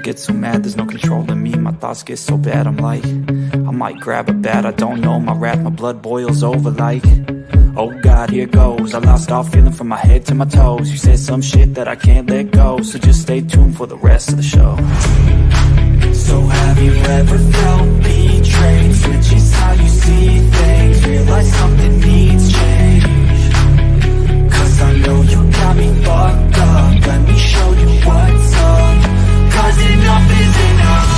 get so mad, there's no controlling me. My thoughts get so bad, I'm like, I might grab a bat, I don't know. My wrath, my blood boils over like, oh God, here goes. I lost all feeling from my head to my toes. You said some shit that I can't let go, so just stay tuned for the rest of the show. So have you ever felt betrayed? Switches how you see things, realize something needs change. Cause I know you got me fucked up, let me show you what's up. Cause enough is enough.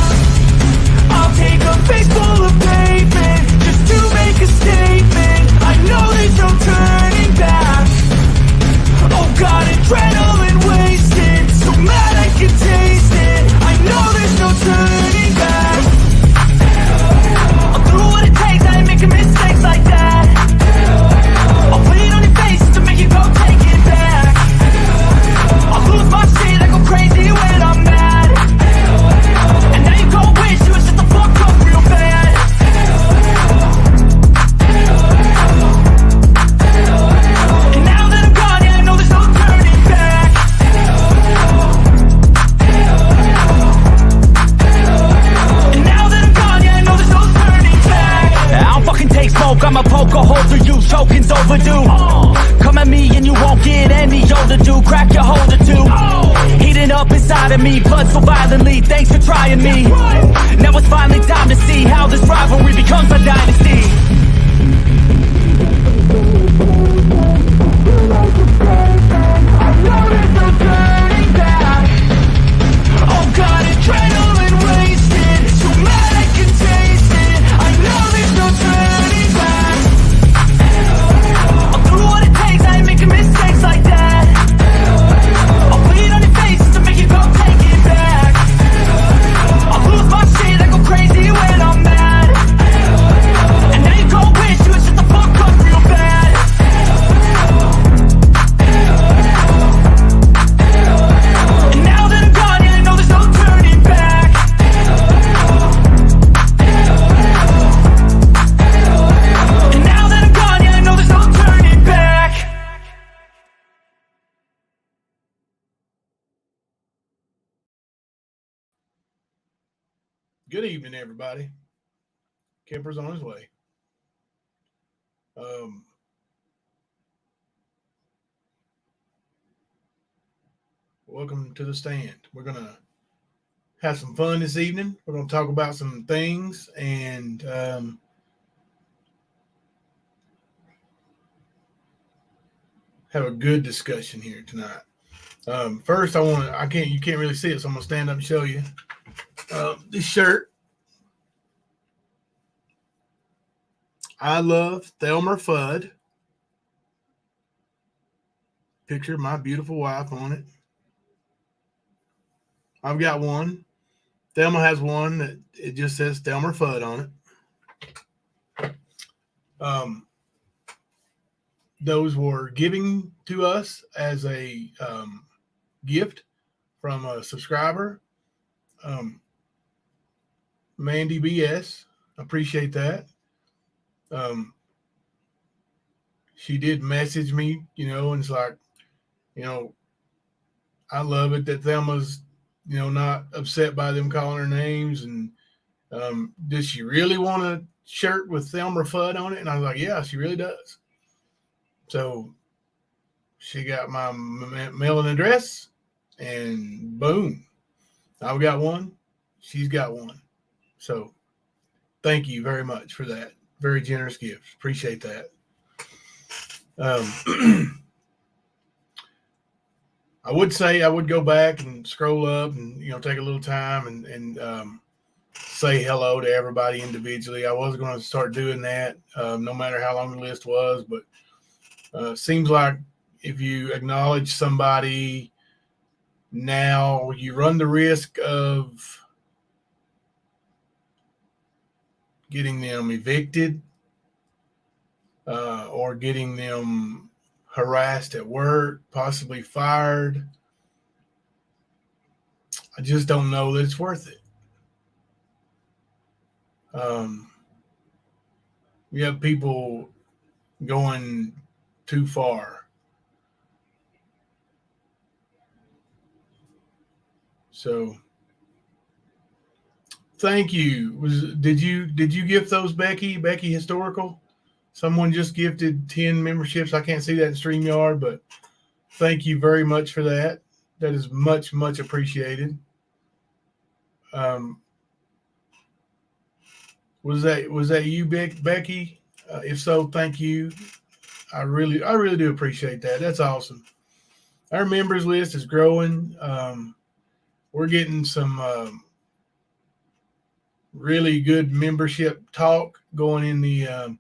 I'll take a face full of pavement just to make a statement. I know there's no turning back. Oh God, adrenaline wasted, so mad I can taste it. I know there's no turning back. I'll do what it takes, I ain't making mistakes like that. I'll bleed on your face to make you go take it back. I'll lose my shit, I go crazy when I'm mad. And now you go wish you was just a fuck up real bad. And now that I'm gone, yeah, I know there's no turning back. And now that I'm gone, yeah, I know there's no turning back. I don't fucking take smoke, I'ma poke a hole through you, choking's overdue. Come at me and you won't get any older, dude. Crack your hold or two. Heating up inside of me, blood so violently, thanks for trying me. Now it's finally time to see how this rivalry becomes a dynasty. Oh God, adrenaline wasted, so mad I can taste it. I know there's no turning back. I'll do what it takes, I ain't making mistakes like that. I'll bleed on your face to make you go take it back. I'll lose my shit, I go crazy when I'm mad. And now you go wish you was just a fuck up real bad. And now that I'm gone, yeah, I know there's no turning back. And now that I'm gone, yeah, I know there's no turning back. Good evening, everybody. Kemper's on his way. Welcome to the stand. We're going to have some fun this evening. We're going to talk about some things and have a good discussion here tonight. First, you can't really see it, so I'm going to stand up and show you this shirt. I love Thelma Fudd. Picture of my beautiful wife on it. I've got one. Thelma has one that it just says Thelma Fudd on it. Those were given to us as a gift from a subscriber, Mandy BS. Appreciate that. She did message me, and it's like, I love it that Thelma's, not upset by them calling her names. And does she really want a shirt with Thelma Fudd on it? And I was like, yeah, she really does. So she got my mailing address, and boom, I've got one. She's got one. So thank you very much for that. Very generous gift. Appreciate that. I would say I would go back and scroll up and, take a little time and say hello to everybody individually. I was going to start doing that no matter how long the list was, but seems like if you acknowledge somebody now, you run the risk of getting them evicted or getting them harassed at work, possibly fired. I just don't know that it's worth it. We have people going too far. So Thank you. Did you gift those Becky Historical? Someone just gifted 10 memberships. I can't see that in StreamYard, but thank you very much for that. That is much, much appreciated. Was that you, Becky? If so, thank you. I really do appreciate that. That's awesome. Our members list is growing. We're getting some really good membership talk going in the.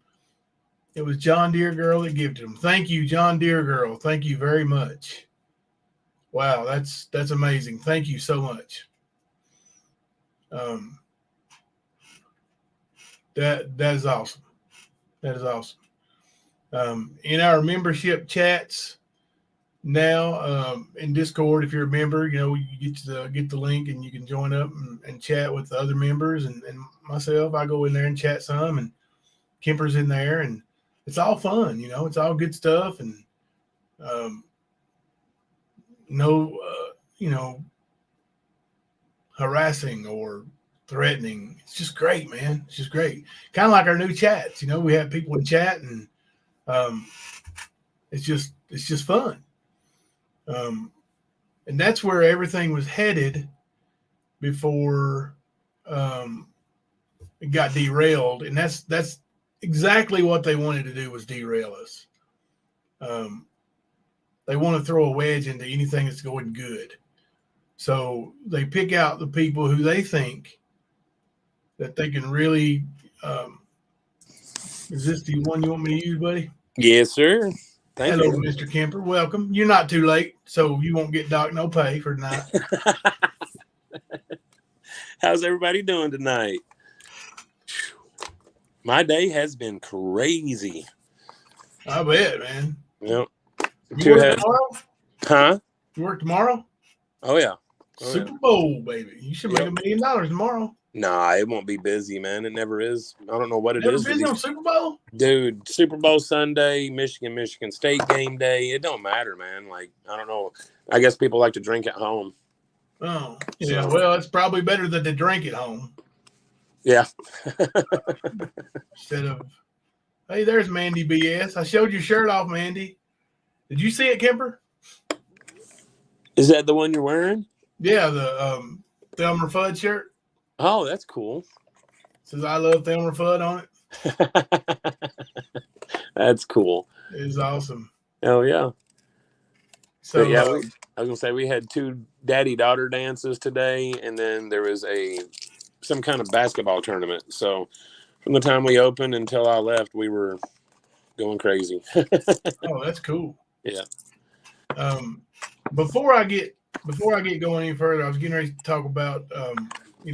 It was John Deere Girl that gifted them. Thank you, John Deere Girl. Thank you very much. Wow, that's amazing. Thank you so much. That is awesome. That is awesome. In our membership chats now, in Discord, if you're a member, you get the link and you can join up and chat with the other members and myself. I go in there and chat some, and Kemper's in there, and it's all fun. It's all good stuff, and no, harassing or threatening. It's just great, man. It's just great. Kind of like our new chats. We have people in chat, and it's just fun. And that's where everything was headed before it got derailed. And that's exactly what they wanted to do, was derail us. They want to throw a wedge into anything that's going good. So they pick out the people who they think that they can really. Is this the one you want me to use, buddy? Yes, sir. Hello, Mr. Kemper. Welcome. You're not too late, so you won't get Doc no pay for tonight. How's everybody doing tonight? My day has been crazy. I bet, man. Yep. You work tomorrow? Huh? You work tomorrow? Oh, yeah. Super Bowl, baby. You should make $1 million tomorrow. Nah, it won't be busy, man. It never is. I don't know what it Never is. busy on Super Bowl? Dude, Super Bowl Sunday, Michigan State game day. It don't matter, man. Like, I don't know. I guess people like to drink at home. Oh, yeah. So, well, it's probably better that they drink at home. Yeah. Instead of, hey, there's Mandy BS. I showed your shirt off, Mandy. Did you see it, Kemper? Is that the one you're wearing? Yeah, the Thelma Fudd shirt. Oh, that's cool. It says I love Thelma Fudd on it. That's cool. It's awesome. Oh, yeah. So, yeah, I was going to say we had 2 daddy-daughter dances today, and then there was some kind of basketball tournament. So from the time we opened until I left, we were going crazy. Oh, that's cool. Yeah. Before I get going any further, I was getting ready to talk about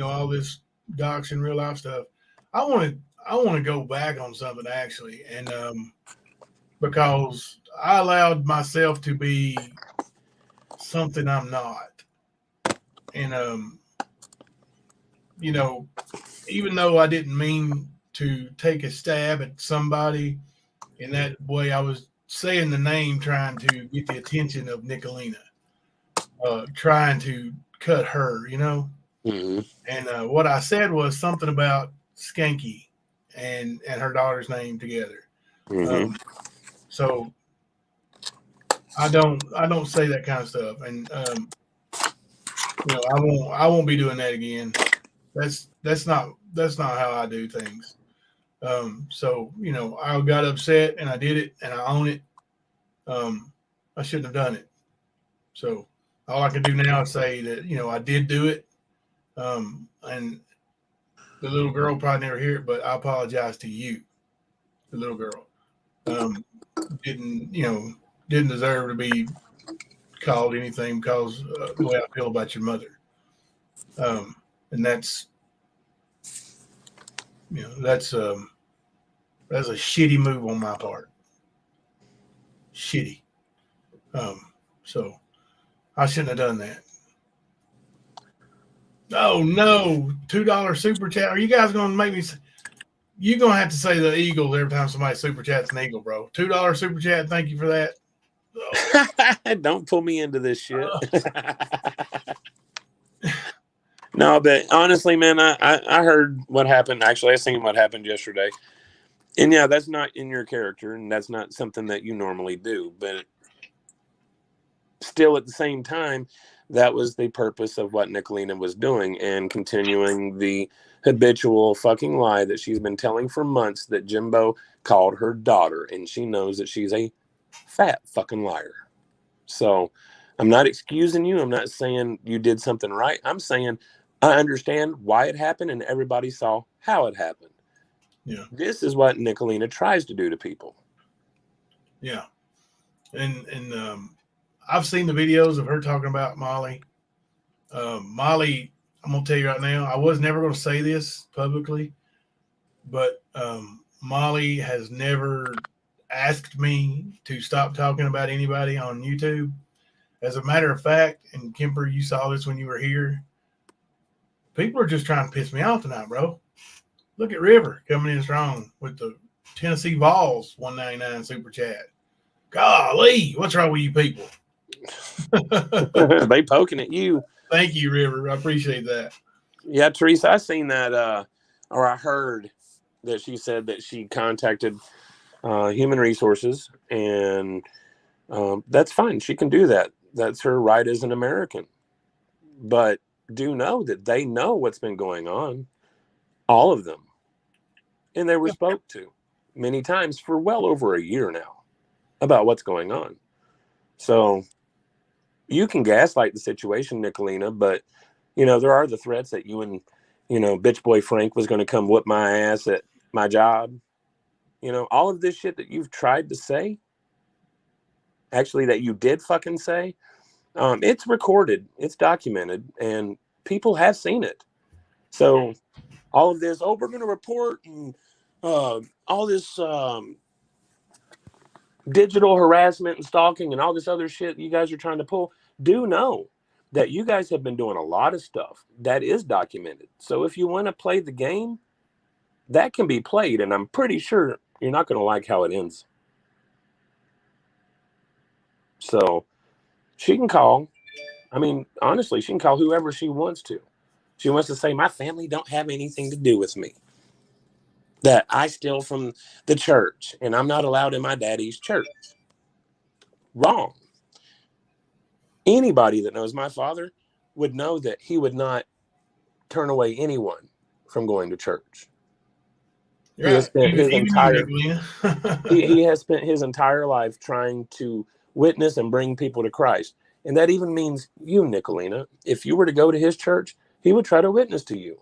all this docs and real life stuff. I want to go back on something actually, and because I allowed myself to be something I'm not, and even though I didn't mean to take a stab at somebody in that way, I was saying the name trying to get the attention of Nicolina, trying to cut her, Mm-hmm. And what I said was something about Skanky and her daughter's name together. Mm-hmm. So I don't say that kind of stuff, and I won't be doing that again. That's not how I do things. So I got upset and I did it and I own it. I shouldn't have done it. So all I can do now is say that I did do it. And the little girl probably never hear it, but I apologize to you, the little girl. Didn't deserve to be called anything because the way I feel about your mother. And that's that's a shitty move on my part. Shitty. So I shouldn't have done that. Oh no, $2 super chat. Are you guys gonna make me? You're gonna have to say the Eagle every time somebody super chats an Eagle, bro. $2 super chat. Thank you for that. Don't pull me into this shit. No, but honestly, man, I heard what happened. Actually, I seen what happened yesterday. And yeah, that's not in your character, and that's not something that you normally do. But still, at the same time, that was the purpose of what Nicolina was doing and continuing the habitual fucking lie that she's been telling for months that Jimbo called her daughter, and she knows that she's a fat fucking liar. So I'm not excusing you. I'm not saying you did something right. I'm saying I understand why it happened, and everybody saw how it happened. Yeah. This is what Nicolina tries to do to people. Yeah. And I've seen the videos of her talking about Molly. Molly, I'm going to tell you right now, I was never going to say this publicly, but Molly has never asked me to stop talking about anybody on YouTube. As a matter of fact, and Kemper, you saw this when you were here, people are just trying to piss me off tonight, bro. Look at River coming in strong with the Tennessee Vols 199 super chat. Golly, what's wrong with you people? They poking at you. Thank you, River. I appreciate that. Yeah, Teresa, I seen that, or I heard that she said that she contacted Human Resources, and that's fine. She can do that. That's her right as an American. But do know that they know what's been going on, all of them, and they were spoke to many times for well over a year now about what's going on. So you can gaslight the situation, Nicolina, but there are the threats that you and bitch boy Frank was going to come whip my ass at my job. All of this shit that you've tried to say, actually that you did fucking say, it's recorded, it's documented, and people have seen it. So all of this, we're going to report, and all this digital harassment and stalking and all this other shit you guys are trying to pull, do know that you guys have been doing a lot of stuff that is documented. So if you want to play the game, that can be played, and I'm pretty sure you're not going to like how it ends. So she can call. I mean, honestly, she can call whoever she wants to. She wants to say, my family don't have anything to do with me. That I steal from the church, and I'm not allowed in my daddy's church. Wrong. Anybody that knows my father would know that he would not turn away anyone from going to church. Yeah, He has spent his entire he has spent his entire life trying to witness and bring people to Christ. And that even means you, Nicolina. If you were to go to his church, he would try to witness to you.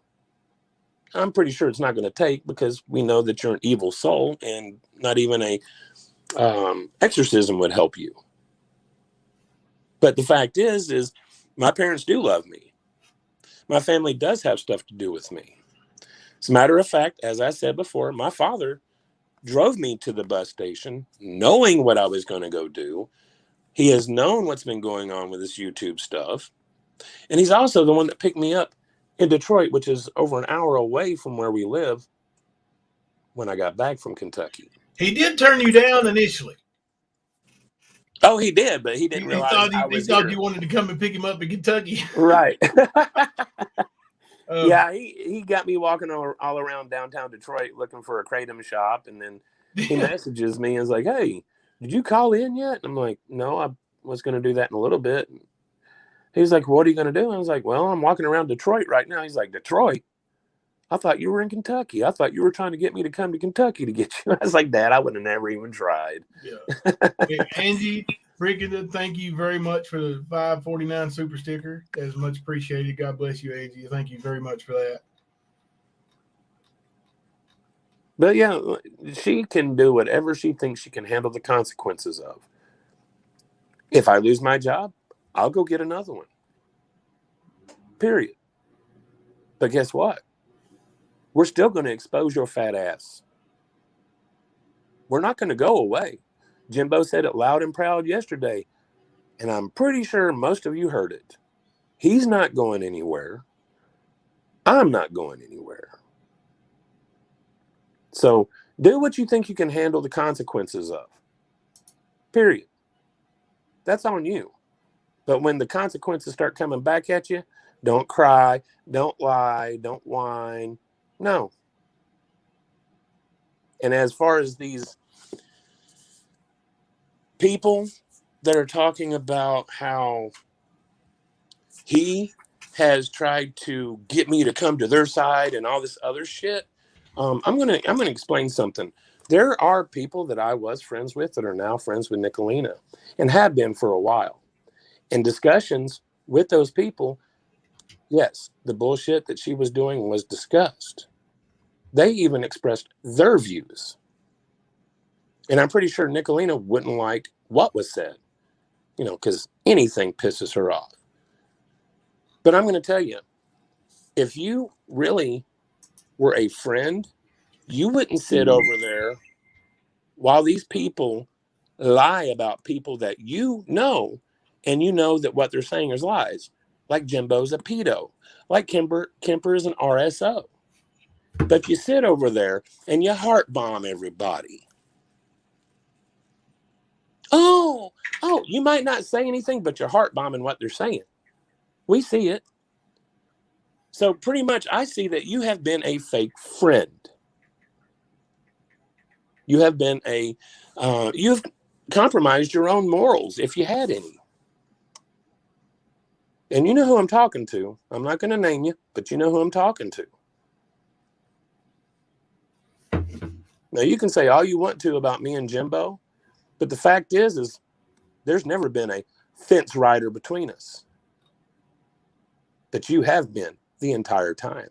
I'm pretty sure it's not going to take, because we know that you're an evil soul, and not even a exorcism would help you. But the fact is my parents do love me. My family does have stuff to do with me. As a matter of fact, as I said before, my father drove me to the bus station knowing what I was going to go do. He has known what's been going on with this YouTube stuff. And he's also the one that picked me up in Detroit, which is over an hour away from where we live, when I got back from Kentucky. He did turn you down initially. Oh, he did, but he didn't realize he thought you wanted to come and pick him up in Kentucky. Right. Yeah, he got me walking all around downtown Detroit looking for a Kratom shop, and then he messages me and is like, hey, did you call in yet? And I'm like, no, I was going to do that in a little bit. He's like, what are you going to do? I was like, well, I'm walking around Detroit right now. He's like, Detroit? I thought you were in Kentucky. I thought you were trying to get me to come to Kentucky to get you. I was like, Dad, I would have never even tried. Yeah. Hey, Angie, freaking thank you very much for the $5.49 super sticker. That's much appreciated. God bless you, Angie. Thank you very much for that. But yeah, she can do whatever she thinks she can handle the consequences of. If I lose my job, I'll go get another one. Period. But guess what? We're still going to expose your fat ass. We're not going to go away. Jimbo said it loud and proud yesterday, and I'm pretty sure most of you heard it. He's not going anywhere. I'm not going anywhere. So do what you think you can handle the consequences of. Period. That's on you. But when the consequences start coming back at you, Don't cry. Don't lie. Don't whine. No. And as far as these people that are talking about how he has tried to get me to come to their side and all this other shit, I'm gonna explain something. There are people that I was friends with that are now friends with Nicolina and have been for a while. In discussions with those people, yes, the bullshit that she was doing was discussed. They even expressed their views. And I'm pretty sure Nicolina wouldn't like what was said, because anything pisses her off. But I'm going to tell you, if you really were a friend, you wouldn't sit over there while these people lie about people that and you know that what they're saying is lies. Like Jimbo's a pedo, like Kemper is an RSO. But you sit over there and you heart bomb everybody. Oh, you might not say anything, but you're heart bombing what they're saying. We see it. So pretty much I see that you have been a fake friend. You have been you've compromised your own morals, if you had any. And you know who I'm talking to. I'm not going to name you, but you know who I'm talking to. Now, you can say all you want to about me and Jimbo, but the fact is there's never been a fence rider between us. But you have been the entire time.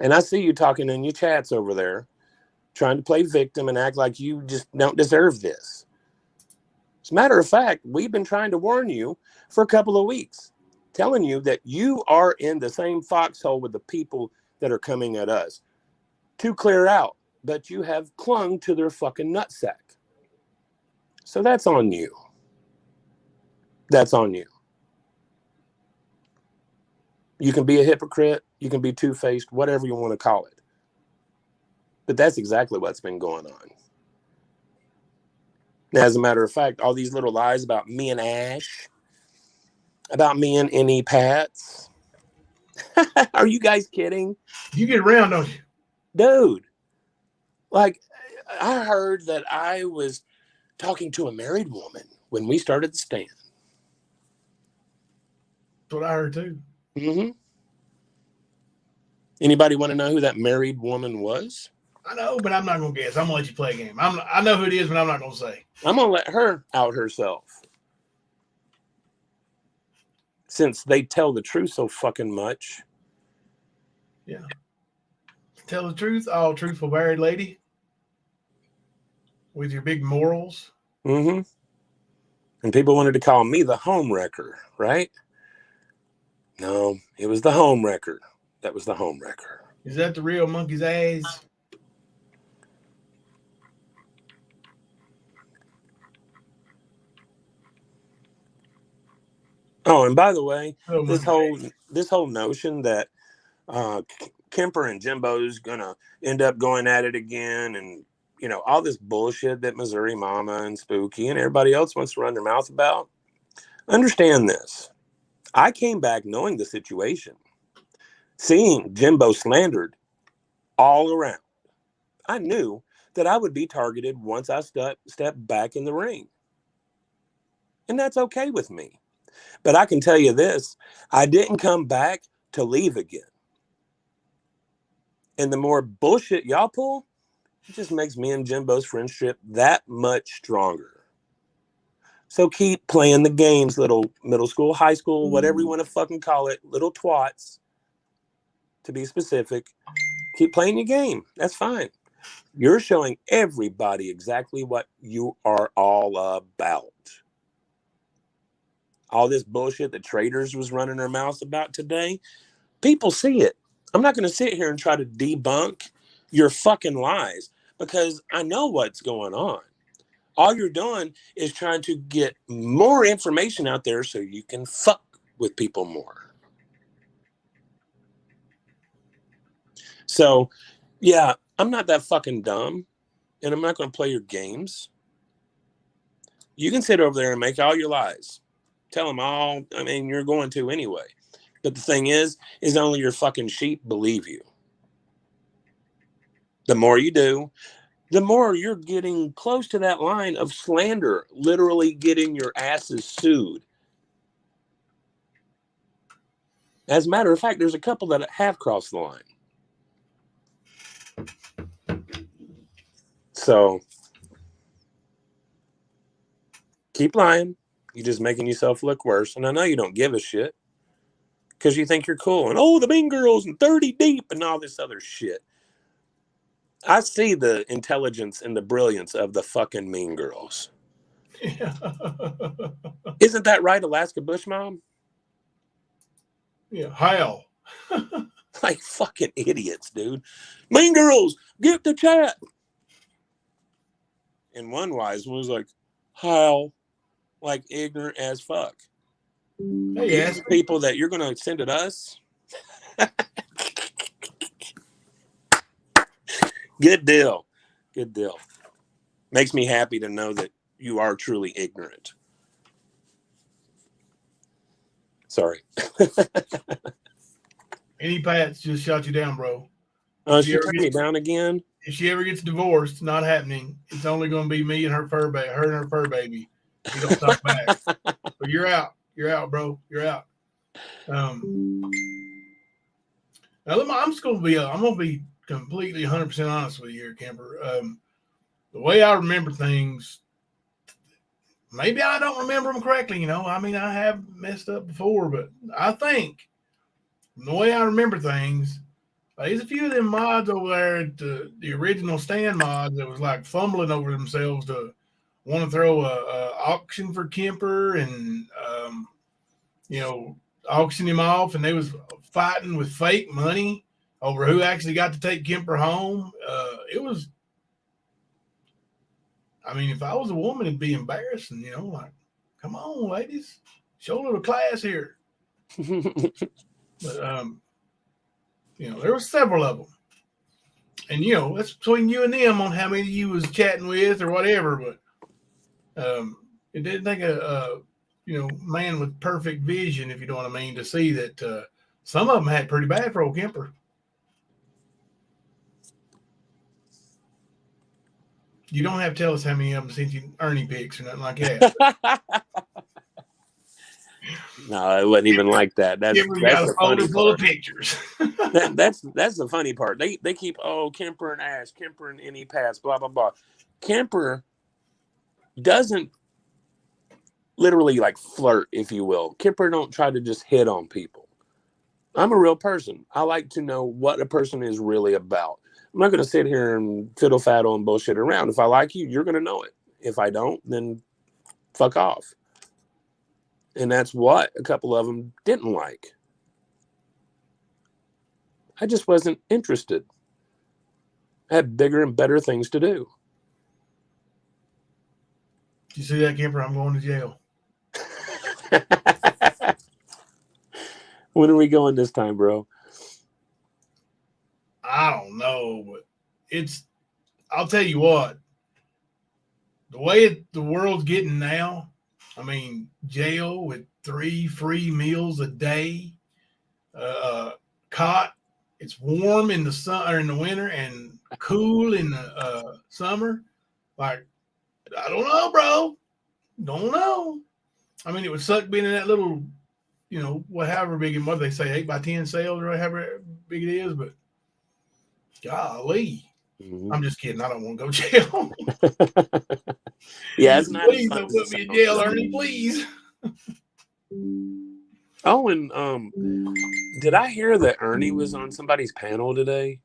And I see you talking in your chats over there, trying to play victim and act like you just don't deserve this. As a matter of fact, we've been trying to warn you for a couple of weeks, telling you that you are in the same foxhole with the people that are coming at us to clear out, but you have clung to their fucking nutsack. So that's on you. That's on you. You can be a hypocrite, you can be two-faced, whatever you want to call it. But that's exactly what's been going on. Now, as a matter of fact, all these little lies about me and Ash, about me and Any Pats. Are you guys kidding? You get around, don't you? Dude, like, I heard that I was talking to a married woman when we started the stand. That's what I heard too. Mm-hmm. Anybody want to know who that married woman was? I know, but I'm not going to guess. I'm going to let you play a game. I know who it is, but I'm not going to say. I'm going to let her out herself. Since they tell the truth so fucking much. Yeah. Tell the truth, all truthful married lady. With your big morals. Mm-hmm. And people wanted to call me the home wrecker, right? No, it was the home wrecker. That was the home wrecker. Is that the real monkey's ass? Oh, and by the way, Oh, this whole notion that Kemper and Jimbo's gonna end up going at it again, and all this bullshit that Missouri Mama and Spooky and everybody else wants to run their mouth about. Understand this. I came back knowing the situation, seeing Jimbo slandered all around. I knew that I would be targeted once I stepped back in the ring. And that's okay with me. But I can tell you this, I didn't come back to leave again. And the more bullshit y'all pull, it just makes me and Jimbo's friendship that much stronger. So keep playing the games, little middle school, high school, whatever you want to fucking call it, little twats, to be specific. Keep playing your game. That's fine. You're showing everybody exactly what you are all about. All this bullshit that traders was running their mouths about today, people see it. I'm not going to sit here and try to debunk your fucking lies because I know what's going on. All you're doing is trying to get more information out there so you can fuck with people more. So, yeah, I'm not that fucking dumb, and I'm not going to play your games. You can sit over there and make all your lies. Tell them all. I mean, you're going to anyway. But the thing is only your fucking sheep believe you. The more you do, the more you're getting close to that line of slander, literally getting your asses sued. As a matter of fact, there's a couple that have crossed the line. So keep lying. You're just making yourself look worse. And I know you don't give a shit because you think you're cool. And, oh, the Mean Girls and 30 Deep and all this other shit. I see the intelligence and the brilliance of the fucking Mean Girls. Yeah. Isn't that right, Alaska Bush Mom? Yeah. How? Like fucking idiots, dude. Mean Girls, get the chat. And one wise was like, how? Like ignorant as fuck. Hey, These people that you're going to send at us? Good deal. Good deal. Makes me happy to know that you are truly ignorant. Sorry. Any Pats just shot you down, bro. She turned me down again. If she ever gets divorced, not happening. It's only going to be me and her fur baby. Her and her fur baby. You don't talk back. But you're out. You're out, bro. You're out. Now I'm just going to be. I'm going to be completely 100% honest with you here, Kemper. The way I remember things, maybe I don't remember them correctly. I mean, I have messed up before, but I think the way I remember things. There's a few of them mods over there at the original stand mods that was like fumbling over themselves to want to throw a auction for Kemper and, auction him off. And they was fighting with fake money over who actually got to take Kemper home. It was, I mean, if I was a woman, it'd be embarrassing, like, come on, ladies, show a little class here. But, there were several of them. And, that's between you and them on how many you was chatting with or whatever. But it didn't take a man with perfect vision, if you know what I mean, to see that some of them had pretty bad for old Kemper. You don't have to tell us how many of them sent you Ernie pics or nothing like that. No, it wasn't even like that. That's got a folder full of pictures. that's the funny part. They keep Kemper and Ash, Kemper and any pass, blah blah blah. Kemper doesn't literally like flirt, if you will. Kemper don't try to just hit on people. I'm a real person. I like to know what a person is really about. I'm not going to sit here and fiddle faddle and bullshit around. If I like you, you're going to know it. If I don't, then fuck off. And that's what a couple of them didn't like. I just wasn't interested. I had bigger and better things to do. You see that, Kemper? I'm going to jail. When are we going this time, bro? I don't know, but I'll tell you what, the way the world's getting now, I mean, jail with 3 free meals a day, cot. It's warm in the sun or in the winter and cool in the summer. Like, I don't know, bro. Don't know. I mean, it would suck being in that little, however big, what they say, 8x10 cells or however big it is. But golly, I'm just kidding. I don't want to go to jail. Yeah, it's not. Please don't put me in jail, Ernie. Please. Oh, and did I hear that Ernie was on somebody's panel today?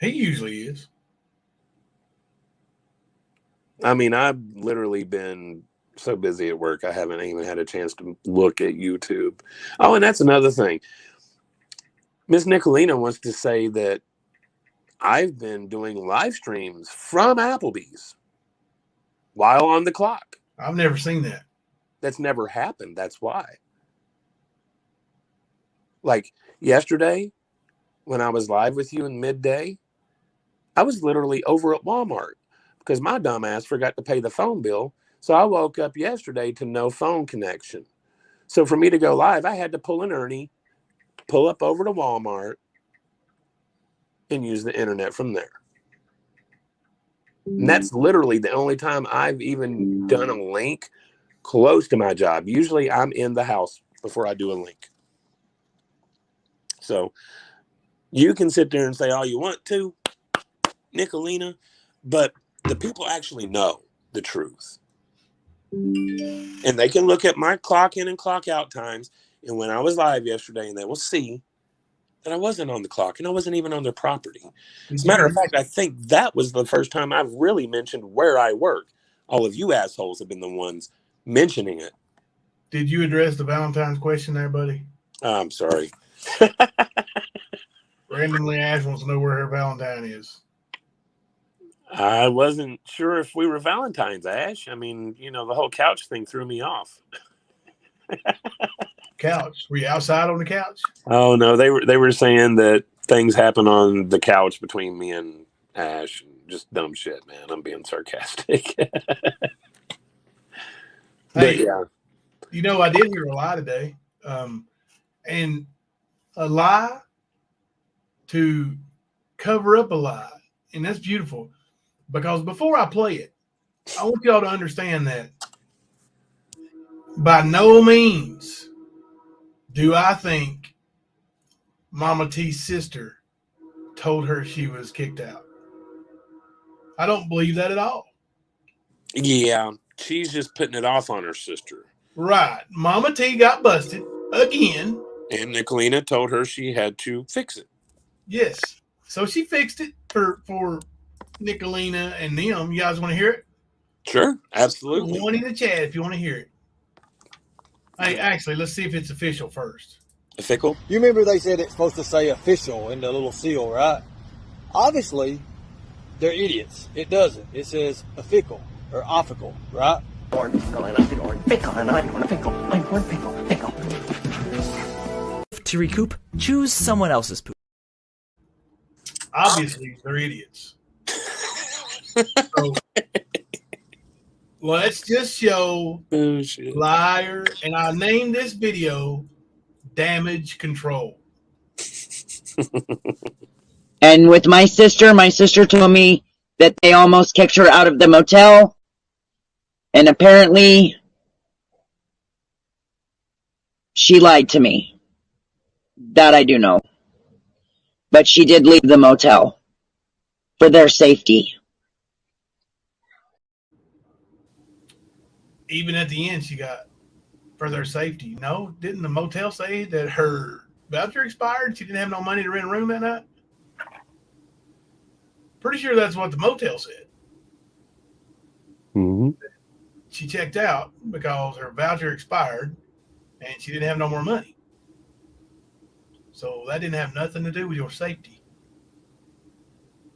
He usually is. I mean, I've literally been so busy at work, I haven't even had a chance to look at YouTube. Oh, and that's another thing. Miss Nicolina wants to say that I've been doing live streams from Applebee's while on the clock. I've never seen that. That's never happened. That's why. Like yesterday, when I was live with you in midday, I was literally over at Walmart because my dumb ass forgot to pay the phone bill. So I woke up yesterday to no phone connection. So for me to go live, I had to pull an Ernie, pull up over to Walmart, and use the internet from there. And that's literally the only time I've even done a link close to my job. Usually I'm in the house before I do a link. So you can sit there and say all you want to, Nicolina, but the people actually know the truth. And they can look at my clock in and clock out times. And when I was live yesterday, and they will see that I wasn't on the clock and I wasn't even on their property. As a matter of fact, I think that was the first time I've really mentioned where I work. All of you assholes have been the ones mentioning it. Did you address the Valentine's question there, buddy? I'm sorry. Randomly Ash wants to know where her Valentine is. I wasn't sure if we were Valentine's, Ash. I mean, you know, the whole couch thing threw me off. Couch. Were you outside on the couch? Oh no, they were saying that things happen on the couch between me and Ash. Just dumb shit, man. I'm being sarcastic. Hey, yeah. You know, I did hear a lie today. And a lie to cover up a lie. And that's beautiful. Because before I play it, I want y'all to understand that by no means do I think Mama T's sister told her she was kicked out. I don't believe that at all. Yeah, she's just putting it off on her sister. Right. Mama T got busted again. And Nicolina told her she had to fix it. Yes. So she fixed it for Nicolina and them. You guys want to hear it? Sure, absolutely. One in the chat if you want to hear it. Hey, actually, let's see if it's official first. Official? You remember they said it's supposed to say official in the little seal, right? Obviously, they're idiots. It doesn't. It says official or official, right? To recoup, choose someone else's poop. Obviously, they're idiots. So, let's just show liar, and I named this video Damage Control. And with my sister told me that they almost kicked her out of the motel. And apparently, she lied to me. That I do know. But she did leave the motel for their safety. Even at the end, she got for their safety. No, didn't the motel say that her voucher expired? She didn't have no money to rent a room that night? Pretty sure that's what the motel said. Mm-hmm. She checked out because her voucher expired and she didn't have no more money. So that didn't have nothing to do with your safety.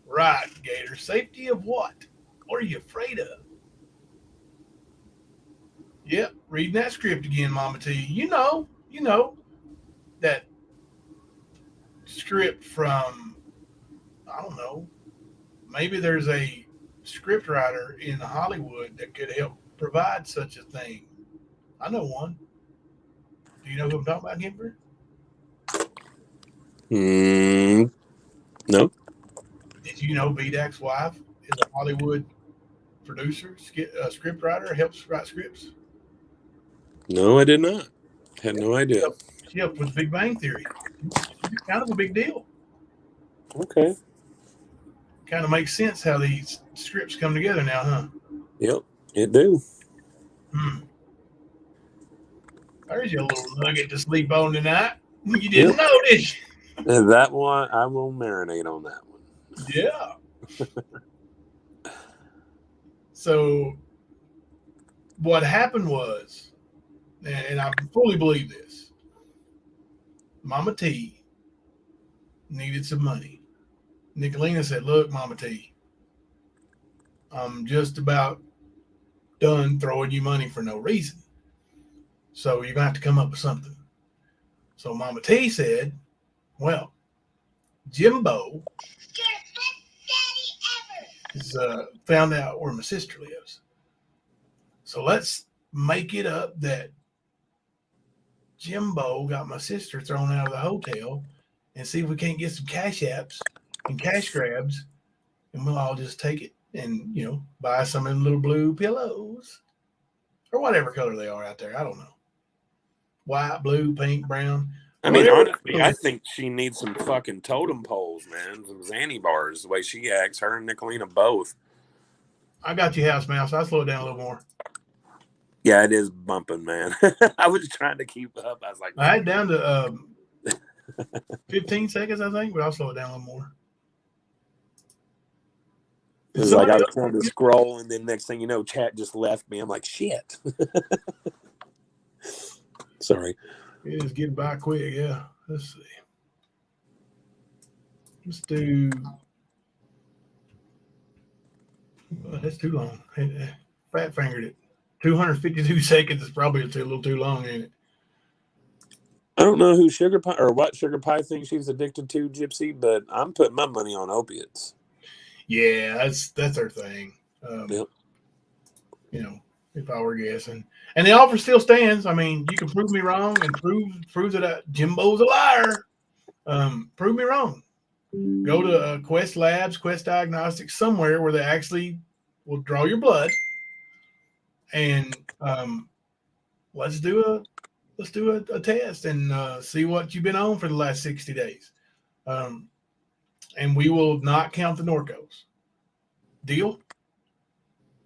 Right, Gator. Safety of what? What are you afraid of? Yep, reading that script again, Mama T. You know that script from, I don't know, maybe there's a script writer in Hollywood that could help provide such a thing. I know one. Do you know who I'm talking about, Kimber? No. Did you know BDAC's wife is a Hollywood producer, script writer, helps write scripts? No, I did not. Had no idea. She helped with Big Bang Theory. It's kind of a big deal. Okay. Kind of makes sense how these scripts come together now, huh? Yep, it do. There's your little nugget to sleep on tonight. You didn't notice. And that one, I will marinate on that one. Yeah. So what happened was, and I fully believe this, Mama T needed some money. Nicolina said, look, Mama T, I'm just about done throwing you money for no reason. So you're going to have to come up with something. So Mama T said, well, Jimbo is, found out where my sister lives. So let's make it up that Jimbo got my sister thrown out of the hotel and see if we can't get some cash apps and cash grabs, and we'll all just take it and, buy some of them little blue pillows or whatever color they are out there. I don't know. White, blue, pink, brown. I mean, Whatever. honestly, I think she needs some fucking totem poles, man. Some Zanny bars, the way she acts. Her and Nicolina both. I got you, House Mouse. I'll slow it down a little more. Yeah, it is bumping, man. I was trying to keep up. I was like, I had down to 15 seconds, I think, but I'll slow it down a little more. it was like I was trying to scroll, and then next thing you know, chat just left me. I'm like, shit. Sorry. It is getting by quick, yeah. Let's see. Let's do. That's too long. Fat fingered it. 252 seconds is probably a little too long, ain't it? I don't know who Sugar Pie or what Sugar Pie thinks she's addicted to, Gypsy, but I'm putting my money on opiates. Yeah, that's her thing. Yep. If I were guessing. And the offer still stands. I mean, you can prove me wrong and prove that Jimbo's a liar. Prove me wrong. Go to Quest Labs, Quest Diagnostics, somewhere where they actually will draw your blood, and let's do a test and see what you've been on for the last 60 days. And we will not count the Norcos. Deal?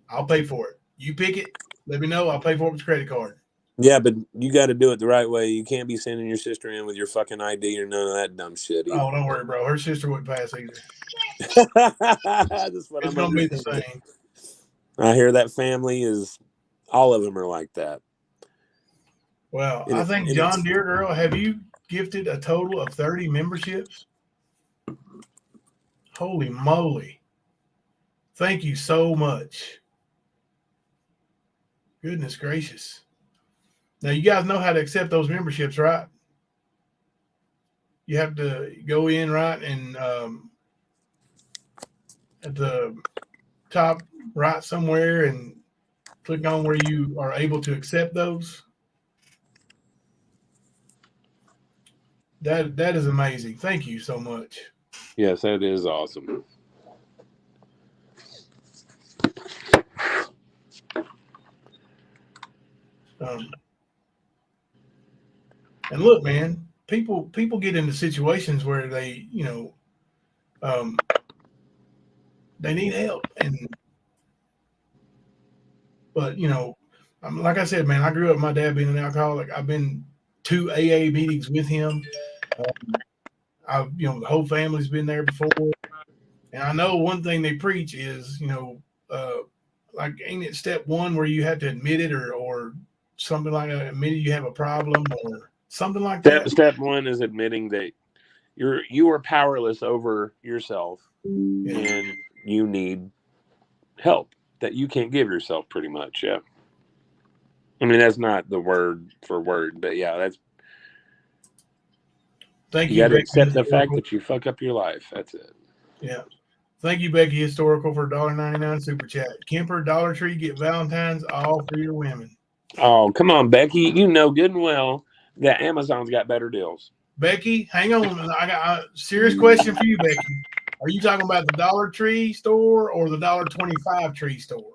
I'll pay for it. You pick it. Let me know. I'll pay for it with a credit card. Yeah, but you got to do it the right way. You can't be sending your sister in with your fucking ID or none of that dumb shit. Oh, don't worry, bro. Her sister wouldn't pass either. That's what It's going to be the same. I hear that family is, all of them are like that. Well, I think, John Deere Girl, have you gifted a total of 30 memberships? Holy moly. Thank you so much. Goodness gracious. Now, you guys know how to accept those memberships, right? You have to go in, right, and at the top right somewhere and click on where you are able to accept those. That is amazing. Thank you so much. Yes, that is awesome. And look, man, people get into situations where they, they need help, but like I said, man, I grew up with my dad being an alcoholic. I've been to AA meetings with him. The whole family's been there before, and I know one thing they preach is, like, ain't it step one where you have to admit it or something like that, admit you have a problem or something like that? Step one is admitting that you are powerless over yourself, and you need help that you can't give yourself, pretty much. Yeah. I mean, that's not the word for word, but yeah, that's. Thank you. You got to accept the fact that you fuck up your life. That's it. Yeah. Thank you, Becky Historical, for $1.99 super chat. Kemper, Dollar Tree, get Valentine's all for your women. Oh, come on, Becky. You know good and well that Amazon's got better deals. Becky, hang on. I got a serious question for you, Becky. Are you talking about the Dollar Tree store or the $1.25 tree store?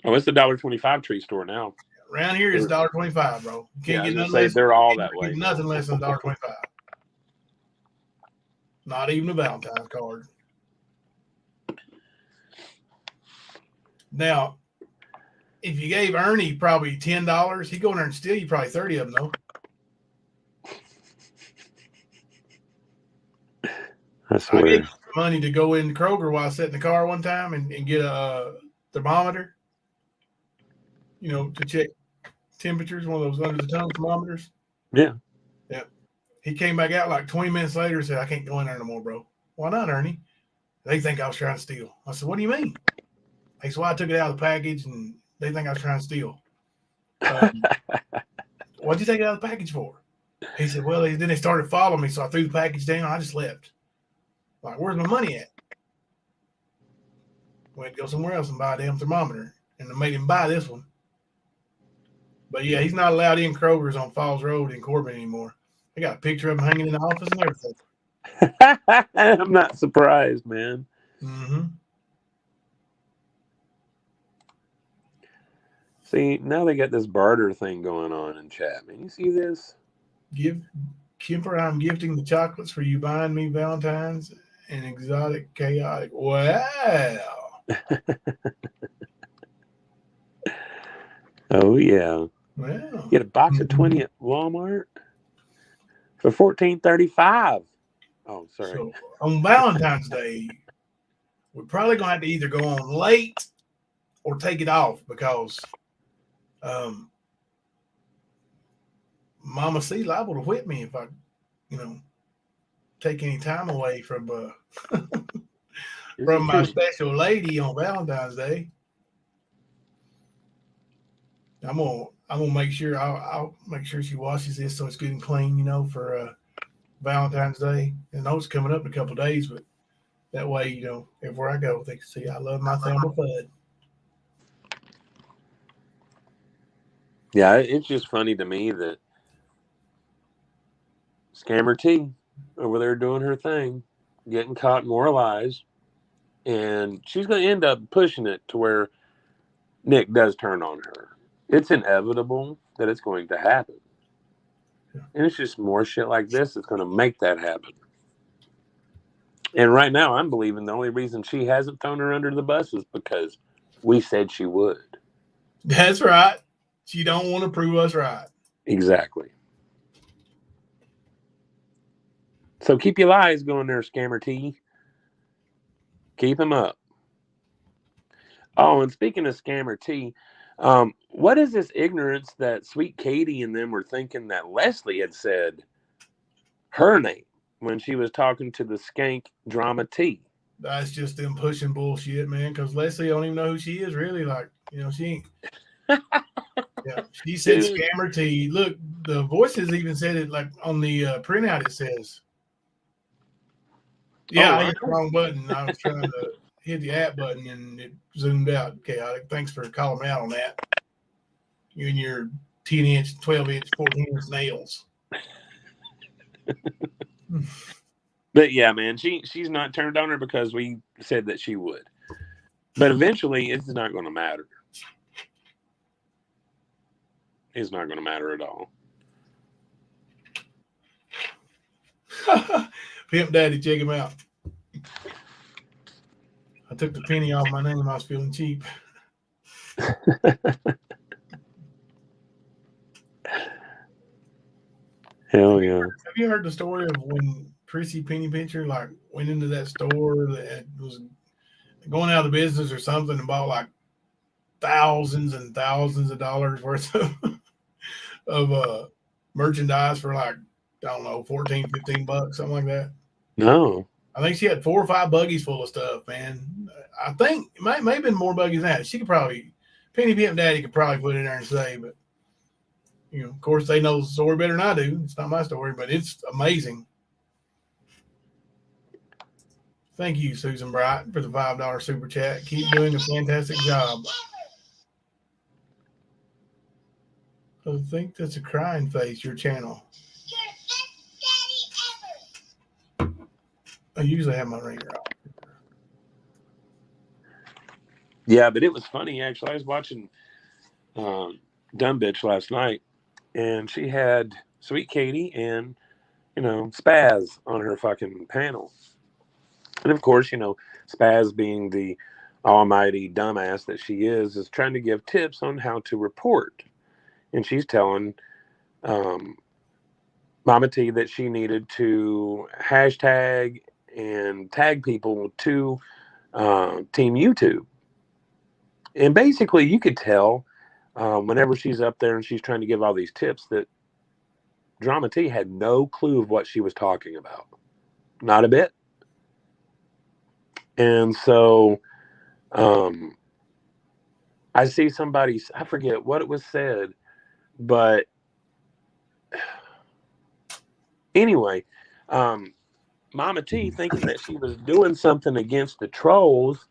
Oh, it's the $1.25 tree store now. Around here it's $1.25, bro. You can't get nothing less. They're all that way. Nothing less than $1.25. Not even a Valentine's card. Now, if you gave Ernie probably $10, he'd go in there and steal you probably 30 of them, though. I swear. I gave money to go in Kroger while I sat in the car one time and get a thermometer, to check temperatures, one of those under the tongue thermometers. Yeah. Yeah. He came back out like 20 minutes later and said, I can't go in there no more, bro. Why not, Ernie? They think I was trying to steal. I said, what do you mean? That's why I took it out of the package, and they think I was trying to steal. What'd you take it out of the package for? He said, well, then they started following me, so I threw the package down. I just left. Like, where's my money at? Went to go somewhere else and buy a damn thermometer, and I made him buy this one. But yeah, he's not allowed in Kroger's on Falls Road in Corbin anymore. I got a picture of him hanging in the office and everything. I'm not surprised, man. Mm-hmm. See, now they got this barter thing going on in chat, man. You see this? Kemper, I'm gifting the chocolates for you buying me Valentine's and exotic chaotic. Wow. Oh yeah. Wow. Get a box of 20 at Walmart for $14.35. Oh, sorry. So on Valentine's Day, we're probably gonna have to either go on late or take it off because Mama C liable to whip me if I, take any time away from from my special lady on Valentine's Day. I'm gonna make sure I'll make sure she washes this so it's good and clean, for Valentine's Day. I know it's coming up in a couple of days, but that way, everywhere I go, they can see I love my Thelma Fudd. Yeah, it's just funny to me that Scammer T over there doing her thing, getting caught in more lies, and she's going to end up pushing it to where Nick does turn on her. It's inevitable that it's going to happen. And it's just more shit like this that's going to make that happen. And right now, I'm believing the only reason she hasn't thrown her under the bus is because we said she would. That's right. She don't want to prove us right. Exactly. So keep your lies going there, Scammer T. Keep them up. Oh, and speaking of Scammer T, what is this ignorance that Sweet Katie and them were thinking that Leslie had said her name when she was talking to the skank Drama T? That's just them pushing bullshit, man, because Leslie don't even know who she is, really. Like, she ain't. Yeah, she said Scammer T. Look, the voices even said it, like, on the printout it says. Yeah, I hit the wrong button. I was trying to hit the app button, and it zoomed out. Chaotic. Thanks for calling me out on that. You and your 10-inch, 12-inch, 14-inch nails. But yeah, man, she's not turned on her because we said that she would. But eventually, it's not going to matter. It's not going to matter at all. Pimp Daddy, check him out. I took the penny off my name. I was feeling cheap. Hell yeah. Have you heard the story of when Prissy Penny Pincher went into that store that was going out of business or something and bought like thousands and thousands of dollars worth of merchandise for like, I don't know, $14, $15, something like that? No. I think she had 4 or 5 buggies full of stuff, man. I think it may have been more buggies than that. She could probably, Penny Pimp Daddy could probably put it in there and say, but of course they know the story better than I do. It's not my story, but it's amazing. Thank you, Susan Bright, for the $5 super chat. Keep doing a fantastic job. I think that's a crying face, your channel. I usually have my ringer off. Yeah, but it was funny, actually. I was watching Dumb Bitch last night, and she had Sweet Katie and, Spaz on her fucking panel. And of course, Spaz, being the almighty dumbass that she is trying to give tips on how to report. And she's telling Mama T that she needed to hashtag and tag people to Team YouTube. And basically, you could tell whenever she's up there and she's trying to give all these tips that Drama T had no clue of what she was talking about. Not a bit. And so I see somebody, I forget what it was said, but anyway, Mama T, thinking that she was doing something against the trolls,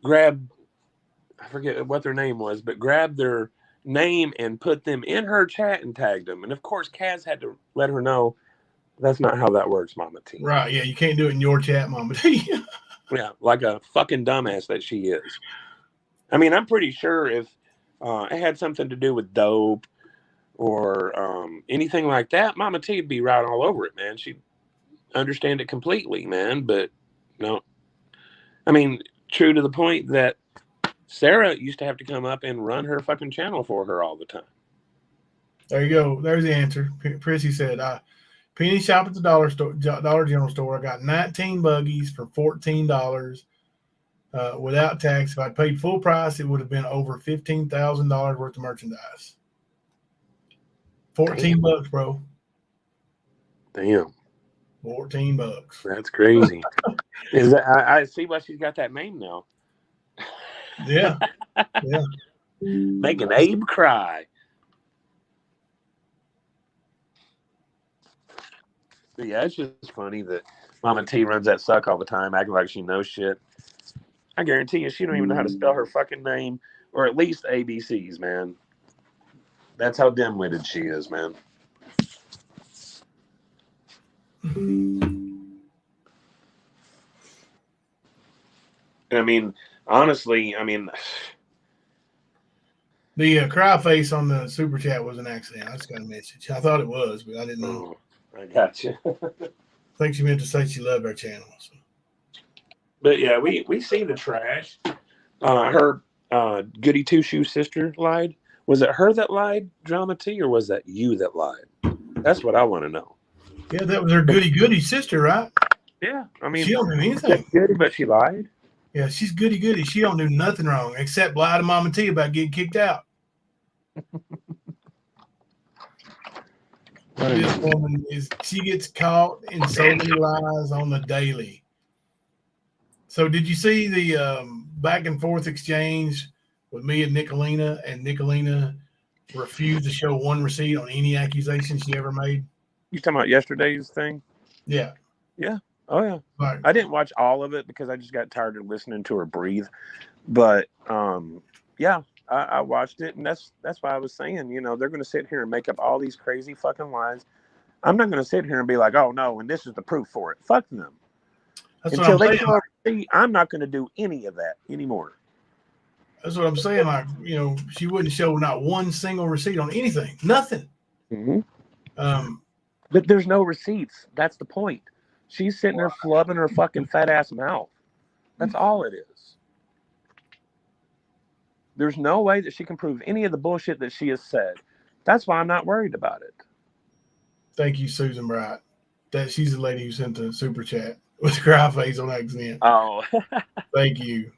grabbed, I forget what their name was, but grabbed their name and put them in her chat and tagged them. And of course, Kaz had to let her know that's not how that works, Mama T. Right? Yeah, you can't do it in your chat, Mama T. Yeah, like a fucking dumbass that she is. I mean, I'm pretty sure if it had something to do with dope or anything like that, Mama T would be right all over it, man. She'd understand it completely, man. But no, I mean, true to the point that Sarah used to have to come up and run her fucking channel for her all the time. There you go. There's the answer. Prissy said, I penny shop at the Dollar General store. I got 19 buggies for $14 without tax. If I'd paid full price, it would have been over $15,000 worth of merchandise. 14 bucks, bro. Damn. $14. That's crazy. Is that, I see why she's got that name now. Yeah. Yeah. Making Abe cry. But yeah, it's just funny that Mama T runs that suck all the time, acting like she knows shit. I guarantee you, she don't even know how to spell her fucking name, or at least ABCs, man. That's how dim-witted she is, man. I mean, honestly, the cry face on the super chat was an accident. I just got a message. I thought it was, but I didn't know. I got you. I think she meant to say she loved our channel. So. But yeah, we see the trash. Her goody two-shoe sister lied. Was it her that lied, Drama T, or was that you that lied? That's what I want to know. Yeah, that was her goody sister, right? Yeah, I mean, she don't do anything. Goody, but she lied. Yeah, she's goody. She don't do nothing wrong except lie to Mama T about getting kicked out. This woman she gets caught in so many lies on the daily. So did you see the back and forth exchange with me and Nicolina? And Nicolina refused to show one receipt on any accusation she ever made. You talking about yesterday's thing? Yeah. Yeah. Oh yeah. Right. I didn't watch all of it because I just got tired of listening to her breathe. But yeah, I watched it, and that's why I was saying, you know, they're going to sit here and make up all these crazy fucking lies. I'm not going to sit here and be like, oh no, and this is the proof for it. Fuck them. That's Until what I'm they saying. see, I'm not going to do any of that anymore. That's what I'm saying. Like, you know, she wouldn't show not one single receipt on anything. Nothing. Mm-hmm. But there's no receipts. That's the point. She's sitting there flubbing her fucking fat ass mouth. That's all it is. There's no way that she can prove any of the bullshit that she has said. That's why I'm not worried about it. Thank you, Susan Bright. That she's the lady who sent the super chat with the cry face on accident. Oh. Thank you.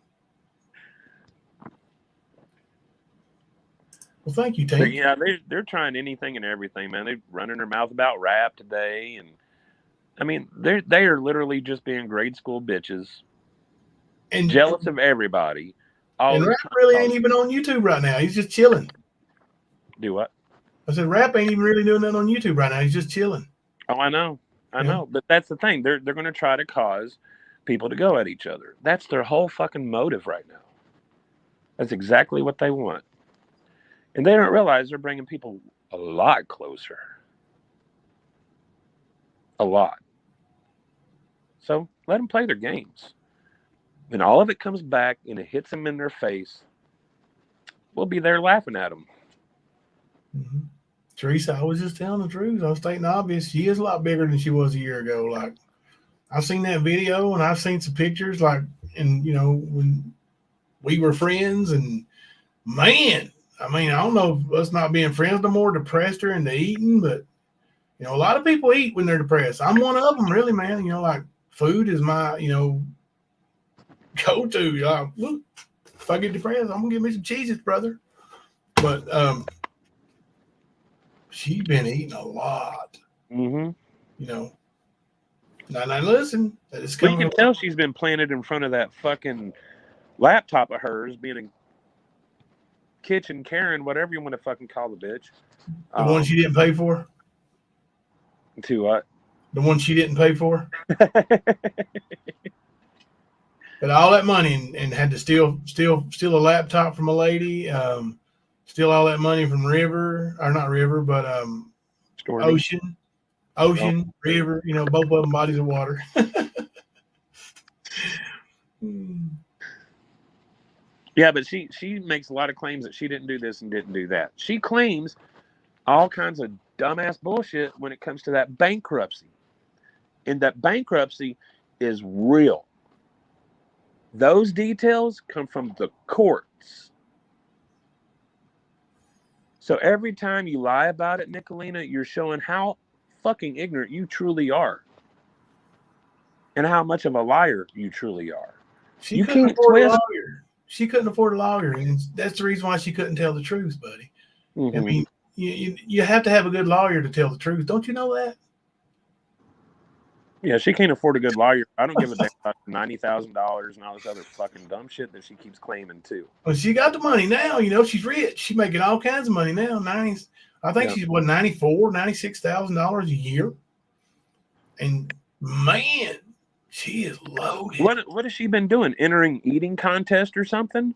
Well, thank you, Tank. Yeah, they're trying anything and everything, man. They're running their mouth about rap today, and I mean, they are literally just being grade school bitches and jealous of everybody. And Rap really ain't even on YouTube right now. He's just chilling. Do what? I said Rap ain't even really doing that on YouTube right now. He's just chilling. Oh, I know. But that's the thing. They're going to try to cause people to go at each other. That's their whole fucking motive right now. That's exactly what they want. And they don't realize they're bringing people a lot closer. A lot. So let them play their games. When all of it comes back and it hits them in their face, we'll be there laughing at them. Mm-hmm. Teresa, I was just telling the truth. I was stating the obvious. She is a lot bigger than she was a year ago. Like, I've seen that video and I've seen some pictures, like, and you know, when we were friends, and man, I mean, I don't know if us not being friends no more depressed her into eating, but you know, a lot of people eat when they're depressed. I'm one of them, really, man. You know, like food is my, you know, go-to. Like, look, if I get depressed, I'm gonna give me some cheeses, brother. But she's been eating a lot. Mm-hmm. You know. Now listen. It's well, you can tell she's been planted in front of that fucking laptop of hers, being a kitchen Karen, whatever you want to fucking call the bitch. The one she didn't pay for? To what? The one she didn't pay for? But all that money and had to steal a laptop from a lady. steal all that money from River, or not River, but Stormy. Ocean, River, both of them bodies of water. Yeah, but she makes a lot of claims that she didn't do this and didn't do that. She claims all kinds of dumbass bullshit when it comes to that bankruptcy. And that bankruptcy is real. Those details come from the courts. So every time you lie about it, Nicolina, you're showing how fucking ignorant you truly are. And how much of a liar you truly are. She You couldn't can't afford a twist. lawyer. She couldn't afford a lawyer, and that's the reason why she couldn't tell the truth, buddy. Mm-hmm. I mean, you have to have a good lawyer to tell the truth. Don't you know that? Yeah, she can't afford a good lawyer. I don't give a damn about $90,000 and all this other fucking dumb shit that she keeps claiming too. Well, she got the money now. She's rich. She's making all kinds of money now. I think she's what, $96,000 a year. And man, she is loaded. What has she been doing? Entering eating contest or something?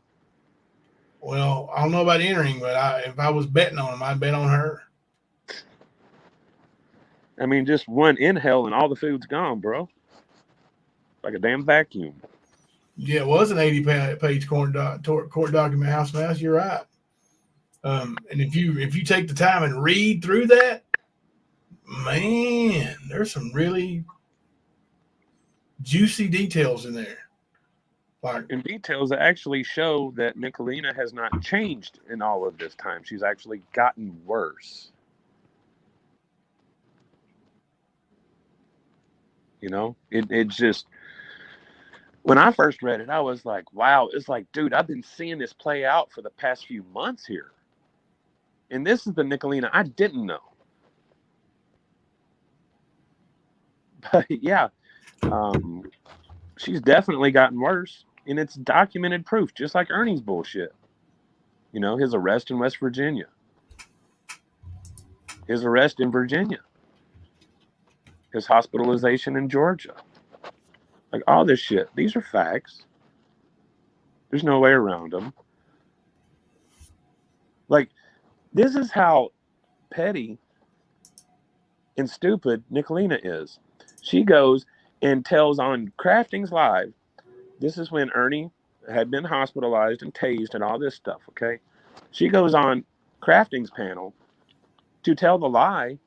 Well, I don't know about entering, but if I was betting on him, I'd bet on her. I mean, just one inhale and all the food's gone, bro. Like a damn vacuum. Yeah, it was an 80-page court document, House Mouse. You're right. And if you take the time and read through that, man, there's some really juicy details in there. And details that actually show that Nicolina has not changed in all of this time. She's actually gotten worse. It just, when I first read it, I was like, wow, it's like, dude, I've been seeing this play out for the past few months here. And this is the Nicolina I didn't know. But yeah, she's definitely gotten worse. And it's documented proof, just like Ernie's bullshit. His arrest in West Virginia. His arrest in Virginia. His hospitalization in Georgia. Like, all this shit. These are facts. There's no way around them. Like, this is how petty and stupid Nicolina is. She goes and tells on Crafting's Live. This is when Ernie had been hospitalized and tased and all this stuff, okay? She goes on Crafting's panel to tell the lie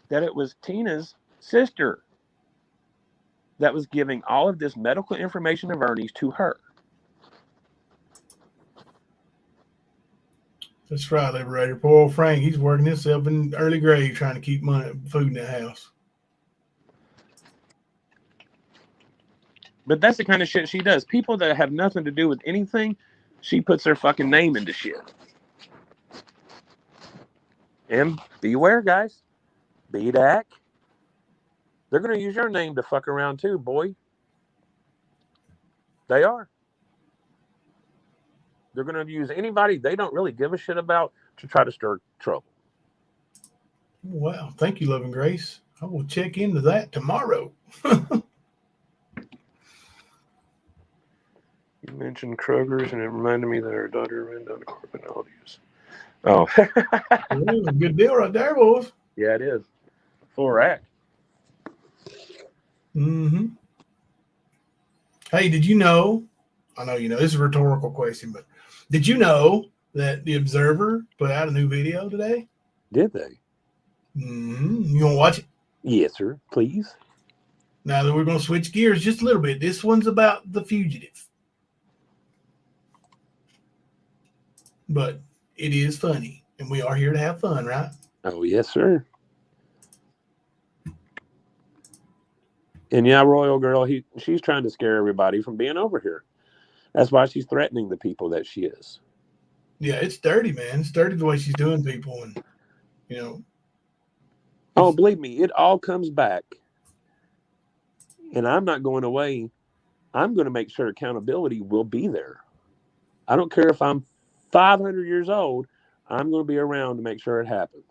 that it was Tina's sister that was giving all of this medical information of Ernie's to her. That's right, Liberator. Poor old Frank, he's working himself in early grave trying to keep food in the house. But that's the kind of shit she does. People that have nothing to do with anything, she puts their fucking name into shit. And beware, guys. BDAC. They're going to use your name to fuck around too, boy. They are. They're going to use anybody they don't really give a shit about to try to stir trouble. Wow. Thank you, Love and Grace. I will check into that tomorrow. You mentioned Kroger's, and it reminded me that our daughter ran down to Corbin Aldi's. Oh. Well, good deal right there, boys. Yeah, it is. Full rack. Mm-hmm. Hey, did you know? I know you know. This is a rhetorical question, but did you know that The Observer put out a new video today? Did they? Mm-hmm. You want to watch it? Yes, sir. Please. Now that we're going to switch gears just a little bit. This one's about the fugitive. But it is funny, and we are here to have fun, right? Oh, yes, sir. And yeah, Royal Girl, she's trying to scare everybody from being over here. That's why she's threatening the people that she is. Yeah, it's dirty, man. It's dirty the way she's doing people, and Oh, believe me, it all comes back. And I'm not going away. I'm going to make sure accountability will be there. I don't care if I'm 500 years old. I'm going to be around to make sure it happens.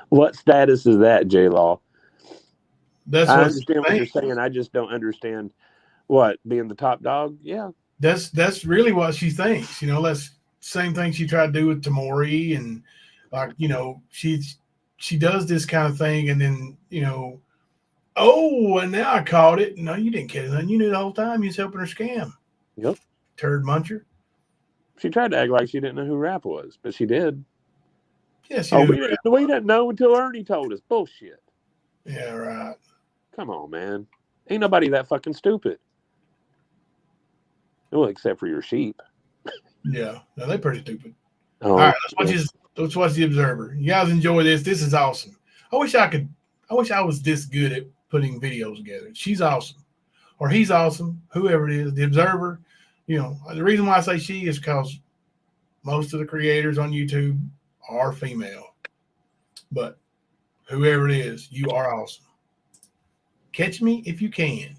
What status is that, J-Law? That's I what she understand what you're thinks. saying. I just don't understand what being the top dog. Yeah, That's really what she thinks. That's same thing she tried to do with Tamori, and she does this kind of thing, and then oh, and now I caught it. No, you didn't catch nothing. You knew the whole time you was helping her scam. yep. Turd muncher. She tried to act like she didn't know who Rap was, but she did. Yeah, she Oh, knew. we didn't know until Ernie told us. Bullshit. Yeah, right. Come on, man. Ain't nobody that fucking stupid. Well, except for your sheep. Yeah, no, they're pretty stupid. Oh, All right, yeah. let's watch The Observer. You guys enjoy this. This is awesome. I wish I was this good at putting videos together. She's awesome. Or he's awesome, whoever it is. The Observer, the reason why I say she is because most of the creators on YouTube are female. But whoever it is, you are awesome. Catch me if you can.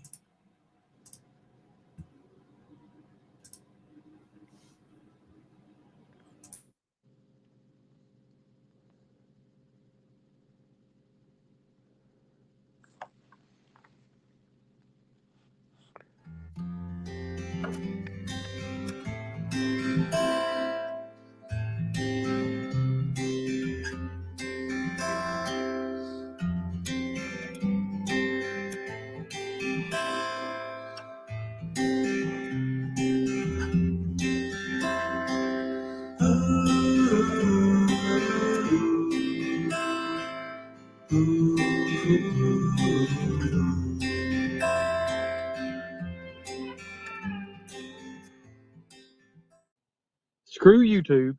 Screw YouTube.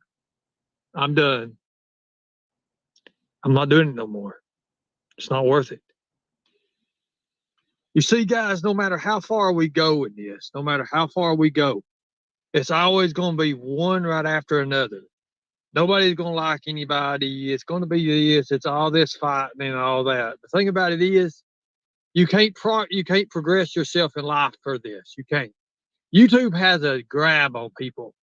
I'm done. I'm not doing it no more. It's not worth it. You see, guys, no matter how far we go in this, no matter how far we go, it's always going to be one right after another. Nobody's going to like anybody. It's going to be this. It's all this fighting and all that. The thing about it is, you can't progress yourself in life for this. You can't. YouTube has a grab on people,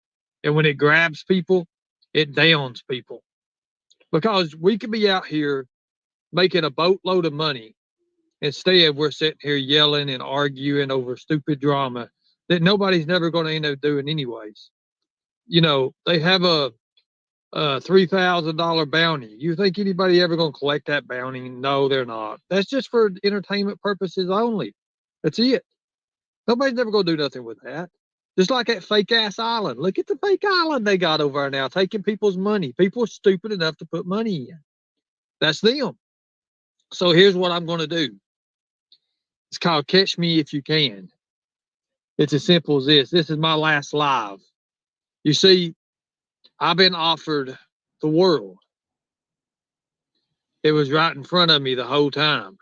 and when it grabs people, it downs people. Because we could be out here making a boatload of money. Instead, we're sitting here yelling and arguing over stupid drama that nobody's never going to end up doing anyways. They have a $3,000 bounty. You think anybody ever going to collect that bounty? No, they're not. That's just for entertainment purposes only. That's it. Nobody's never going to do nothing with that. Just like that fake ass island. Look at the fake island they got over there now, taking people's money. People are stupid enough to put money in. That's them. So here's what I'm going to do. It's called Catch Me If You Can. It's as simple as this. This is my last live. You see, I've been offered the world. It was right in front of me the whole time.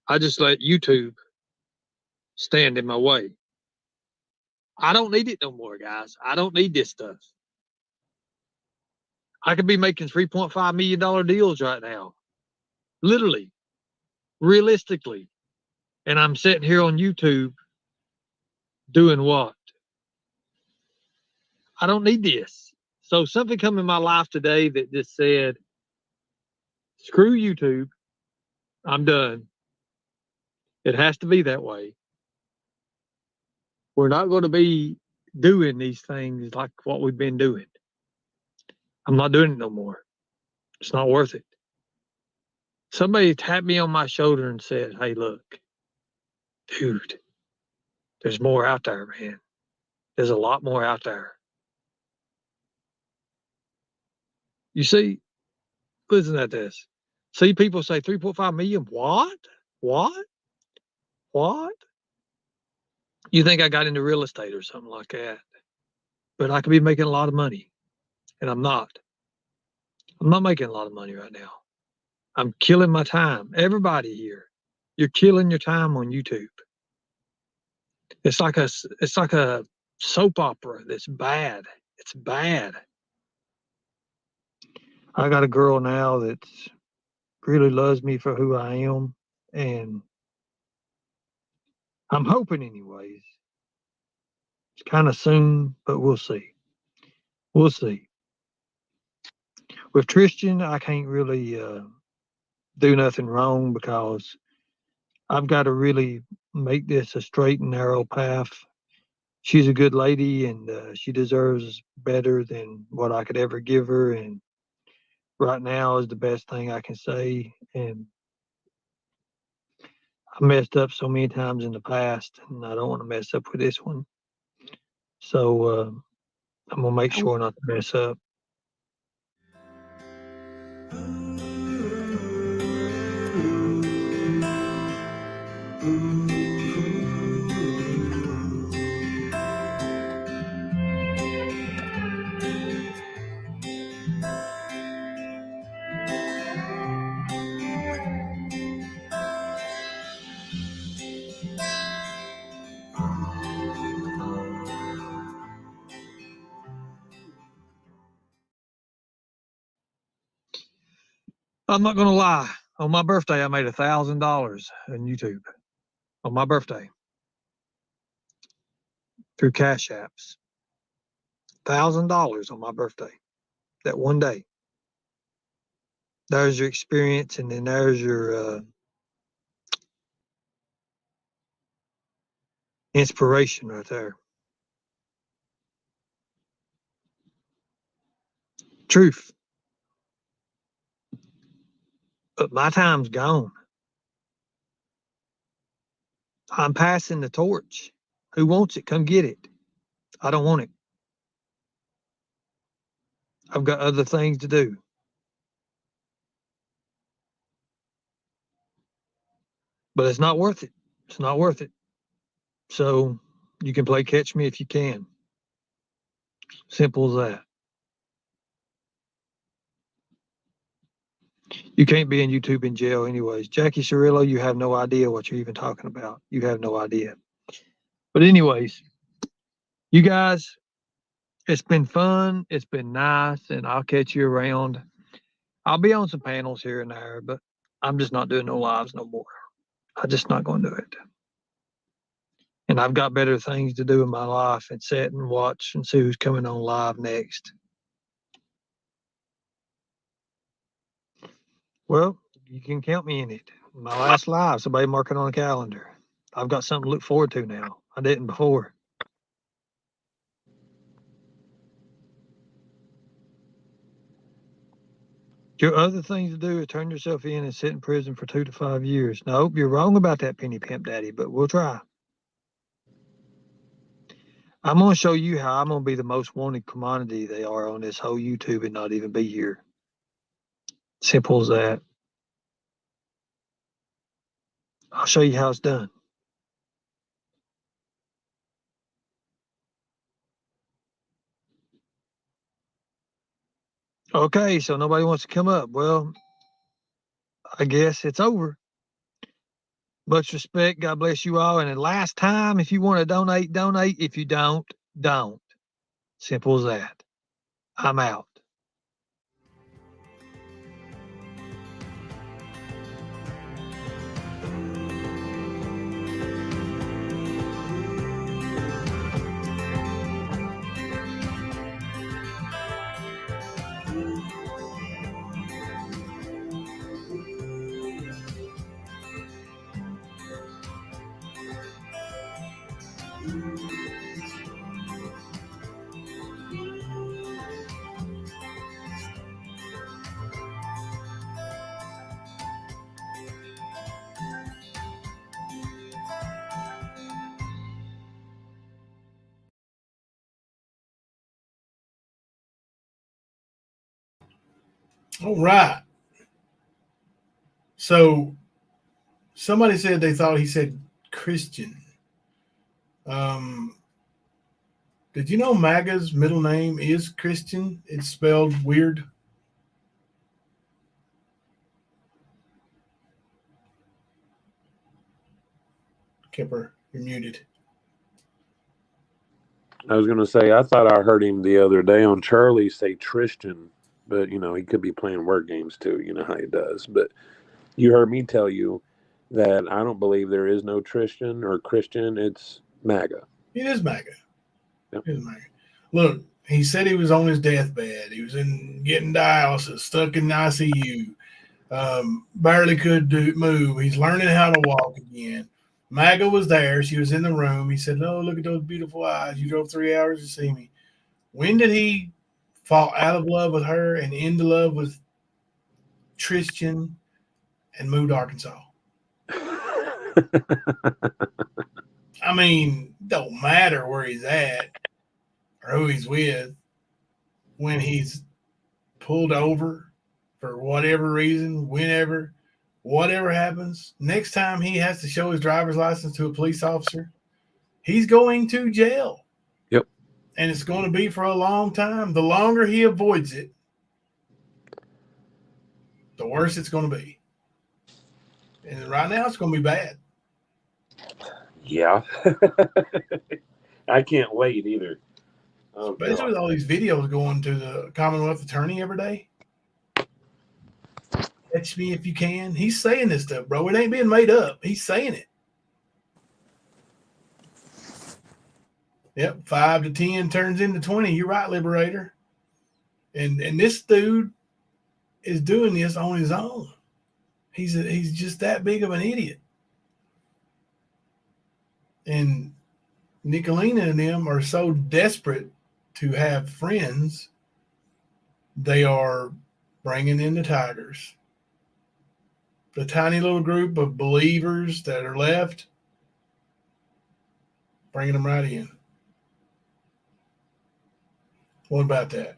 I just let YouTube stand in my way. I don't need it no more, guys. I don't need this stuff. I could be making $3.5 million deals right now. Literally. Realistically. And I'm sitting here on YouTube doing what? I don't need this. So something come in my life today that just said, screw YouTube. I'm done. It has to be that way. We're not going to be doing these things like what we've been doing. I'm not doing it no more. It's not worth it. Somebody tapped me on my shoulder and said, hey, look, dude, there's more out there, man. There's a lot more out there. You see, listen at this. See people say 3.5 million. What? What? What? You think I got into real estate or something like that? But I could be making a lot of money, and I'm not. I'm not making a lot of money right now. I'm killing my time. Everybody here, you're killing your time on YouTube. It's like a soap opera that's bad. It's bad. I got a girl now that really loves me for who I am, and I'm hoping anyways. It's kind of soon, but we'll see. We'll see. With Tristan, I can't really do nothing wrong because I've got to really make this a straight and narrow path. She's a good lady, and she deserves better than what I could ever give her. And right now is the best thing I can say. And I messed up so many times in the past, and I don't want to mess up with this one. So I'm gonna make sure not to mess up. I'm not gonna lie. On my birthday, I made $1,000 on YouTube. On my birthday, through Cash Apps. $1,000 on my birthday. That one day. There's your experience, and then there's your inspiration right there. Truth. But my time's gone. I'm passing the torch. Who wants it? Come get it. I don't want it. I've got other things to do. But it's not worth it. It's not worth it. So you can play catch me if you can. Simple as that. You can't be in YouTube in jail anyways. Jackie Cirillo, you have no idea what you're even talking about. You have no idea. But anyways, you guys, it's been fun. It's been nice, and I'll catch you around. I'll be on some panels here and there, but I'm just not doing no lives no more. I'm just not going to do it. And I've got better things to do in my life and sit and watch and see who's coming on live next. Well, you can count me in it. My last live, somebody mark it on the calendar. I've got something to look forward to now. I didn't before. Your other thing to do is turn yourself in and sit in prison for 2 to 5 years. No, you're wrong about that, Penny Pimp Daddy, but we'll try. I'm going to show you how I'm going to be the most wanted commodity they are on this whole YouTube and not even be here. Simple as that. I'll show you how it's done. Okay, so nobody wants to come up. Well, I guess it's over. Much respect. God bless you all. And the last time, if you want to donate, donate. If you don't, don't. Simple as that. I'm out. All right. So somebody said they thought he said Christian. Did you know MAGA's middle name is Christian? It's spelled weird. Kipper, you're muted. I was going to say, I thought I heard him the other day on Charlie say Tristan, but, you know, he could be playing word games too. You know how he does. But you heard me tell you that I don't believe there is no Tristan or Christian. It's MAGA. It is MAGA. Yep. It is MAGA. Look, he said he was on his deathbed. He was getting dialysis, stuck in the ICU. Barely could move. He's learning how to walk again. Magga was there. She was in the room. He said, "No, look at those beautiful eyes. You drove 3 hours to see me." When did he fall out of love with her and into love with Tristan and moved to Arkansas? I mean, don't matter where he's at or who he's with. When he's pulled over for whatever reason, whenever, whatever happens, next time he has to show his driver's license to a police officer, he's going to jail. Yep. And it's going to be for a long time. The longer he avoids it, the worse it's going to be. And right now, it's going to be bad. Yeah. I can't wait either. Especially with all these videos going to the Commonwealth Attorney every day. Catch me if you can. He's saying this stuff, bro. It ain't being made up. He's saying it. Yep, 5 to 10 turns into 20. You're right, Liberator. And this dude is doing this on his own. He's just that big of an idiot. And Nicolina and them are so desperate to have friends, they are bringing in the tigers. The tiny little group of believers that are left, bringing them right in. What about that?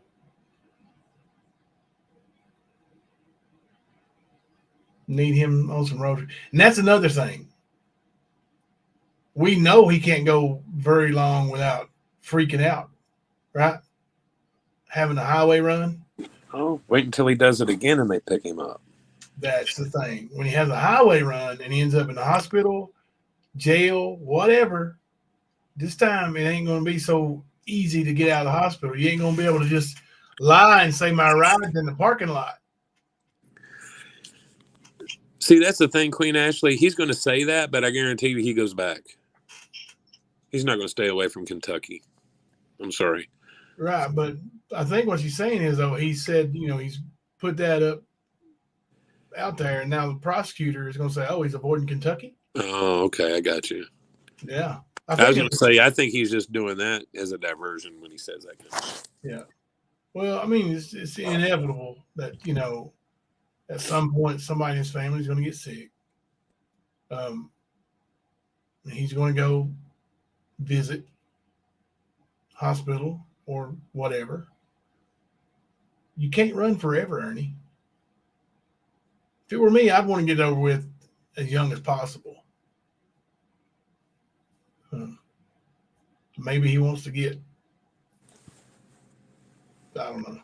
Need him on some road. And that's another thing. We know he can't go very long without freaking out, right? Having a highway run. Oh, wait until he does it again and they pick him up. That's the thing. When he has a highway run and he ends up in the hospital, jail, whatever, this time it ain't going to be so easy to get out of the hospital. You ain't going to be able to just lie and say my ride's in the parking lot. See, that's the thing, Queen Ashley. He's going to say that, but I guarantee you he goes back. He's not going to stay away from Kentucky. I'm sorry. Right, but I think what she's saying is, though, he said, he's put that up out there, and now the prosecutor is going to say, "Oh, he's avoiding Kentucky." Oh, okay, I got you. Yeah, I was going to say, I think he's just doing that as a diversion when he says that. Yeah. Well, I mean, it's inevitable that at some point somebody in his family is going to get sick. He's going to go visit hospital or whatever. You can't run forever, Ernie. If it were me, I'd want to get it over with as young as possible. Maybe he wants to get, I don't know.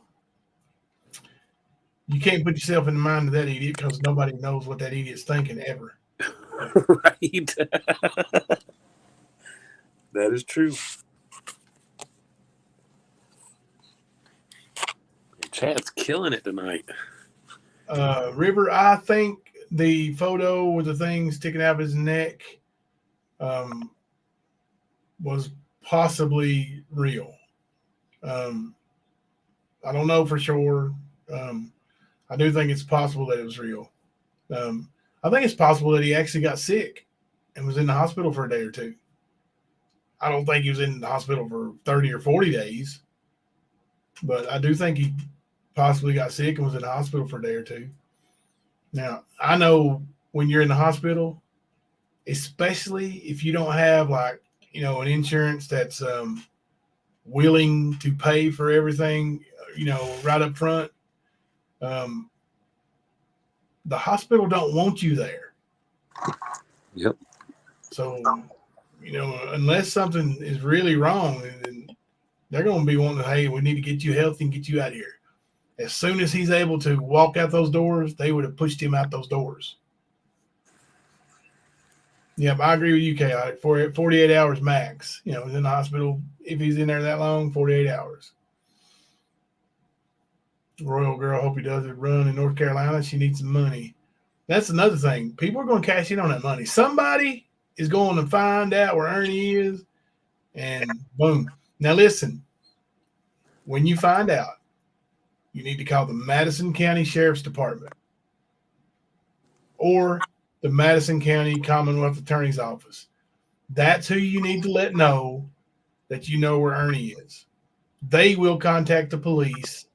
You can't put yourself in the mind of that idiot because nobody knows what that idiot's thinking ever. Right. That is true. Chad's killing it tonight. River, I think the photo with the thing sticking out of his neck was possibly real. I don't know for sure. I do think it's possible that it was real. I think it's possible that he actually got sick and was in the hospital for a day or two. I don't think he was in the hospital for 30 or 40 days, but I do think he possibly got sick and was in the hospital for a day or two. Now, I know when you're in the hospital, especially if you don't have an insurance that's willing to pay for everything, right up front, the hospital don't want you there. Yep. So, unless something is really wrong, then they're going to be wanting, hey, we need to get you healthy and get you out of here. As soon as he's able to walk out those doors, they would have pushed him out those doors. Yep, I agree with you, Chaotic. 48 hours max. He's in the hospital. If he's in there that long, 48 hours. Royal Girl, hope he does it run in North Carolina. She needs some money. That's another thing. People are going to cash in on that money. Somebody is going to find out where Ernie is, and boom. Now, listen. When you find out, you need to call the Madison County Sheriff's Department. or the Madison County Commonwealth Attorney's Office. That's who you need to let know that you know where Ernie is. They will contact the police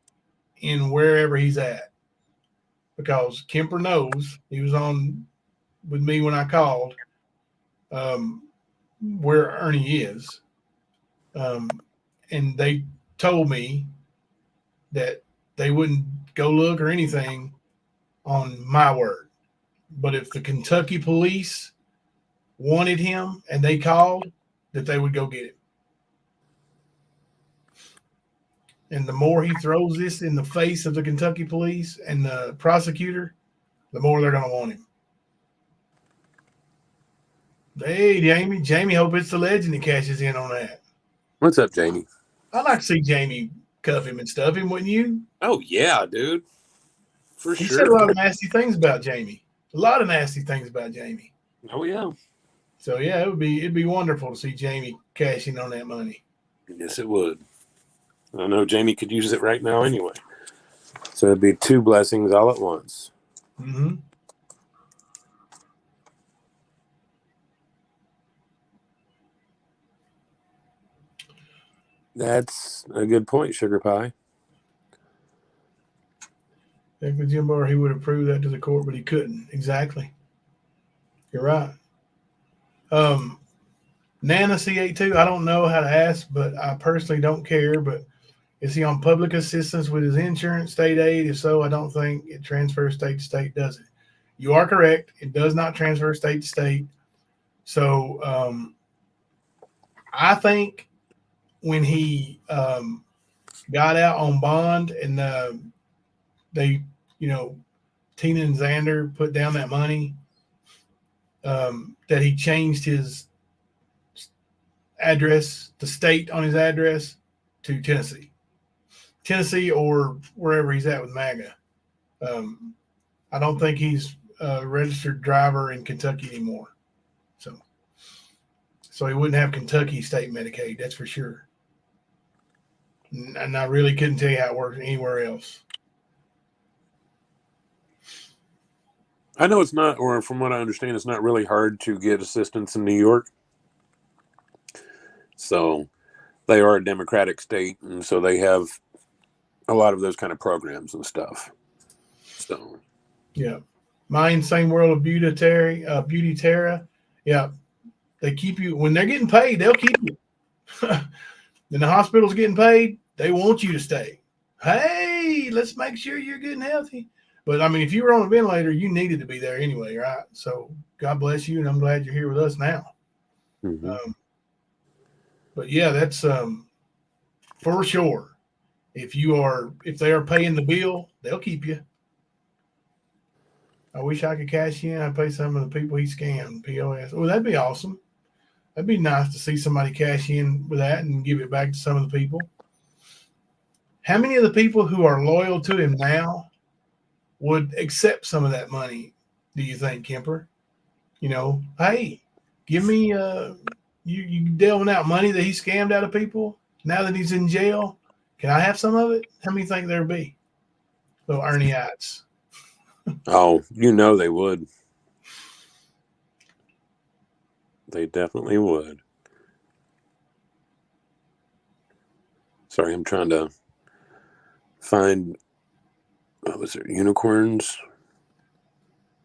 in wherever he's at, because Kemper knows, he was on with me when I called, where Ernie is. And they told me that they wouldn't go look or anything on my word. But if the Kentucky police wanted him and they called, that they would go get him. And the more he throws this in the face of the Kentucky police and the prosecutor, the more they're going to want him. Hey, Jamie. Jamie, hope it's the legend that cashes in on that. What's up, Jamie? I'd like to see Jamie cuff him and stuff him, wouldn't you? Oh, yeah, dude. For He sure. said a lot of nasty things about Jamie. A lot of nasty things about Jamie. Oh, yeah. So, yeah, it'd be wonderful to see Jamie cashing on that money. Yes, it would. I know Jamie could use it right now anyway. So it'd be two blessings all at once. Mm-hmm. That's a good point, Sugar Pie. If the Jim Bar, he would have proved that to the court, but he couldn't. Exactly. You're right. Nana C82, I don't know how to ask, but I personally don't care. But is he on public assistance with his insurance, state aid? If so, I don't think it transfers state to state, does it? You are correct. It does not transfer state to state. So I think when he got out on bond and they, Tina and Xander put down that money, that he changed his address, the state on his address, to Tennessee or wherever he's at with MAGA. I don't think he's a registered driver in Kentucky anymore. So he wouldn't have Kentucky state Medicaid, that's for sure. And I really couldn't tell you how it works anywhere else. I know it's not, or from what I understand, it's not really hard to get assistance in New York. So they are a Democratic state, and so they have a lot of those kind of programs and stuff. So, yeah, My Insane World of Beauty, Tara. Yeah, they keep you when they're getting paid. They'll keep you. When the hospital's getting paid, they want you to stay. Hey, let's make sure you're good and healthy. But I mean, if you were on a ventilator, you needed to be there anyway, right? So God bless you, and I'm glad you're here with us now. mm-hmm. But yeah, that's for sure. If they are paying the bill, they'll keep you. I wish I could cash in. I'd pay some of the people he scammed, POS. Oh, that'd be awesome. That'd be nice to see somebody cash in with that and give it back to some of the people. How many of the people who are loyal to him now would accept some of that money, do you think, Kemper? Hey, give me you delving out money that he scammed out of people now that he's in jail. Can I have some of it? How many think there'd be? Little Ernie-ites. Oh, they would. They definitely would. Sorry, I'm trying to find, what was it, Unicorn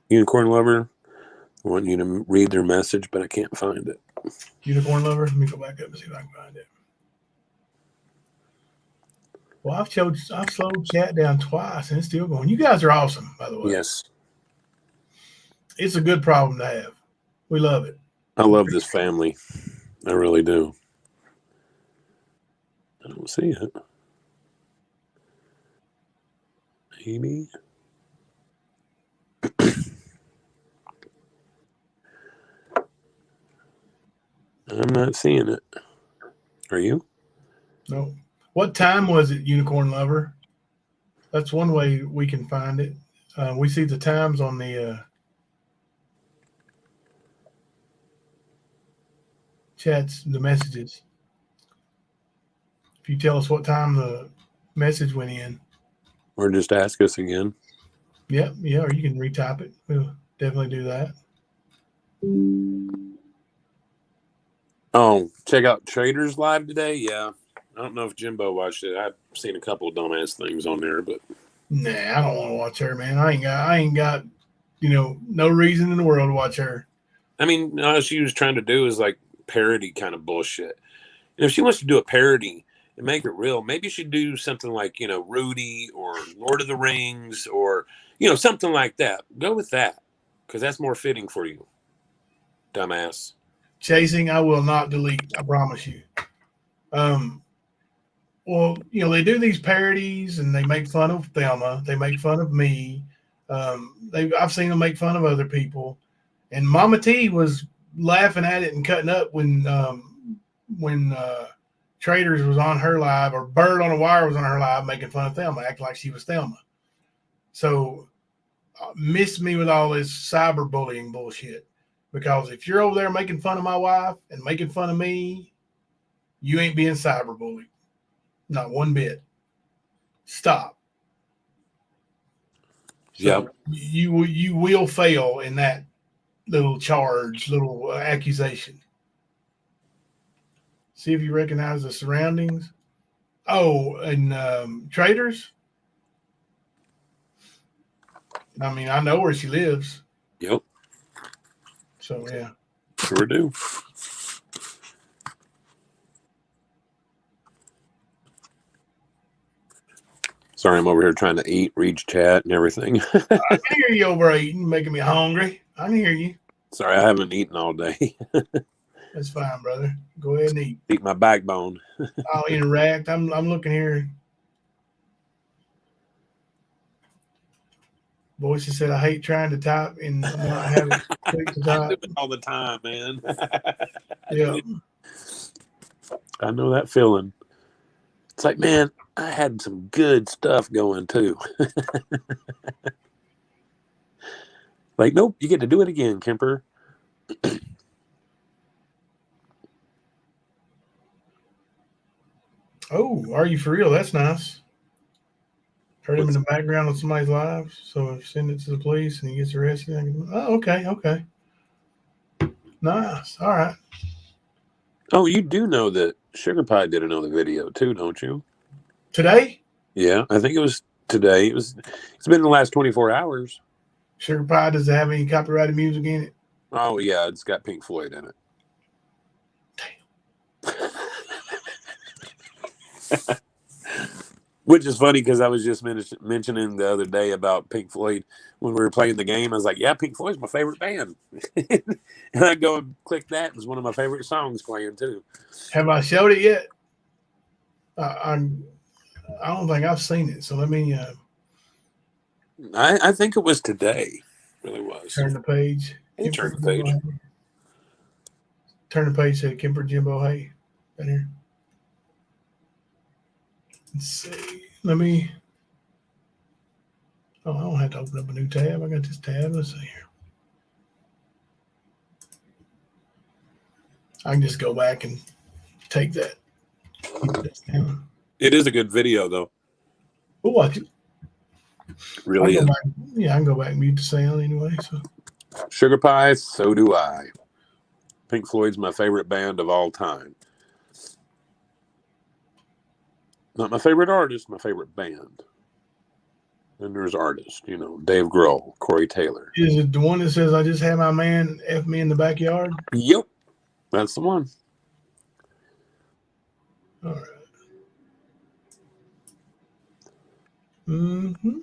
Lover. I want you to read their message, but I can't find it. Unicorn Lover? Let me go back up and see if I can find it. Well, I've slowed chat down twice, and it's still going. You guys are awesome, by the way. Yes. It's a good problem to have. We love it. I love this family. I really do. I don't see it. Maybe. I'm not seeing it. Are you? No. What time was it, Unicorn Lover? That's one way we can find it. We see the times on the chats, the messages. If you tell us what time the message went in. Or just ask us again. Yeah, or you can retype it. Definitely do that. Oh, check out Traders Live today. Yeah, I don't know if Jimbo watched it. I've seen a couple of dumbass things on there, but Nah, I don't want to watch her, man. I ain't got, no reason in the world to watch her. I mean, all she was trying to do is like parody kind of bullshit. And if she wants to do a parody and make it real, maybe she do something like, Rudy or Lord of the Rings or, something like that. Go with that because that's more fitting for you, dumbass. Chasing, I will not delete. I promise you. Well, they do these parodies and they make fun of Thelma. They make fun of me. I've seen them make fun of other people. And Mama T was laughing at it and cutting up when Traders was on her live, or Bird on the Wire was on her live making fun of Thelma, acting like she was Thelma. So miss me with all this cyberbullying bullshit. Because if you're over there making fun of my wife and making fun of me, you ain't being cyberbullied. Not one bit. Stop. So you will fail in that little accusation. See if you recognize the surroundings. Oh, and Traders. I mean, I know where she lives. Yep. So yeah. Sure do. Sorry, I'm over here trying to eat, read chat, and everything. I can hear you overeating, making me hungry. I can hear you. Sorry, I haven't eaten all day. That's fine, brother. Go ahead and eat. Eat my backbone. I'll interact. I'm looking here. Voices said, I hate trying to type and not having to type. I do it all the time, man. Yeah. I know that feeling. It's like, man, I had some good stuff going too. Like, nope, you get to do it again, Kemper. Oh, are you for real? That's nice. Heard him in the background on somebody's live, so send it to the police and he gets arrested. Oh, okay. Nice. All right. Oh, you do know that Sugar Pie did another video too, don't you? Today? Yeah, I think it was today. It's been the last 24 hours. Sugar Pie, does it have any copyrighted music in it? Oh yeah, it's got Pink Floyd in it. Damn. Which is funny because I was just mentioning the other day about Pink Floyd when we were playing the game. I was like, yeah, Pink Floyd's my favorite band. And I go and click that. It's one of my favorite songs playing too. Have I showed it yet? I don't think I've seen it. So let me I think it was today. It really was. turn the page. Turn the page. Turn the page to Kemper Jimbo Hay. Right here. Let's see. Let me. Oh, I don't have to open up a new tab. I got this tab. Let's see here. I can just go back and take that. It is a good video, though. We'll watch it. Really is. I can go back and mute the sound anyway. So. Sugar Pie, so do I. Pink Floyd's my favorite band of all time. Not my favorite artist, my favorite band. And there's artists, Dave Grohl, Corey Taylor. Is it the one that says, I just had my man F me in the backyard? Yep. That's the one. All right. Mm-hmm.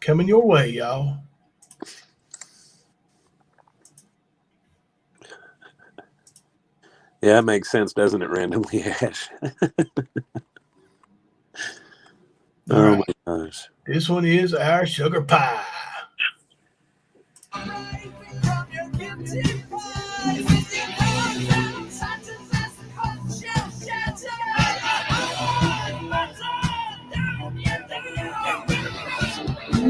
Coming your way, y'all. Yeah, that makes sense, doesn't it, Randomly Ash? Oh, my gosh. This one is our Sugar Pie.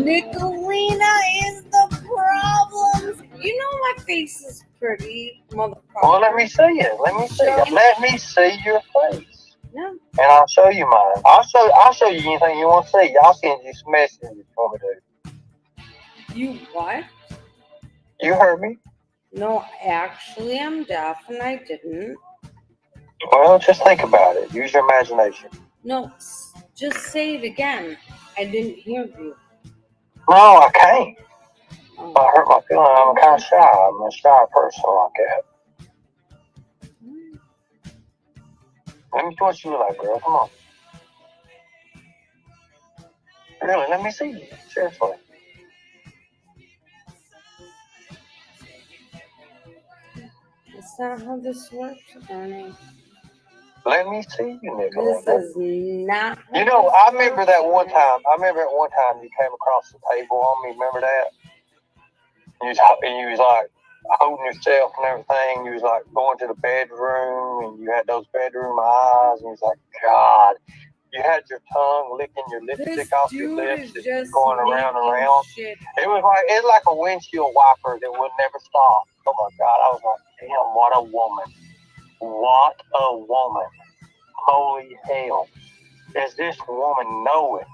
Nicolina is the problem. You know my face is pretty, motherfucker. Well, let me see it. Let me see it. Let me see your face. No. And I'll show you mine. I'll show you anything you want to see. I'll send you some messages for me to. You what? You heard me? No, actually, I'm deaf and I didn't. Well, just think about it. Use your imagination. No, just say it again. I didn't hear you. No, I can't. I hurt my feeling. I'm kind of shy. I'm a shy person like that. Let me see what you look like, girl. Come on. Really, let me see you. Seriously. That's not how this works, Ernie. Let me see you, This Nicoletta. is not. You know, I remember that one time. I remember at one time you came across the table on me. Remember that? And you was like holding yourself and everything. You was like going to the bedroom, and you had those bedroom eyes, and you was like, God. You had your tongue licking your lipstick off your lips, just going around and around. Shit. It's like a windshield wiper that would never stop. Oh my God! I was like, damn, what a woman! What a woman! Holy hell! Does this woman know it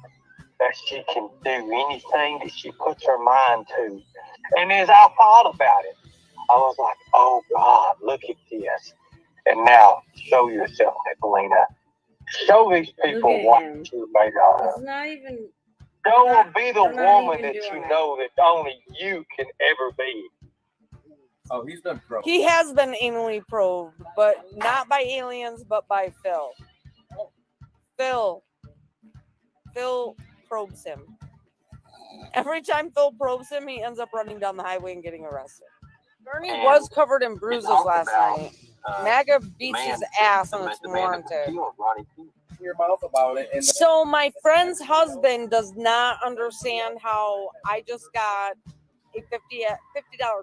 that she can do anything that she puts her mind to? And as I thought about it, I was like, oh God, look at this! And now, show yourself, Nicolina. Show these people what you're made out of. It's not even. Go be the woman that you know that only you can ever be. Oh, he's been probed. He has been anally probed, but not by aliens, but by Phil. Phil probes him. Every time Phil probes him, he ends up running down the highway and getting arrested. Bernie was covered in bruises last night. MAGA beats his ass and it's warranted. Your mouth about it. And So my friend's husband does not understand how I just got a $50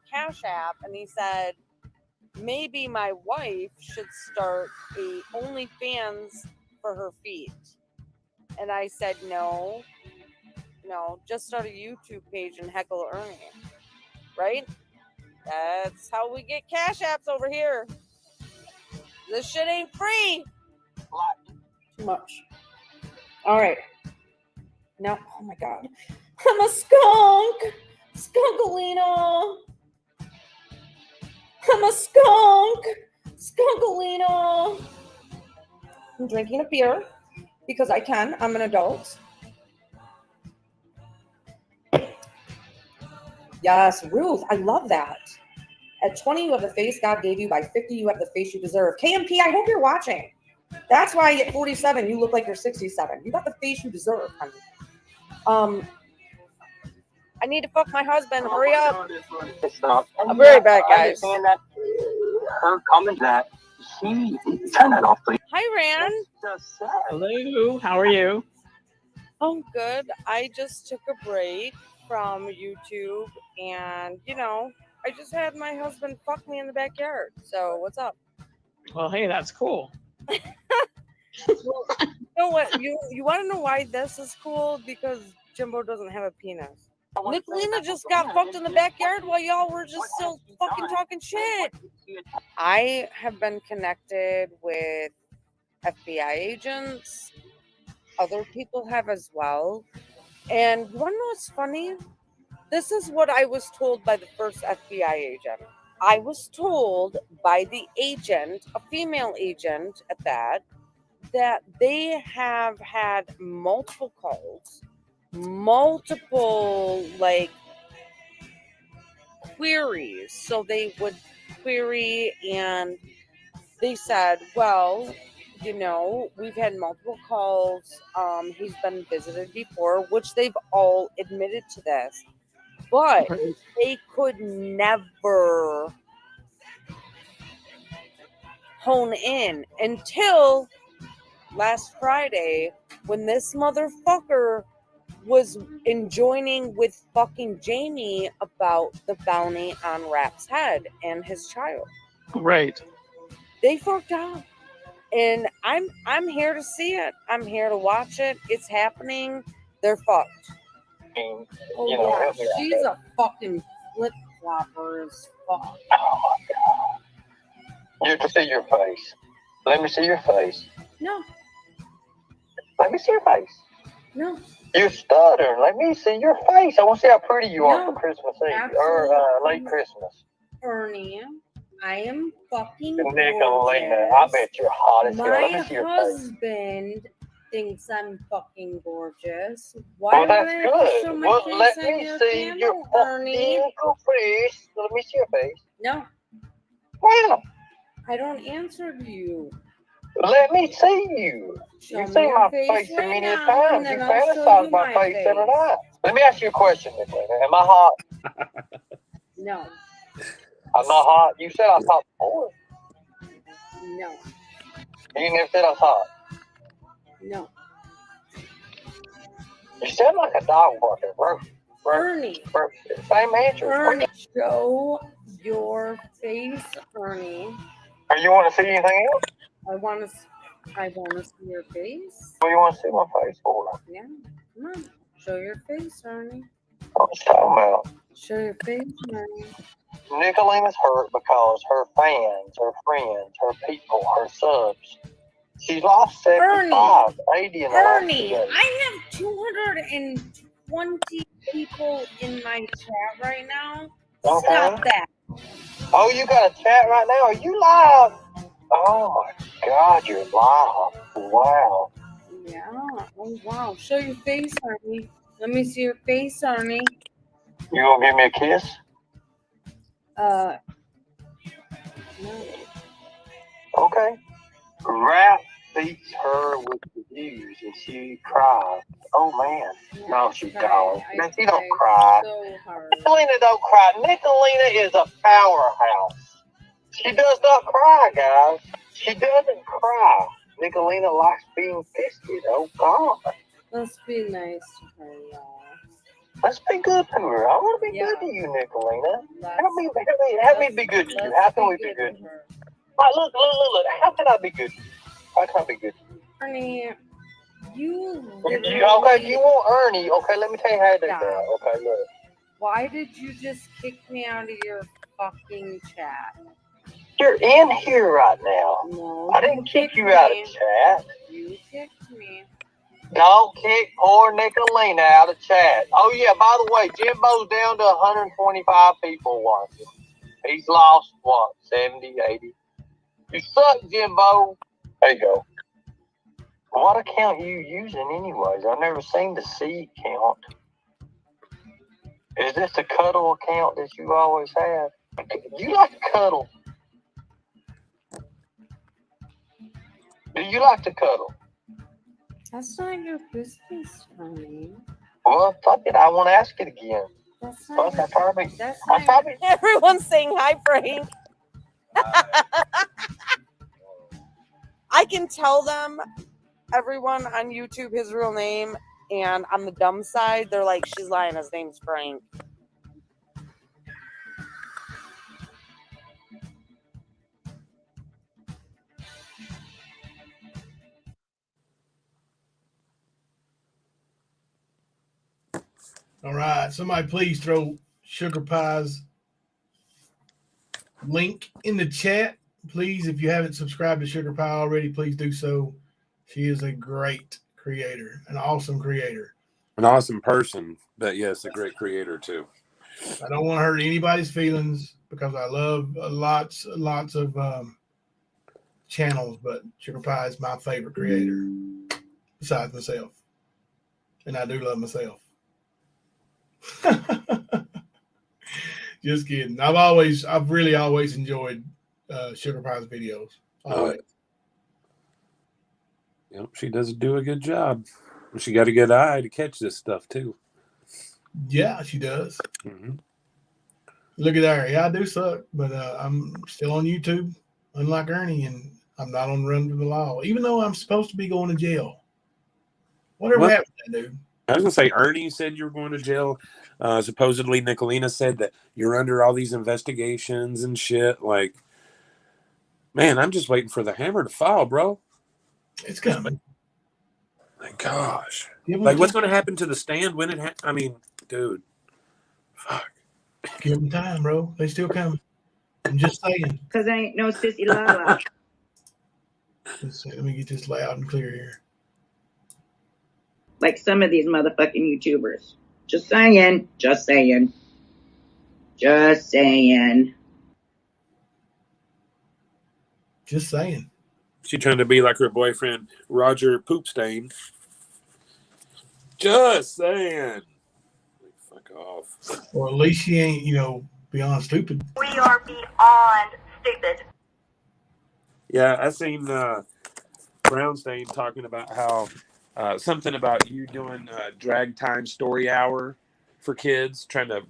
Cash App, and he said maybe my wife should start a OnlyFans for her feet. And I said no, just start a YouTube page and heckle Ernie. Right? That's how we get Cash Apps over here. This shit ain't free. Too much. All right. Now, oh my God. I'm a skunk. Skunkalina. I'm a skunk. Skunkalina. I'm drinking a beer because I can. I'm an adult. Yes, Ruth. I love that. At 20, you have the face God gave you. By 50, you have the face you deserve. KMP, I hope you're watching. That's why at 47, you look like you're 67. You got the face you deserve, honey. I need to fuck my husband. Hurry up. I'll be right back, guys. Her comment that she turn that off, please. Hi, Ran. Hello. How are you? Oh, good. I just took a break from YouTube, and I just had my husband fuck me in the backyard. So what's up? Well, hey, that's cool. Well, you know what? You want to know why this is cool? Because Jimbo doesn't have a penis. Nicolina just got fucked in the backyard while y'all were just still fucking talking shit. I have been connected with FBI agents. Other people have as well. And you want to know what's funny? This is what I was told by the first FBI agent. I was told by the agent, a female agent at that they have had multiple calls, multiple queries. So they would query, and they said, well, we've had multiple calls. He's been visited before, which they've all admitted to this. But they could never hone in until last Friday when this motherfucker was enjoining with fucking Jamie about the bounty on Rap's head and his child. Right. They fucked up. And I'm here to see it. I'm here to watch it. It's happening. They're fucked. Oh, yeah. She's a fucking flip-flopper as fuck. Oh my God. You have to see your face. Let me see your face. No. Let me see your face. No. You're stuttering. Let me see your face. I want to see how pretty you are No, for Christmas Eve absolutely. or late Christmas. Ernie, I am fucking Nicolina, gorgeous. I bet you're hot as hell. Let My me see your face. husband thinks I'm fucking gorgeous. Why Well, would that's I have to show good. my Well, face let on me your see your channel, Ernie? fucking face. Let me see your face. No, Wow. I don't answer to you. Let me see you. Show You me see your my face face right many now, times. and then You I'll show fantasize you my face every face. night. Let me ask you a question, Nicolina. Am I hot? No, I'm not hot. You said I was hot before. no, You never said I was hot. no. You sound like a dog barking. Ernie. Same answer. Ernie, show your face, Ernie. Or you want to see anything else? I want to see your face. What do you want to see my face for? Yeah, come on. Show your face, Ernie. What you talking about? Show your face, Ernie. Nicolina's hurt because her fans, her friends, her people, her subs. She's lost 75, 80 in the last 2 Ernie, days. I have 220 people in my chat right now. Stop that. Oh, you got a chat right now? Are you live? Oh my God, you're live. Wow. Yeah. Oh, wow. Show your face, Ernie. Let me see your face, Ernie. You gonna give me a kiss? No. Okay. Rap beats her with the views and she cries. Oh man. No, she don't. Man, she don't cry. So hard. Nicolina don't cry. Nicolina is a powerhouse. She does not cry, guys. She doesn't cry. Nicolina likes being fisted. Oh God. Let's be nice to her, y'all. Let's be good to her. I want to be good to you, Nicolina. Help me be good to you. How can we be good to you? Right, look. How can I be good to you? How can I be good to you? Ernie, you Okay, if you want Ernie, okay, let me tell you how to do that. Okay, look. Why did you just kick me out of your fucking chat? You're in here right now. No, I didn't kick you out of chat. You kicked me. Don't kick poor Nicolina out of chat. Oh, yeah, by the way, Jimbo's down to 125 people watching. He's lost, what, 70, 80? You suck, Jimbo. There you go. What account you using anyways? I've never seen the seed count. Is this the cuddle account that you always have? You like to cuddle. Do you like to cuddle? That's not your business, Ernie. Well, fuck it. I want to ask it again. That's not Everyone's saying hi, Frank. I can tell them, everyone on YouTube, his real name, and on the dumb side, they're like, she's lying, his name's Frank. All right. Somebody please throw Sugar Pie's link in the chat. Please, if you haven't subscribed to Sugar Pie already, please do so. She is a great creator, an awesome creator. An awesome person, but yes, a great creator too. I don't want to hurt anybody's feelings because I love lots of channels, but Sugar Pie is my favorite creator besides myself. And I do love myself. Just kidding. I've really always enjoyed Sugar Pie's videos. Always. Yep, she does do a good job. She got a good eye to catch this stuff too. Yeah, she does. Mm-hmm. Look at there. Yeah, I do suck, but I'm still on YouTube, unlike Ernie, and I'm not on the run to the law, even though I'm supposed to be going to jail. Whatever happened to that dude? I was going to say, Ernie said you were going to jail. Supposedly, Nicolina said that you're under all these investigations and shit. Like, man, I'm just waiting for the hammer to fall, bro. It's coming. My gosh. Like, what's going to happen to the stand when it I mean, dude. Fuck. Give them time, bro. They still coming. I'm just saying. Because I ain't no sissy lala. Let's see. Let me get this loud and clear here. like some of these motherfucking YouTubers. Just saying. Just saying. Just saying. Just saying. She trying to be like her boyfriend, Roger Poopstain. Just saying. Fuck off. Or at least she ain't, beyond stupid. We are beyond stupid. Yeah, I seen Brownstein talking about how something about you doing drag time story hour for kids, trying to,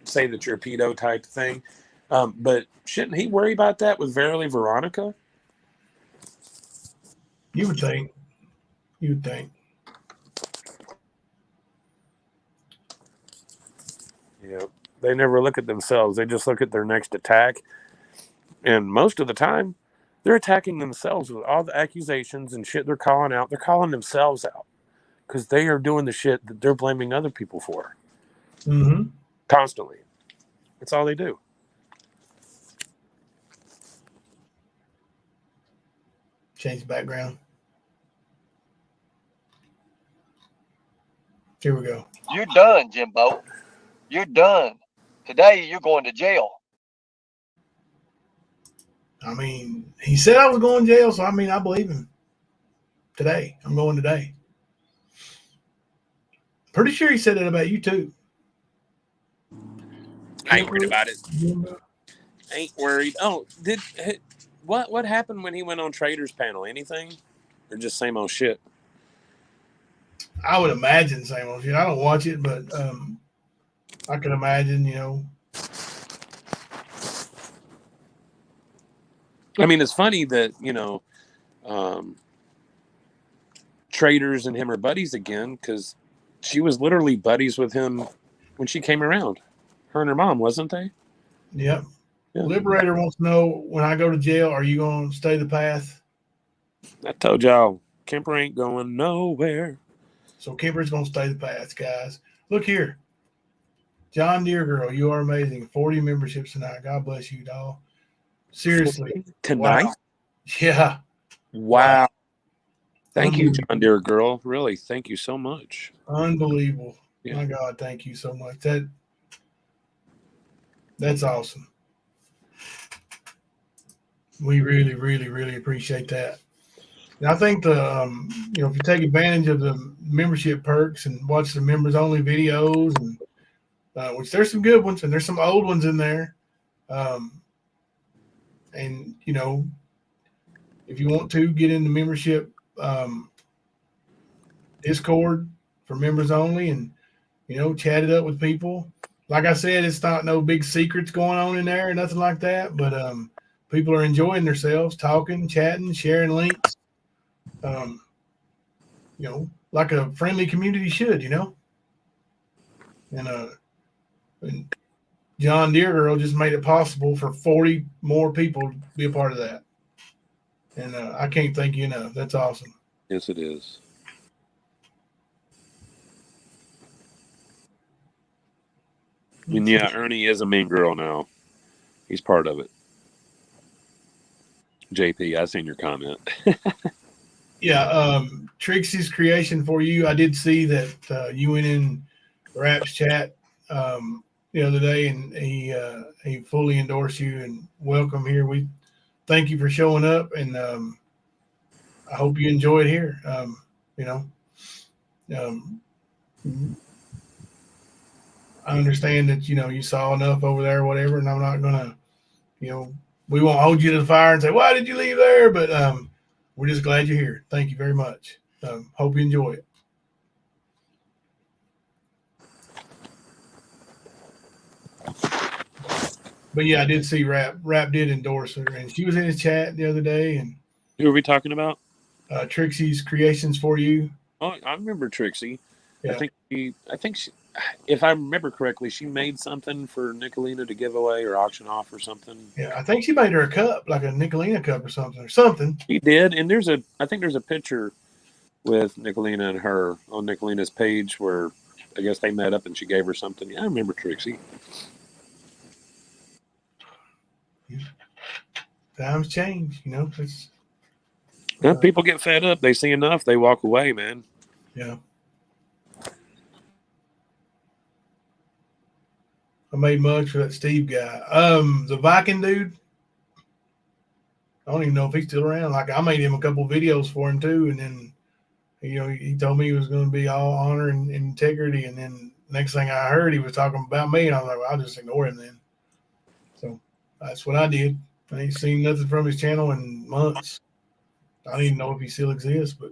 say that you're a pedo type thing. But shouldn't he worry about that with Verily Veronica? You would think. You would think. Yeah. They never look at themselves. They just look at their next attack. And most of the time, they're attacking themselves with all the accusations and shit they're calling out. They're calling themselves out because they are doing the shit that they're blaming other people for. Mm-hmm. Constantly. That's all they do. Change the background. Here we go. You're done, Jimbo. You're done. Today, you're going to jail. I mean, he said I was going to jail, so I believe him. Today. I'm going today. Pretty sure he said that about you too. I ain't worried about it. Ain't worried. Oh, what happened when he went on Trader's panel? Anything? Or just same old shit? I would imagine same old shit. I don't watch it, but I can imagine, I mean, it's funny that, Traders and him are buddies again because she was literally buddies with him when she came around. Her and her mom, wasn't they? Yep. Yeah. Liberator wants to know, when I go to jail, are you going to stay the path? I told y'all, Kemper ain't going nowhere. So Kemper's going to stay the path, guys. Look here. John Deere Girl, you are amazing. 40 memberships tonight. God bless you, doll. Seriously. Tonight? Wow. Yeah. Wow. Thank you, John Deere Girl. Really, thank you so much. Unbelievable. Yeah. My God, thank you so much. That's awesome. We really, really, really appreciate that. And I think if you take advantage of the membership perks and watch the members only videos, and which there's some good ones and there's some old ones in there, and if you want to get in the membership Discord for members only, and chat it up with people. Like I said, it's not no big secrets going on in there or nothing like that, but people are enjoying themselves, talking, chatting, sharing links. Like a friendly community should, and John Deere Girl just made it possible for 40 more people to be a part of that. And I can't thank you enough. That's awesome. Yes, it is. And yeah, Ernie is a mean girl now. He's part of it. JP, I seen your comment. Yeah, Trixie's creation for you. I did see that you went in Rap's chat the other day, and he fully endorsed you and welcome here. We thank you for showing up, and I hope you enjoy it here. I understand that you saw enough over there, or whatever, and I'm not gonna, we won't hold you to the fire and say, "Why did you leave there?" But we're just glad you're here. Thank you very much. Hope you enjoy it. But yeah, I did see Rap. Rap did endorse her, and she was in his chat the other day. And who are we talking about? Trixie's Creations for You. Oh, I remember Trixie. Yeah. I think she, if I remember correctly, she made something for Nicolina to give away or auction off or something. Yeah, I think she made her a cup, like a Nicolina cup or something. She did, and I think there's a picture with Nicolina and her on Nicolina's page where I guess they met up and she gave her something. Yeah, I remember Trixie. Times change, It's, people get fed up. They see enough, they walk away, man. Yeah. made mugs for that Steve guy. The Viking dude. I don't even know if he's still around. Like I made him a couple videos for him too, and then he told me he was going to be all honor and integrity, and then next thing I heard, he was talking about me, and I was like, well, I'll just ignore him then. So that's what I did. I ain't seen nothing from his channel in months. I don't even know if he still exists, but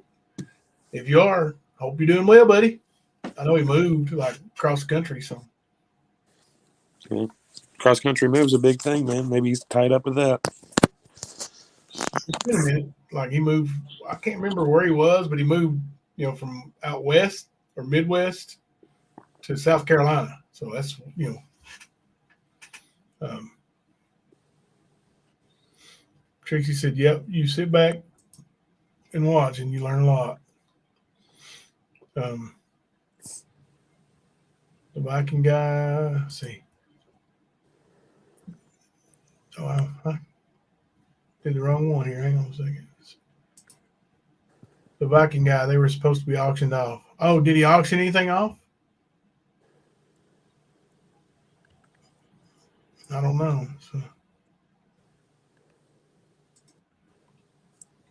if you are, hope you're doing well, buddy. I know he moved like across the country, so. Yeah. Cross country move's a big thing, man. Maybe he's tied up with that. It's been a minute. Like he moved, I can't remember where he was, but he moved, from out west or Midwest to South Carolina. So that's, Trixie said, yep, you sit back and watch and you learn a lot. The Viking guy, let's see. Oh, I did the wrong one here. Hang on a second. The Viking guy, they were supposed to be auctioned off. Oh, did he auction anything off? I don't know. So.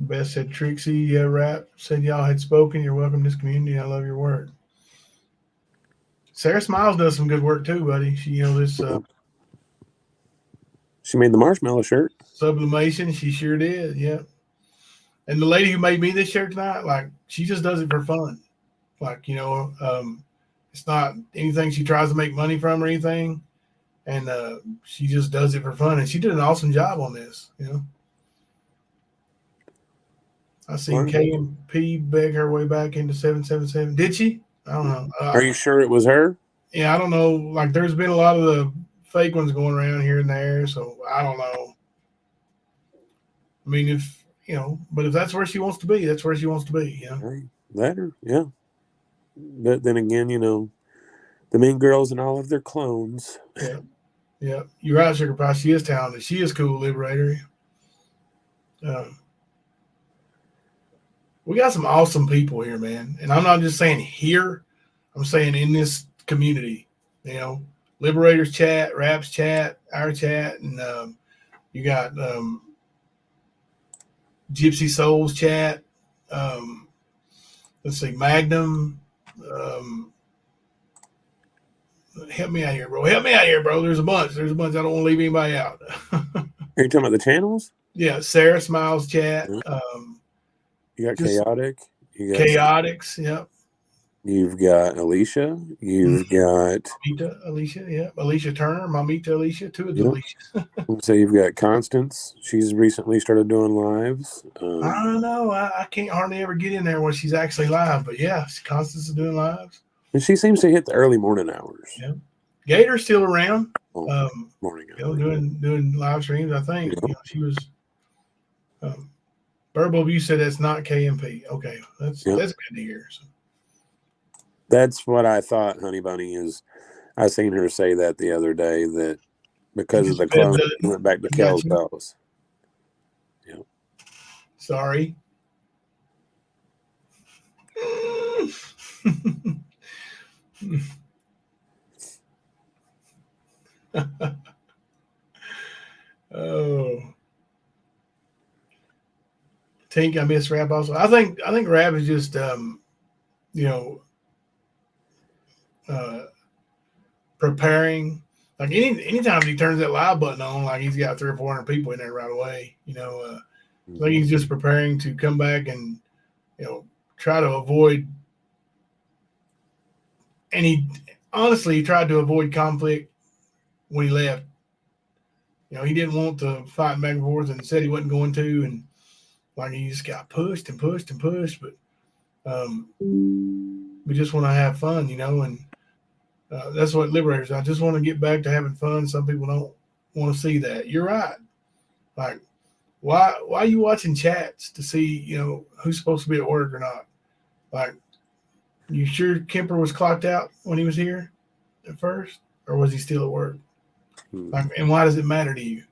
Beth said, Trixie, yeah, rap. Said y'all had spoken. You're welcome to this community. I love your work. Sarah Smiles does some good work too, buddy. She, this she made the marshmallow shirt. Sublimation. She sure did. Yeah. And the lady who made me this shirt tonight, like, she just does it for fun. Like, it's not anything she tries to make money from or anything. And she just does it for fun. And she did an awesome job on this, I seen KMP beg her way back into 777. Did she? I don't know. Are you sure it was her? Yeah, I don't know. Like, there's been a lot of the fake ones going around here and there, so I don't know. I mean, if but if that's where she wants to be, that's where she wants to be. That her, yeah. But then again, the mean girls and all of their clones. Yeah. You're right, Sugar Pie. She is talented. She is cool, Liberator. We got some awesome people here, man. And I'm not just saying here. I'm saying in this community. Liberators chat, Raps chat, our chat, and you got Gypsy Souls chat. Let's see, Magnum. Help me out here, bro. There's a bunch. I don't want to leave anybody out. Are you talking about the channels? Yeah, Sarah Smiles chat. You got Chaotic. You got Chaotix. Yep. You've got Alicia. You've got Alicia. Yeah, Alicia Turner. Mamita Alicia. Two of the Alicias. So you've got Constance. She's recently started doing lives. I don't know. I can't hardly ever get in there when she's actually live, but yeah, Constance is doing lives. And she seems to hit the early morning hours. Yeah. Gator's still around. Morning hours. Doing live streams. I think she was. Burbo, you said that's not KMP. Okay, that's good to hear. So. That's what I thought, Honey Bunny, is I seen her say that the other day, that because of the clone, went back to Kel's house. Yeah. Sorry. Oh. Tink, I miss Rap also. I think Rap is just preparing. Like anytime he turns that live button on, like he's got 300 or 400 people in there right away. Like he's just preparing to come back and try to avoid. And he tried to avoid conflict when he left. He didn't want to fight back and forth, and said he wasn't going to, and like he just got pushed and pushed and pushed. But we just want to have fun, and that's what Liberators. I just want to get back to having fun. Some people don't want to see that. You're right. Like, why are you watching chats to see who's supposed to be at work or not? Like, you sure Kemper was clocked out when he was here at first, or was he still at work? Like, and why does it matter to you?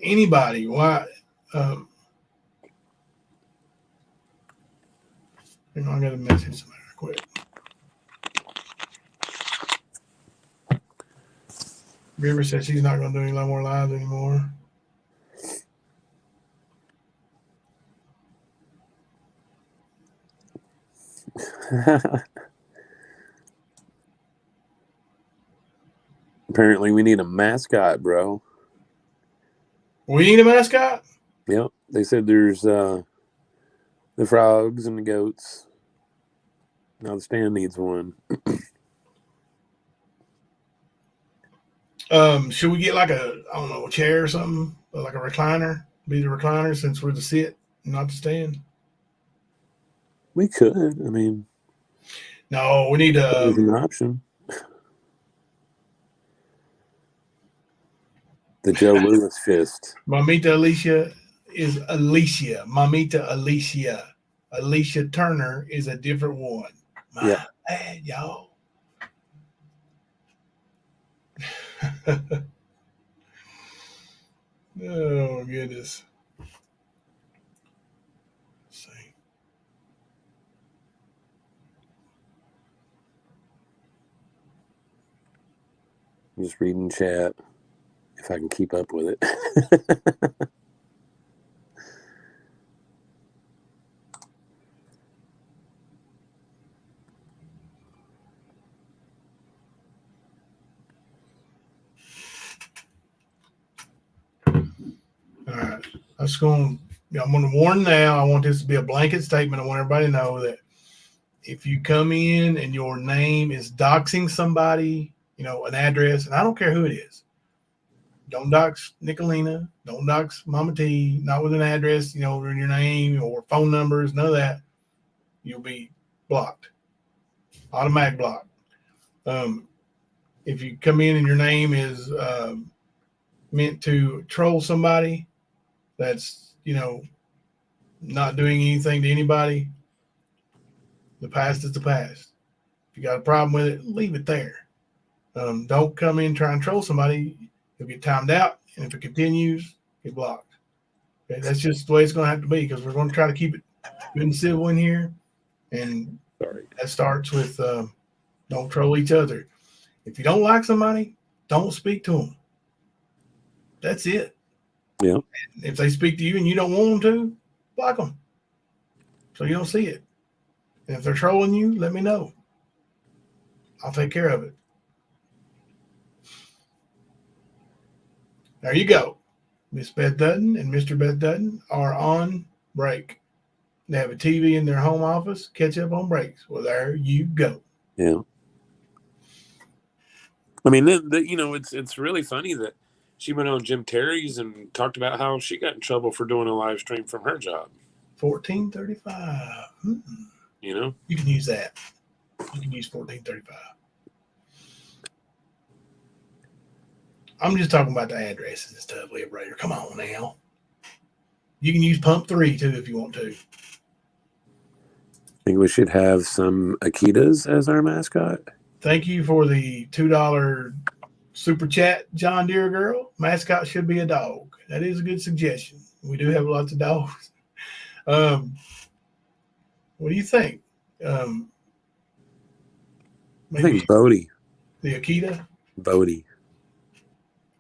Anybody? Why? I got a message somebody real quick. River says she's not going to do any more lives anymore. Apparently, we need a mascot, bro. We need a mascot? Yep. They said there's the frogs and the goats. Now the stand needs one. Should we get like a chair or something, like a recliner? Be the recliner since we're the sit, not the stand. We could. I mean, no, we need an option. The Joe Louis fist. Mamita Alicia is Alicia. Mamita Alicia. Alicia Turner is a different one. My bad, y'all. Oh, goodness. Let's see. I'm just reading chat if I can keep up with it. All right. I'm going to warn now. I want this to be a blanket statement. I want everybody to know that if you come in and your name is doxing somebody, an address, and I don't care who it is, don't dox Nicolina, don't dox Mama T, not with an address, in your name or phone numbers, none of that. You'll be blocked, automatic block. If you come in and your name is meant to troll somebody that's, not doing anything to anybody, the past is the past. If you got a problem with it, leave it there. Don't come in trying to troll somebody. You'll get timed out, and if it continues, get blocked. Okay, that's just the way it's going to have to be because we're going to try to keep it good and civil in here. And that starts with don't troll each other. If you don't like somebody, don't speak to them. That's it. Yeah. If they speak to you and you don't want them to, block them so you don't see it. And if they're trolling you, let me know. I'll take care of it. There you go. Miss Beth Dutton and Mr. Beth Dutton are on break. They have a TV in their home office, catch up on breaks. Well, there you go. Yeah. I mean, it's really funny that she went on Jim Terry's and talked about how she got in trouble for doing a live stream from her job. 1435. You can use that. You can use 1435. I'm just talking about the addresses and stuff, Liberator. Come on now. You can use Pump 3 too if you want to. I think we should have some Akitas as our mascot. Thank you for the $2 super chat, John Deere Girl. Mascot should be a dog. That is a good suggestion. We do have lots of dogs. What do you think? I think Bodie. The Akita? Bodie.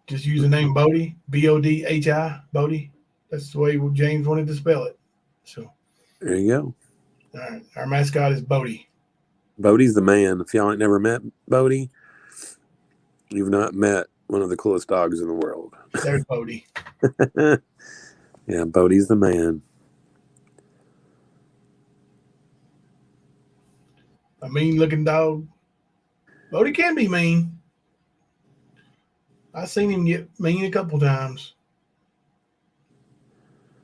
Just use the name Bodie, Bodhi, Bodie. That's the way James wanted to spell it. So there you go. All right. Our mascot is Bodie. Bodie's the man. If y'all ain't never met Bodie, you've not met one of the coolest dogs in the world. There's Bodie. Yeah, Bodie's the man. A mean-looking dog. Bodie can be mean. I've seen him get mean a couple times.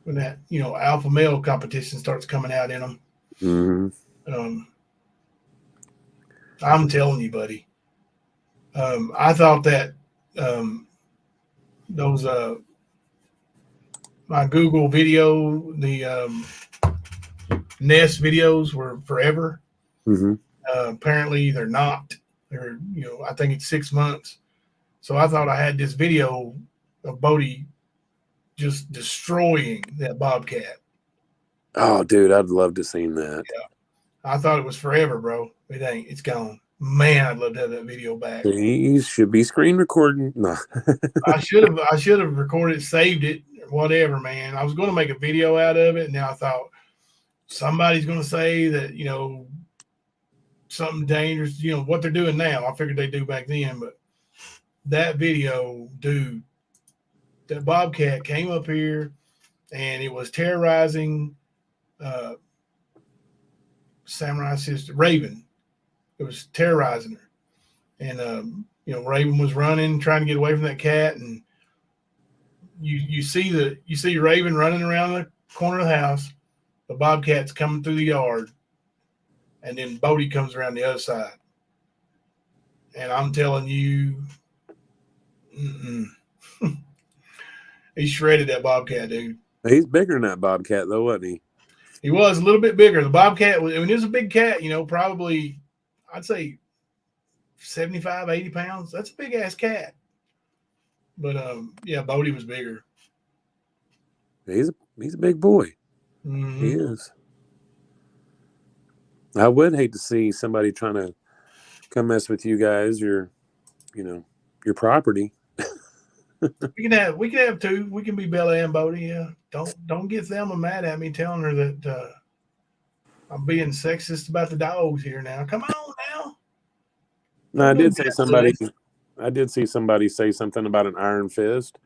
When that, alpha male competition starts coming out in them. Mm-hmm. I'm telling you, buddy. I thought that those my Google video, the Nest videos were forever. Mm-hmm. Apparently they're not. They're, I think it's 6 months. So I thought I had this video of Bodie just destroying that bobcat. Oh, dude, I'd love to see that. Yeah. I thought it was forever, bro. It ain't. It's gone. Man, I'd love to have that video back. He should be screen recording. No. I should have recorded, saved it, whatever, man. I was going to make a video out of it, and now I thought somebody's going to say that, something dangerous, what they're doing now. I figured they'd do back then, but that video, dude, that bobcat came up here and it was terrorizing Samurai sister Raven. It was terrorizing her, and Raven was running, trying to get away from that cat, and you see Raven running around the corner of the house. The bobcat's coming through the yard, and then Bodie comes around the other side. And I'm telling you, he shredded that bobcat, dude. He's bigger than that bobcat, though, wasn't he? He was a little bit bigger. The bobcat was, it was a big cat, probably, I'd say 75, 80 pounds. That's a big ass cat. But Bodie was bigger. He's a big boy. Mm-hmm. He is. I would hate to see somebody trying to come mess with you guys, your property. We can have two. We can be Bella and Bodie. Yeah. Don't get Thelma mad at me telling her that I'm being sexist about the dogs here now. Come on now. No, I did see somebody say something about an iron fist.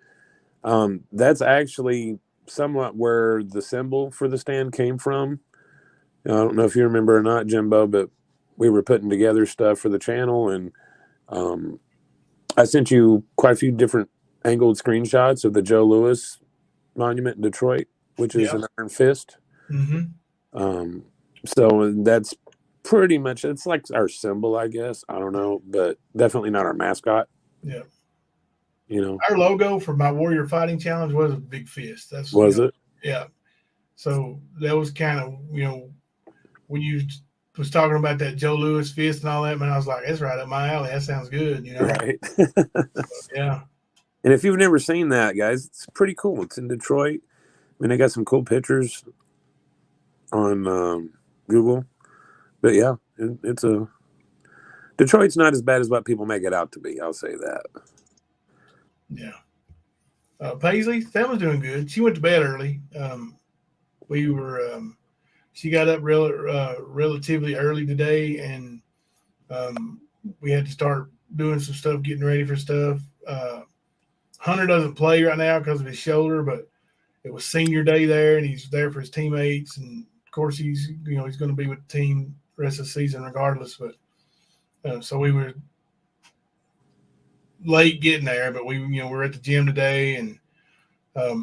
That's actually somewhat where the symbol for the stand came from. I don't know if you remember or not, Jimbo, but we were putting together stuff for the channel, and I sent you quite a few different angled screenshots of the Joe Louis monument in Detroit, which is an iron fist. Mm-hmm. So that's pretty much, it's like our symbol, I guess. I don't know, but definitely not our mascot. Yeah. Our logo for my Warrior Fighting Challenge was a big fist. Was it? Yeah. So that was kind of, when you was talking about that Joe Louis fist and all that, man, I was like, that's right up my alley. That sounds good, Right. Yeah. And if you've never seen that, guys, it's pretty cool. It's in Detroit. I mean, they got some cool pictures on Google. But yeah, Detroit's not as bad as what people make it out to be. I'll say that. Yeah. Paisley, Thelma's doing good. She went to bed early. She got up relatively early today, and we had to start doing some stuff, getting ready for stuff. Hunter doesn't play right now because of his shoulder, but it was senior day there, and he's there for his teammates. And of course, he's going to be with the team the rest of the season regardless. But so we were late getting there, but we're at the gym today, and I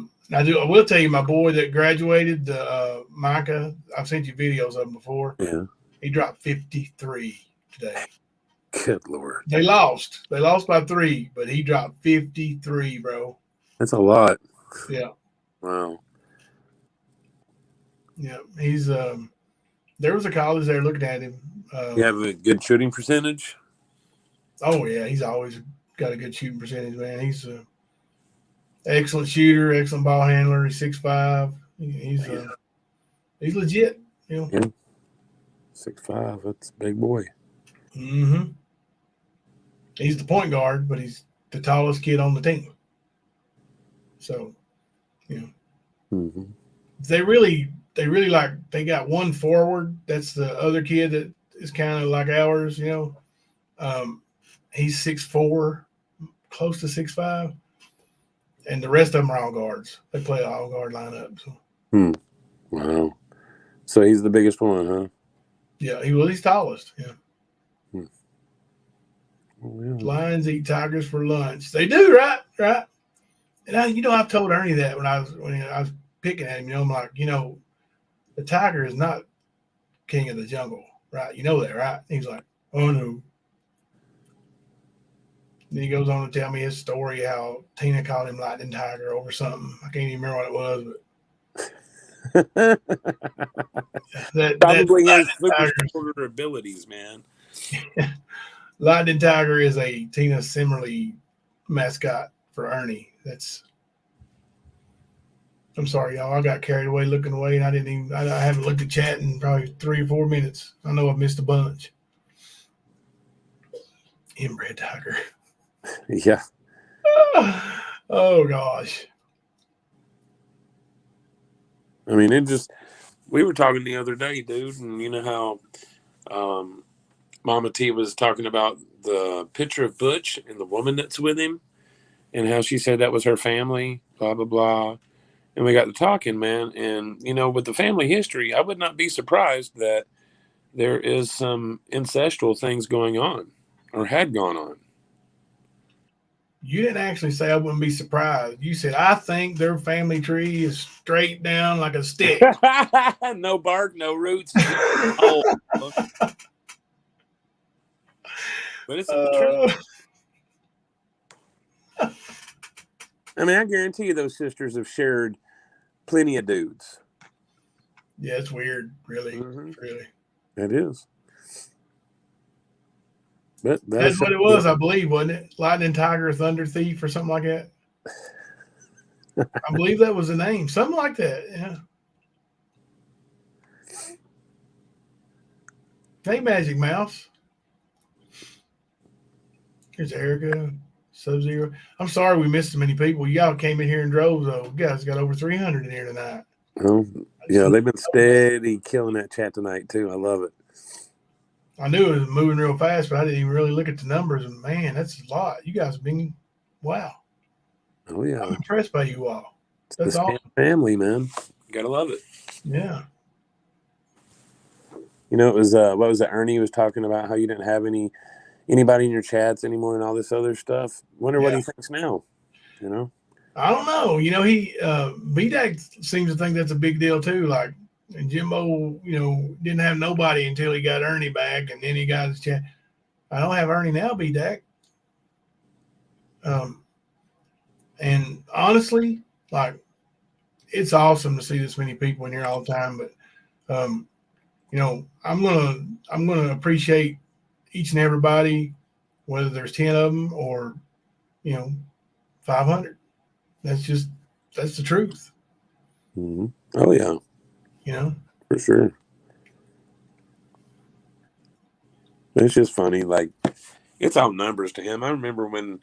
will tell you, my boy that graduated, Micah, I've sent you videos of him before. Yeah. He dropped 53 today. Good Lord. They lost by 3, but he dropped 53, bro. That's a lot. Yeah. Wow. Yeah. He's there was a college there looking at him. You have a good shooting percentage? Oh yeah, he's always got a good shooting percentage, man. He's a excellent shooter, excellent ball handler. He's 6'5". He's legit, Yeah. 6'5", that's a big boy. Mm-hmm. He's the point guard, but he's the tallest kid on the team. So, Mm-hmm. they really they got one forward. That's the other kid that is kind of like ours, He's 6'4", close to 6'5". And the rest of them are all guards. They play all guard lineup. So. Wow. So he's the biggest one, huh? Yeah, he's tallest. Yeah. Oh, yeah. Lions eat tigers for lunch. They do, right. And I've told Ernie that when I was picking at him. I'm like, the tiger is not king of the jungle, right? You know that, right? He's like, oh no. Then he goes on to tell me his story how Tina called him Lightning Tiger over something. I can't even remember what it was, but Probably has super abilities, man. Lightning Tiger is a Tina Simmerly mascot for Ernie. I'm sorry, y'all. I got carried away looking away, and I haven't looked at chat in probably 3 or 4 minutes. I know I've missed a bunch. Inbred tiger. Yeah. Oh gosh. I mean, we were talking the other day, dude, and you know how Mama T was talking about the picture of Butch and the woman that's with him, and how she said that was her family, blah, blah, blah. And we got to talking, man. And, you know, with the family history, I would not be surprised that there is some ancestral things going on or had gone on. You didn't actually say I wouldn't be surprised. You said, I think their family tree is straight down like a stick. No bark, no roots. Oh. But it's the truth. I mean, I guarantee you those sisters have shared plenty of dudes. Yeah, it's weird, really. Mm-hmm. Really. It is. But That's what it was, I believe, wasn't it? Lightning Tiger, Thunder Thief, or something like that. I believe that was the name. Something like that, yeah. Hey, Magic Mouse. Here's Erica, Sub-Zero. I'm sorry we missed so many people. Y'all came in here in droves, though. You guys got over 300 in here tonight. Oh, yeah, they've been steady killing that chat tonight, too. I love it. I knew it was moving real fast, but I didn't even really look at the numbers. And, man, that's a lot. You guys have been, wow. Oh, yeah. I'm impressed by you all. That's awesome. Family, man. You got to love it. Yeah. You know, it was, what was it? Ernie was talking about how you didn't have anybody in your chats anymore and all this other stuff. Wonder what he thinks now, you know? I don't know. You know, BDAC seems to think that's a big deal too. Like, and Jimbo, you know, didn't have nobody until he got Ernie back, and then he got his chat. I don't have Ernie now, BDAC. And honestly, like, it's awesome to see this many people in here all the time. But, you know, I'm gonna appreciate each and everybody, whether there's 10 of them or, you know, 500. That's the truth. Mm-hmm. Oh, yeah. You know? For sure. It's just funny. Like, it's all numbers to him. I remember when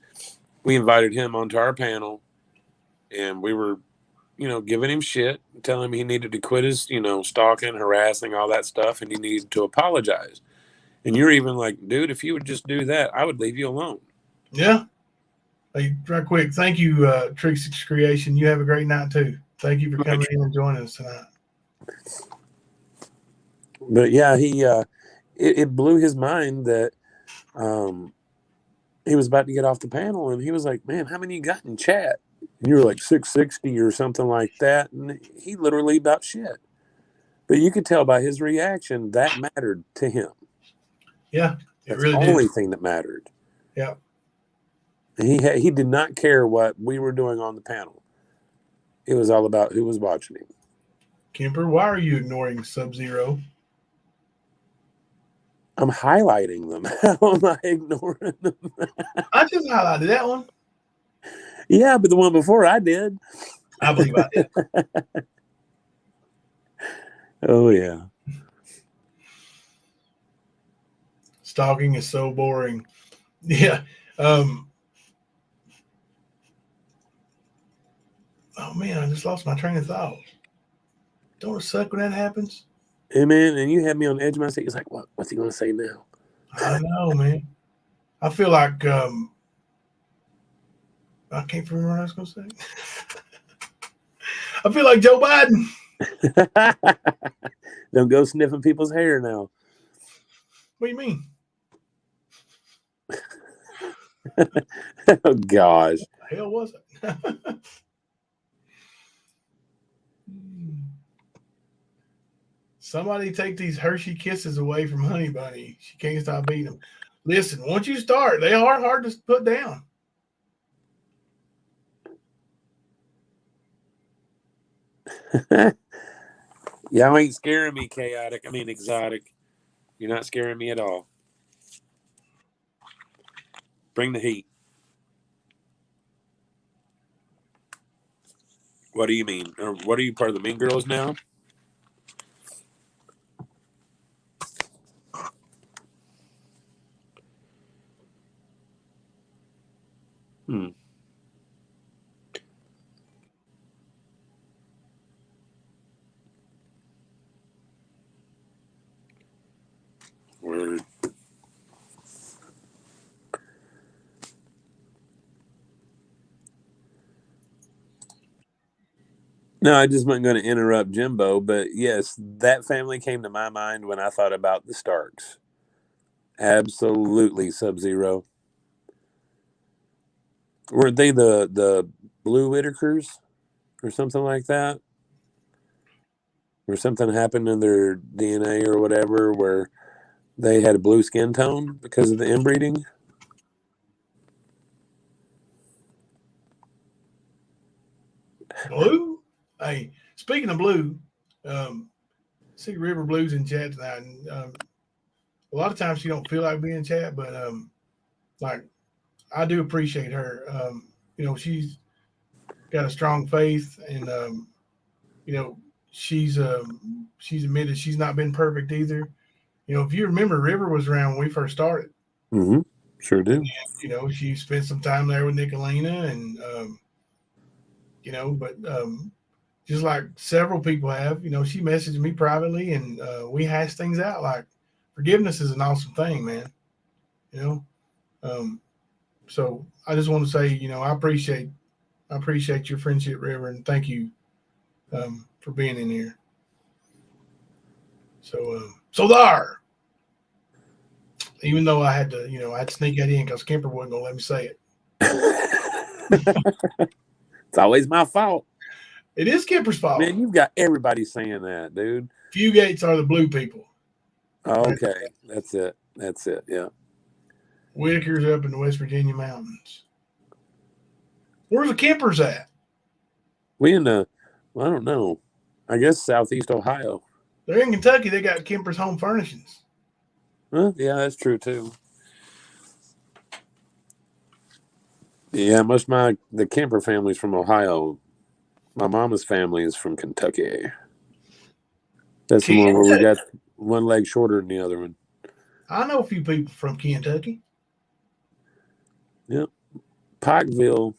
we invited him onto our panel and we were, you know, giving him shit, telling him he needed to quit his, you know, stalking, harassing, all that stuff, and he needed to apologize. And you're even like, dude, if you would just do that, I would leave you alone. Yeah. Hey, right quick. Thank you, Trixie's Creation. You have a great night too. Thank you for coming in and joining us tonight. But yeah, it blew his mind that he was about to get off the panel, and he was like, man, how many you got in chat? And you were like 660 or something like that. And he literally about shit. But you could tell by his reaction that mattered to him. Yeah, that's really the only thing that mattered. Yeah. He did not care what we were doing on the panel. It was all about who was watching him. Kemper, why are you ignoring Sub-Zero? I'm highlighting them. How am I ignoring them? I just highlighted that one. Yeah, but the one before I did. I believe I did. Oh, yeah. Stalking is so boring. Yeah. Oh, man, I just lost my train of thought. Don't it suck when that happens? Hey, man, and you had me on the edge of my seat. It's like, what's he going to say now? I don't know, man. I feel like I can't remember what I was going to say. I feel like Joe Biden. Don't go sniffing people's hair now. What do you mean? Oh, gosh. What the hell was it? Somebody take these Hershey Kisses away from Honey Bunny. She can't stop beating them. Listen, once you start, they are hard to put down. Y'all ain't scaring me, exotic. You're not scaring me at all. Bring the heat. What do you mean? Or what are you, part of the Mean Girls now? Hmm. Word. No, I just wasn't going to interrupt Jimbo, but yes, that family came to my mind when I thought about the Starks. Absolutely, Sub-Zero. Weren't they the Blue Whitakers or something like that? Where something happened in their DNA or whatever, where they had a blue skin tone because of the inbreeding? Blue? Hey, speaking of blue, see River Blues in chat tonight. And, a lot of times she don't feel like being in chat, but like I do appreciate her. She's got a strong faith, and you know, she's admitted she's not been perfect either. If you remember, River was around when we first started. Mm-hmm. Sure do. She spent some time there with Nicolina, and but just like several people have, she messaged me privately, and we hashed things out. Like forgiveness is an awesome thing, man. You know, so I just want to say, I appreciate your friendship, River, and thank you for being in here. So there. Even though I had to, I had to sneak that in because Kemper wasn't gonna let me say it. It's always my fault. It is Kemper's fault. Man, you've got everybody saying that, dude. Fugates are the blue people. Okay, that's it. That's it. Yeah. Whitaker's up in the West Virginia mountains. Where's the Kempers at? We in the, well, I don't know. I guess Southeast Ohio. They're in Kentucky. They got Kemper's Home Furnishings. Huh? Yeah, that's true too. Yeah, the Kemper family's from Ohio. My mama's family is from Kentucky. That's the one where we got one leg shorter than the other one. I know a few people from Kentucky. Yep. Pikeville,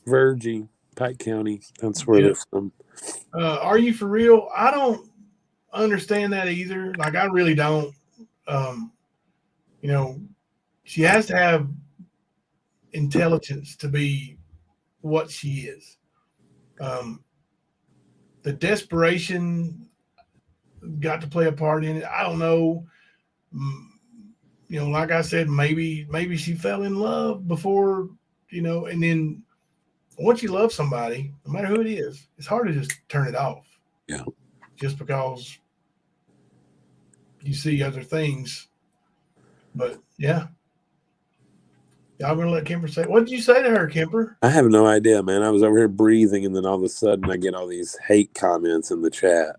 Virgie, Pike County. That's where they're from. Are you for real? I don't understand that either. Like, I really don't. She has to have intelligence to be what she is. The desperation got to play a part in it. I don't know. Like I said, maybe she fell in love before, and then once you love somebody, no matter who it is, it's hard to just turn it off. Yeah. Just because you see other things. But yeah. Y'all gonna let Kemper say, what did you say to her, Kemper? I have no idea, man. I was over here breathing, and then all of a sudden I get all these hate comments in the chat.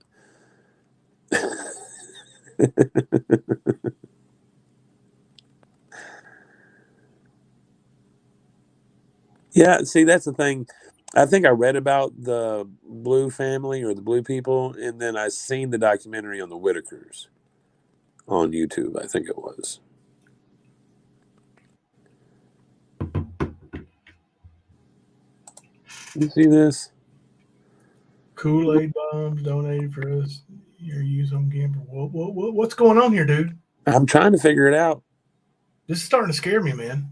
Yeah, see, that's the thing. I think I read about the Blue family or the Blue people, and then I seen the documentary on the Whitakers on YouTube, I think it was. You see this? Kool-Aid bombs donated for us. Your use on Kemper. What's going on here, dude? I'm trying to figure it out. This is starting to scare me, man.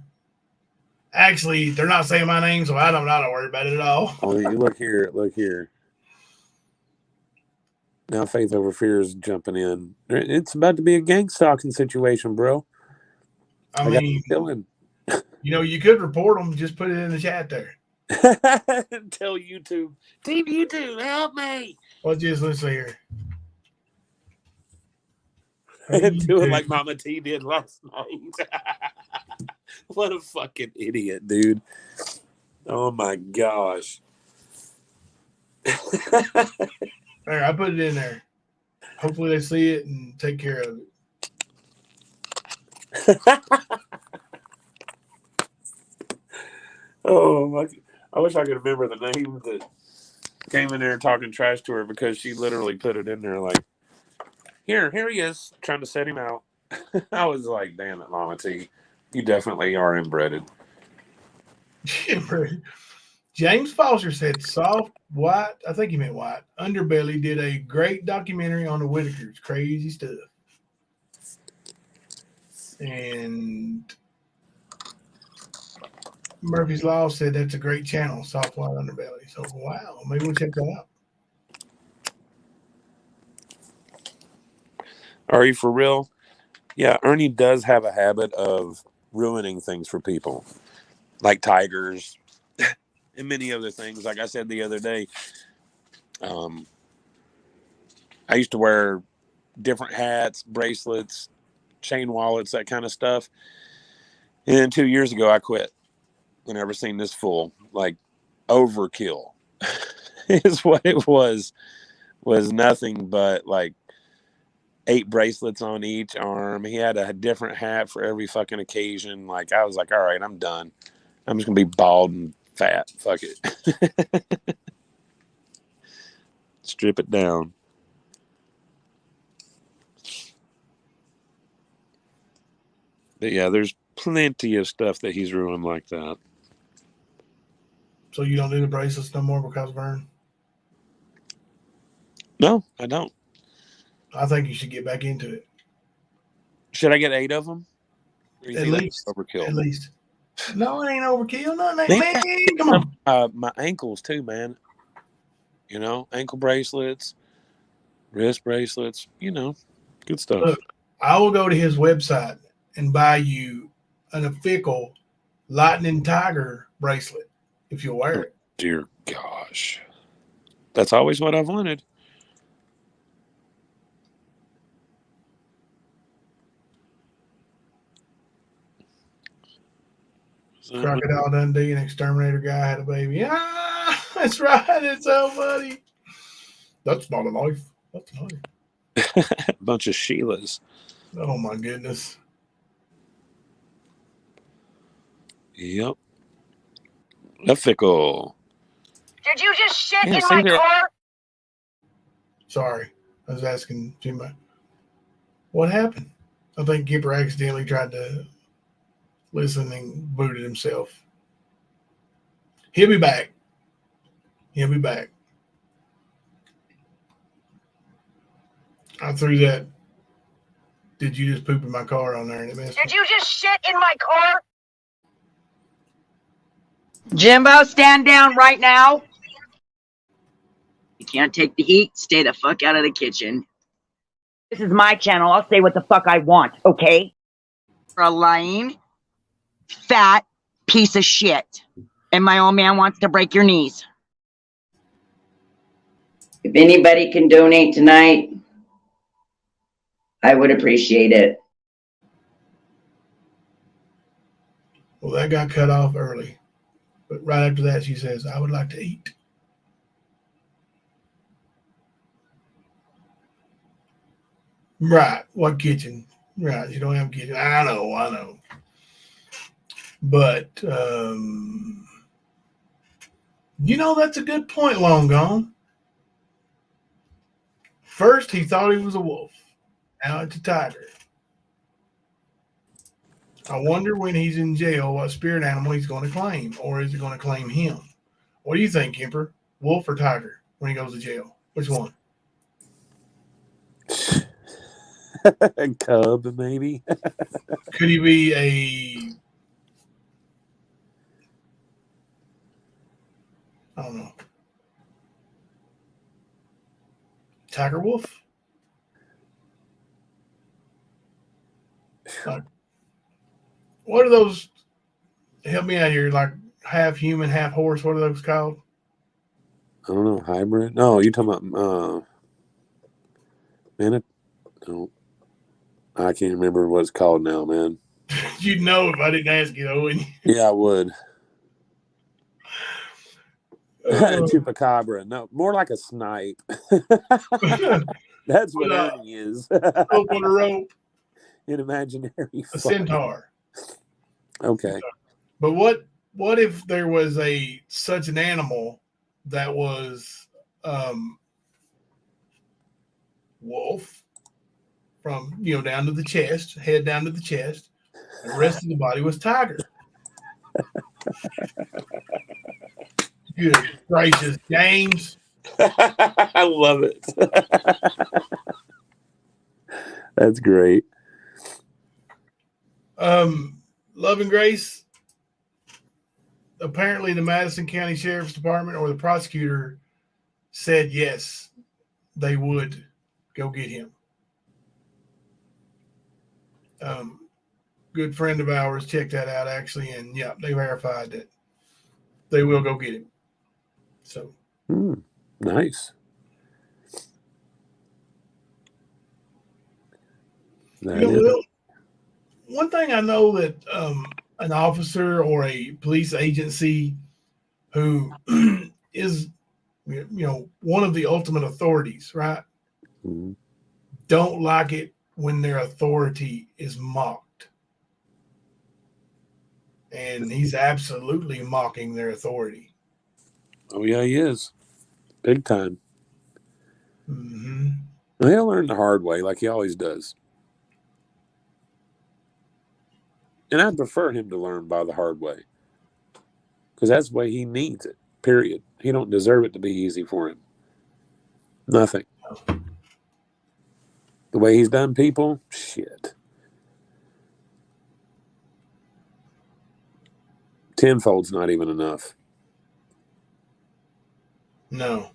Actually, they're not saying my name, so I don't worry about it at all. Oh, look here. Look here. Now Faith Over Fear is jumping in. It's about to be a gang stalking situation, bro. I mean, you could report them. Just put it in the chat there. Tell YouTube. Team YouTube, help me. Let's see here. Do it like Mama T did last night. What a fucking idiot, dude. Oh my gosh. There, I put it in there. Hopefully they see it and take care of it. Oh my! I wish I could remember the name that came in there talking trash to her, because she literally put it in there like, here he is, trying to set him out. I was like, damn it, Mama T. You definitely are inbred. James Foster said soft, white, I think he meant white, underbelly did a great documentary on the Whitakers. Crazy stuff. And Murphy's Law said that's a great channel, soft, white, underbelly. So, wow, maybe we'll check that out. Are you for real? Yeah, Ernie does have a habit of ruining things for people, like tigers and many other things. Like I said the other day, I used to wear different hats, bracelets, chain wallets, that kind of stuff. And then 2 years ago, I quit. I never seen this fool. Like, overkill is what it was nothing but like 8 bracelets on each arm. He had a different hat for every fucking occasion. Like, I was like, all right, I'm done. I'm just gonna be bald and fat. Fuck it. Strip it down. But yeah, there's plenty of stuff that he's ruined like that. So you don't do the bracelets no more because of Vern? No, I don't. I think you should get back into it. Should I get 8 of them? Or you At think least. that's overkill? At least. No, it ain't overkill. Nothing. Man, come on. My ankles too, man. You know, ankle bracelets, wrist bracelets. You know, good stuff. Look, I will go to his website and buy you an official lightning tiger bracelet if you'll wear it. Dear gosh, that's always what I've wanted. Crocodile Dundee and Exterminator guy had a baby. Ah, that's right. It's so funny. That's not a knife. That's a knife. A bunch of Sheilas. Oh my goodness. Yep. A fickle. Did you just shit in my car? Sorry. I was asking Jim. What happened? I think Gipper accidentally tried to listen and booted himself. He'll be back. He'll be back. I threw that. Did you just poop in my car on there and it missed? Did you just shit in my car? Jimbo, stand down right now. You can't take the heat. Stay the fuck out of the kitchen. This is my channel. I'll say what the fuck I want, okay? You're a lying, fat piece of shit. And my old man wants to break your knees. If anybody can donate tonight, I would appreciate it. Well, that got cut off early. But right after that, she says, I would like to eat. Right. What kitchen? Right. You don't have a kitchen. I know. But, you know, that's a good point, Long Gone. First, he thought he was a wolf. Now it's a tiger. I wonder when he's in jail what spirit animal he's going to claim, or is it going to claim him? What do you think, Kemper? Wolf or tiger when he goes to jail? Which one? Cub, maybe. Could he be a... I don't know. Tiger wolf? Like, what are those? Help me out here. Like half human, half horse. What are those called? I don't know. Hybrid? No, you talking about no. I can't remember what it's called now, man. You'd know if I didn't ask you, though, wouldn't you? Yeah, I would. Chupacabra. No, more like a snipe. That's what Ernie is. Rope on a rope. An imaginary. A centaur. Okay. But what if there was such an animal that was wolf from down to the chest, head down to the chest, and the rest of the body was tiger? Good gracious, James. I love it. That's great. Love and Grace. Apparently, the Madison County Sheriff's Department or the prosecutor said yes, they would go get him. Good friend of ours checked that out actually, and yeah, they verified that they will go get him. So nice. One thing I know that an officer or a police agency who is, one of the ultimate authorities, right? Mm-hmm. Don't like it when their authority is mocked. And he's absolutely mocking their authority. Oh, yeah, he is. Big time. Mm-hmm. He'll learn the hard way like he always does. And I prefer him to learn by the hard way. Because that's the way he needs it, period. He don't deserve it to be easy for him. Nothing. The way he's done people, shit. Tenfold's not even enough. No.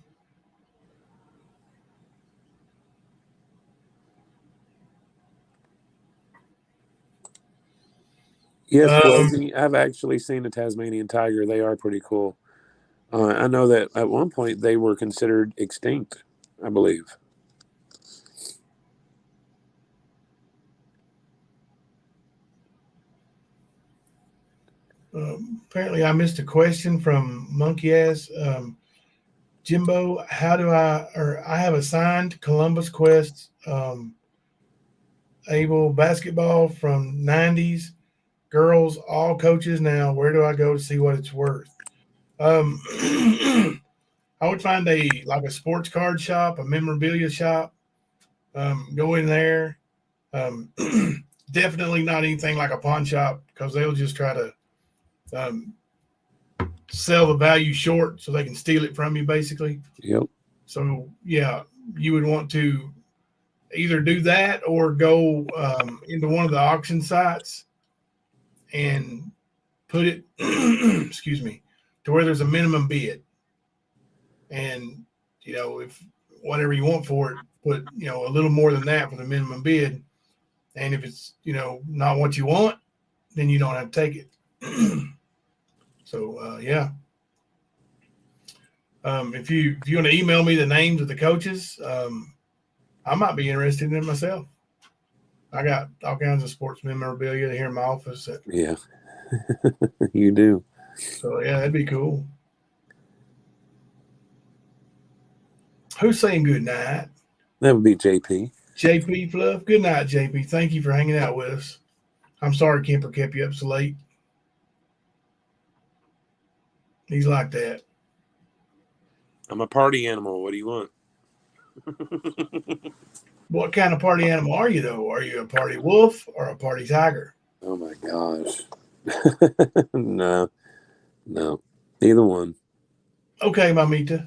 Yes, Flosey, I've actually seen a Tasmanian tiger. They are pretty cool. I know that at one point they were considered extinct, I believe. Apparently, I missed a question from Monkey Ass. Jimbo, I have a signed Columbus Quest Able basketball from 90s. Girls, all coaches now. Where do I go to see what it's worth? I would find a sports card shop, a memorabilia shop. Go in there. Definitely not anything like a pawn shop because they'll just try to sell the value short so they can steal it from you, basically. Yep. So yeah, you would want to either do that or go into one of the auction sites and put it, excuse me, to where there's a minimum bid. And, if whatever you want for it, put, a little more than that for the minimum bid. And if it's, not what you want, then you don't have to take it. So, yeah. If you want to email me the names of the coaches, I might be interested in it myself. I got all kinds of sports memorabilia here in my office. Yeah, you do. So, yeah, that'd be cool. Who's saying good night? That would be JP. JP Fluff. Good night, JP. Thank you for hanging out with us. I'm sorry Kemper kept you up so late. He's like that. I'm a party animal. What do you want? What kind of party animal are you, though? Are you a party wolf or a party tiger? Oh, my gosh. No. Either one. Okay, Mamita.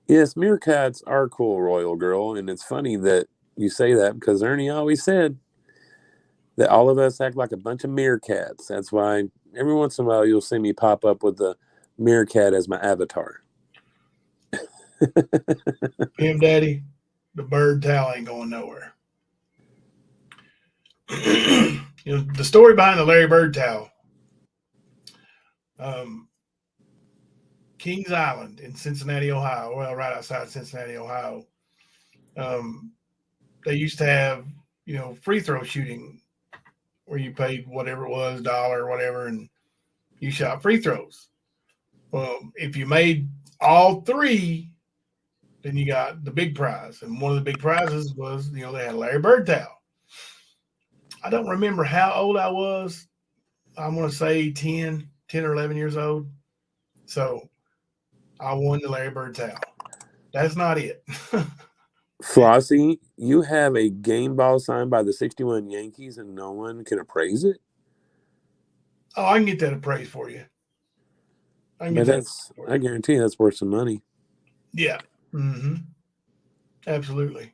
Yes, meerkats are cool, Royal Girl. And it's funny that you say that because Ernie always said that all of us act like a bunch of meerkats. That's why every once in a while you'll see me pop up with the meerkat as my avatar. Him, Daddy, the bird towel ain't going nowhere. The story behind the Larry Bird towel. Kings Island in Cincinnati, Ohio. Well, right outside Cincinnati, Ohio. They used to have, free throw shooting where you paid whatever it was, $1 or whatever, and you shot free throws. Well, if you made all three, then you got the big prize. And one of the big prizes was, they had a Larry Bird towel. I don't remember how old I was. I'm going to say 10 or 11 years old. So I won the Larry Bird towel. That's not it. Flossie, you have a game ball signed by the 61 Yankees and no one can appraise it? Oh, I can get that appraised for you. But I guarantee that's worth some money. Yeah. Absolutely.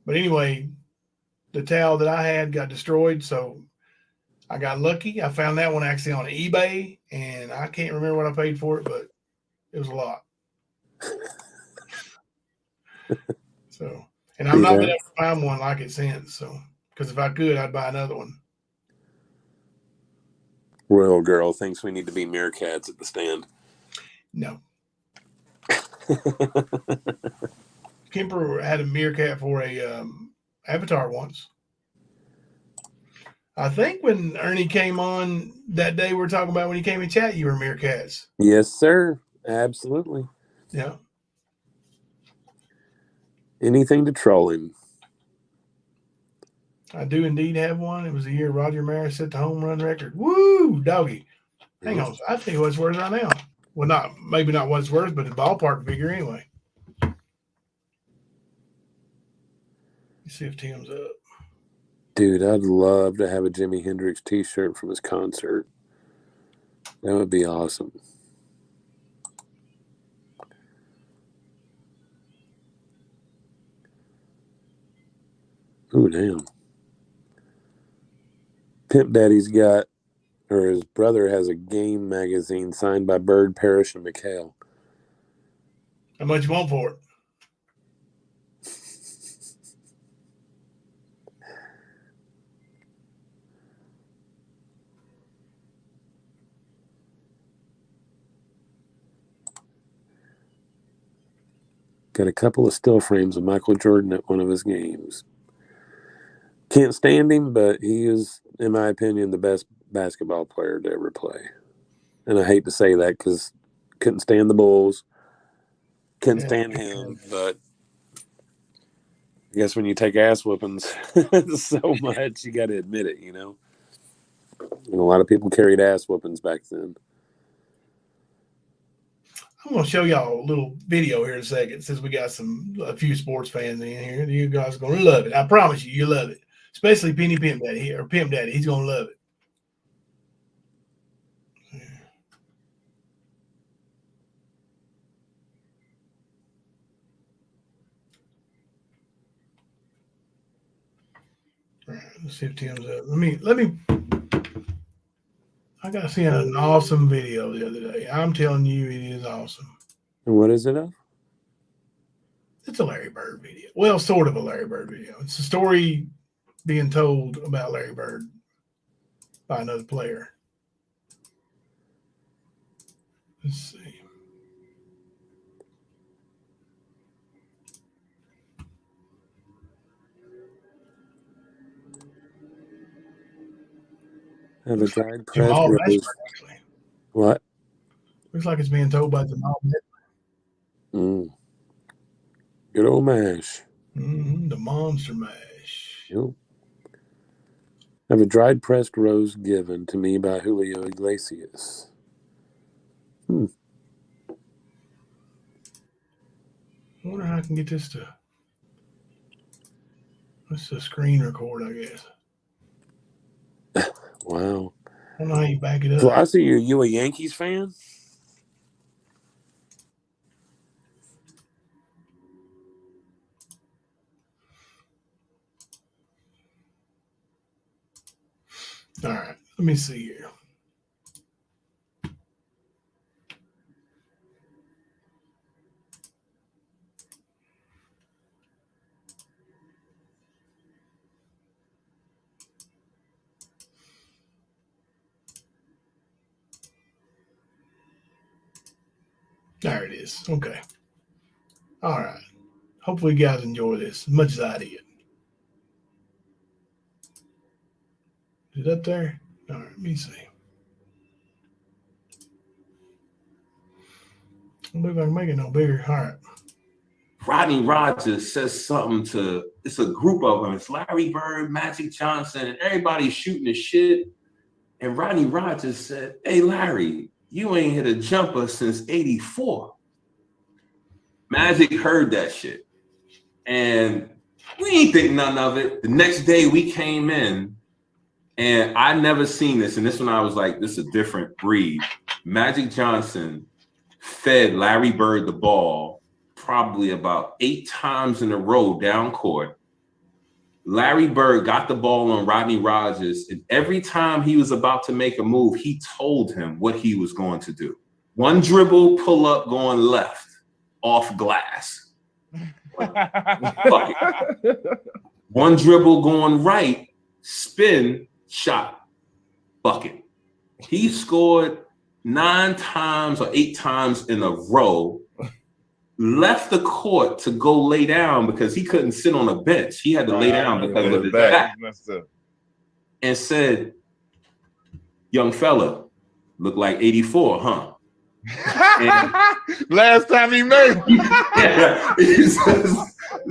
But anyway, the towel that I had got destroyed, so I got lucky. I found that one actually on eBay, and I can't remember what I paid for it, but it was a lot. So, and I'm not been able to find one like it since. So, because if I could, I'd buy another one. Royal Girl thinks we need to be meerkats at the stand. No. Kemper had a meerkat for a avatar once. I think when Ernie came on that day, we were talking about when he came in chat, you were meerkats. Yes, sir. Absolutely. Yeah. Anything to troll him. I do indeed have one. It was the year Roger Maris set the home run record. Woo, doggy. Hang on. I tell you what it's worth right now. Well, maybe not what it's worth, but the ballpark figure anyway. Let's see if Tim's up. Dude, I'd love to have a Jimi Hendrix t-shirt from his concert. That would be awesome. Ooh, damn. Pimp Daddy's got, or his brother has a game magazine signed by Bird, Parrish, and McHale. How much you want for it? Got a couple of still frames of Michael Jordan at one of his games. Can't stand him, but he is, in my opinion, the best basketball player to ever play. And I hate to say that because couldn't stand the Bulls. Couldn't stand him, but I guess when you take ass whoopings so much, you got to admit it, you know? And a lot of people carried ass whoopings back then. I'm going to show y'all a little video here in a second since we got a few sports fans in here. You guys are going to love it. I promise you, you'll love it. Especially Penny Pimp Daddy here, or Pimp Daddy. He's going to love it. All right, let's see if Tim's up. Let me. I got seen an awesome video the other day. I'm telling you, it is awesome. And what is it of? It's a Larry Bird video. Well, sort of a Larry Bird video. It's a story being told about Larry Bird by another player. Let's see. Have a dried pressed rose. What? Looks like it's being told by Jamal. Good old mash. The monster mash. Yep. Have a dried pressed rose given to me by Julio Iglesias. I wonder how I can get this to. This is a screen record, I guess. Wow. I don't know how you back it up. So I see you a Yankees fan? All right, let me see here. There it is. Okay. All right. Hopefully you guys enjoy this as much as I did. Is it up there? All right, let me see. I don't believe I can make it no bigger. All right. Rodney Rogers says something to, it's a group of them. It's Larry Bird, Magic Johnson, and everybody's shooting the shit. And Rodney Rogers said, "Hey, Larry, you ain't hit a jumper since 84. Magic heard that shit. And we ain't think nothing of it. The next day we came in And I never seen this. And this one I was like, this is a different breed. Magic Johnson fed Larry Bird the ball probably about 8 times in a row down court. Larry Bird got the ball on Rodney Rogers, and every time he was about to make a move, he told him what he was going to do. One dribble, pull up, going left, off glass. One dribble, going right, spin, shot, bucket. He scored 9 times or 8 times in a row, left the court to go lay down because he couldn't sit on a bench. He had to lay down because of his back. And said, young fella, look like 84, huh? Last time he made it.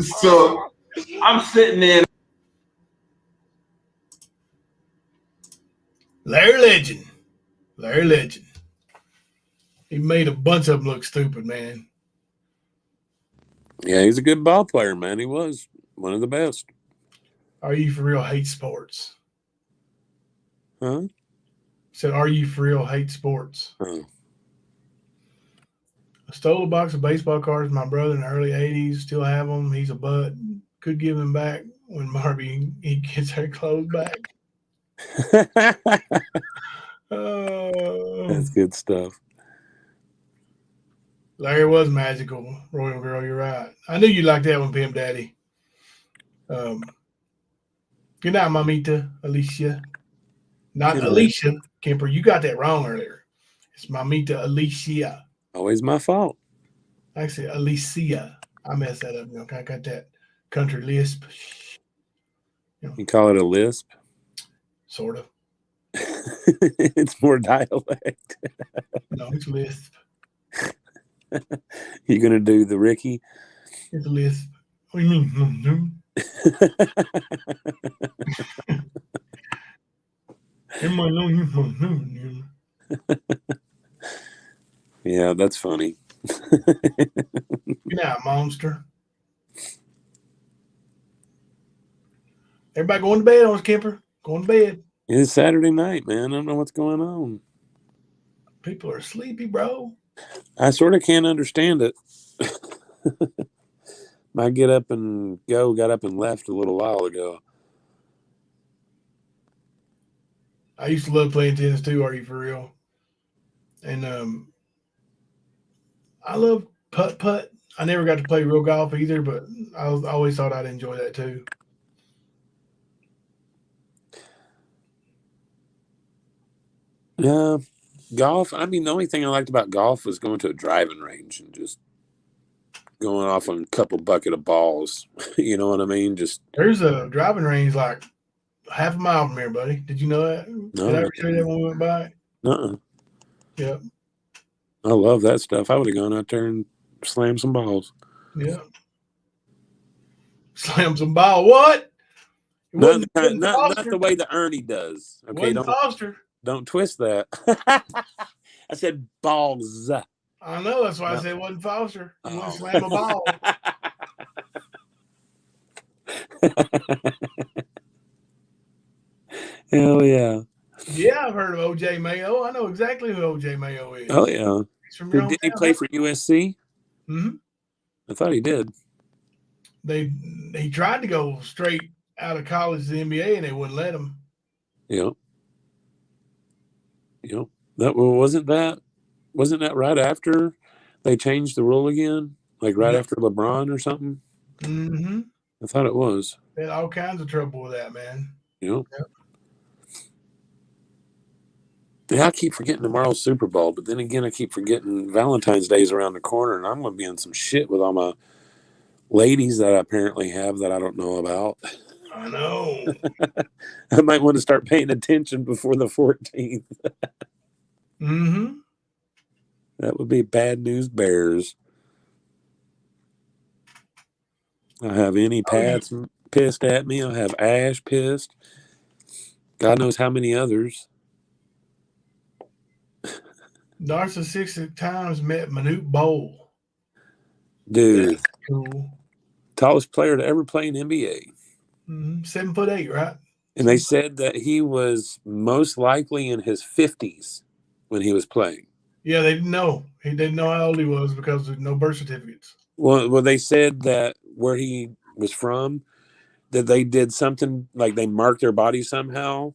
So I'm sitting there. Larry Legend. Larry Legend. He made a bunch of them look stupid, man. Yeah, he's a good ball player, man. He was one of the best. Are you for real hate sports? Huh? Said, are you for real hate sports? Huh. I stole a box of baseball cards from my brother in the early 80s. Still have them. He's a butt. Could give them back when Marby he gets her clothes back. That's good stuff. Larry was magical. Royal Girl, you're right. I knew you'd like that one, Pimp Daddy. Good night, Mamita, Alicia. Not Alicia, Kemper. You got that wrong earlier. It's Mamita Alicia. Always my fault. I said Alicia. I messed that up. Okay, I got that country lisp. You call it a lisp? Sort of. It's more dialect. No, it's lisp. You gonna do the Ricky? It's a lisp. What do you mean? Yeah, that's funny. Good night, monster. Everybody going to bed on us, Kemper. Going to bed. It's Saturday night, man. I don't know what's going on. People are sleepy, bro. I sort of can't understand it. My get up and go got up and left a little while ago. I used to love playing tennis too. Are you for real? And I love putt. I never got to play real golf either, but I always thought I'd enjoy that too. Yeah, golf. I mean, the only thing I liked about golf was going to a driving range and just going off on a couple bucket of balls. You know what I mean? Just there's a driving range like half a mile from here, buddy. Did you know that? No, Did I ever show you that when we went by? Yep. I love that stuff. I would have gone out there and slammed some balls. Yeah. Slam some ball. What? Not the way the Ernie does. Okay, don't twist that. I said balls. I know. That's why I said it wasn't Foster. You want to slam a ball. Hell yeah. Yeah, I've heard of OJ Mayo. I know exactly who OJ Mayo is. Oh, yeah. Did he play for USC? Mm-hmm. I thought he did. He tried to go straight out of college to the NBA, and they wouldn't let him. Yep. Wasn't that right after they changed the rule again? Like right after LeBron or something? Mm-hmm. I thought it was. They had all kinds of trouble with that, man. Yep. Yeah, I keep forgetting tomorrow's Super Bowl, but then again, I keep forgetting Valentine's Day's around the corner, and I'm going to be in some shit with all my ladies that I apparently have that I don't know about. I know. I might want to start paying attention before the 14th. Mm-hmm. That would be bad news bears. I'll have any Pats pissed at me. I'll have Ash pissed. God knows how many others. Narcissistic Times met Manute Bowl. Dude. That's cool. Tallest player to ever play in NBA. 7'8", right? And they said that he was most likely in his 50s when he was playing. Yeah, they didn't know. He didn't know how old he was because there's no birth certificates. Well, they said that where he was from, that they did something like they marked their body somehow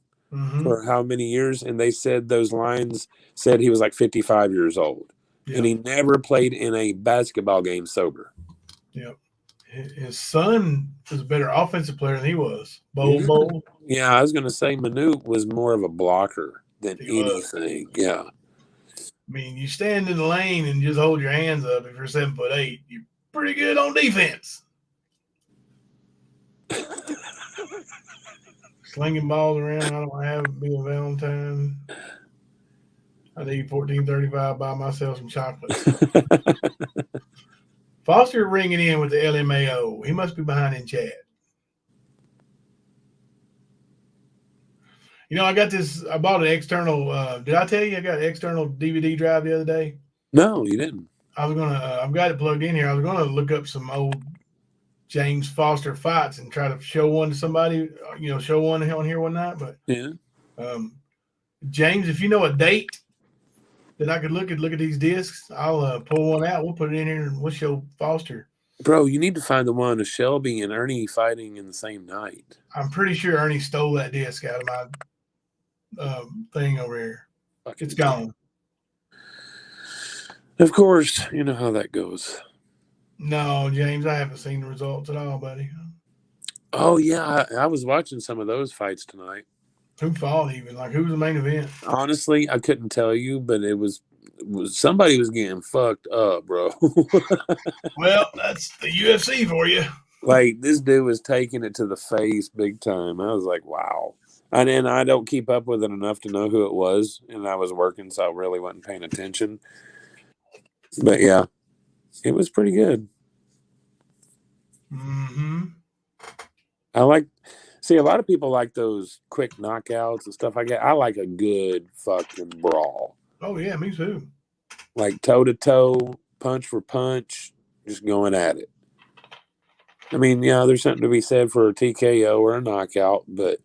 for how many years, and they said those lines said he was like 55 years old, and he never played in a basketball game sober. Yep. His son was a better offensive player than he was. Yeah, I was going to say Manute was more of a blocker than anything. Yeah. I mean, you stand in the lane and just hold your hands up. If you're 7'8", you're pretty good on defense. Slinging balls around. I don't have to be a Valentine. I need 1435. Buy myself some chocolates. Foster ringing in with the LMAO. He must be behind in chat. You know, I got this. I bought an external. Did I tell you I got an external DVD drive the other day? No, you didn't. I was gonna. I've got it plugged in here. I was gonna look up some old James Foster fights and try to show one to somebody. You know, show one on here one night. But yeah, James, if you know a date that I could look at these discs, I'll pull one out. We'll put it in here and we'll show Foster. Bro, you need to find the one of Shelby and Ernie fighting in the same night. I'm pretty sure Ernie stole that disc out of my thing over here. It's gone. Of course, you know how that goes. No, James, I haven't seen the results at all, buddy. Oh, yeah, I was watching some of those fights tonight. Who fought even? Like, who was the main event? Honestly, I couldn't tell you, but it was somebody was getting fucked up, bro. Well, that's the UFC for you. Like, this dude was taking it to the face big time. I was like, wow. And I don't keep up with it enough to know who it was, and I was working, so I really wasn't paying attention. But, yeah, it was pretty good. Mm-hmm. A lot of people like those quick knockouts and stuff like that. I like a good fucking brawl. Oh, yeah, me too. Like toe-to-toe, punch for punch, just going at it. I mean, yeah, there's something to be said for a TKO or a knockout, but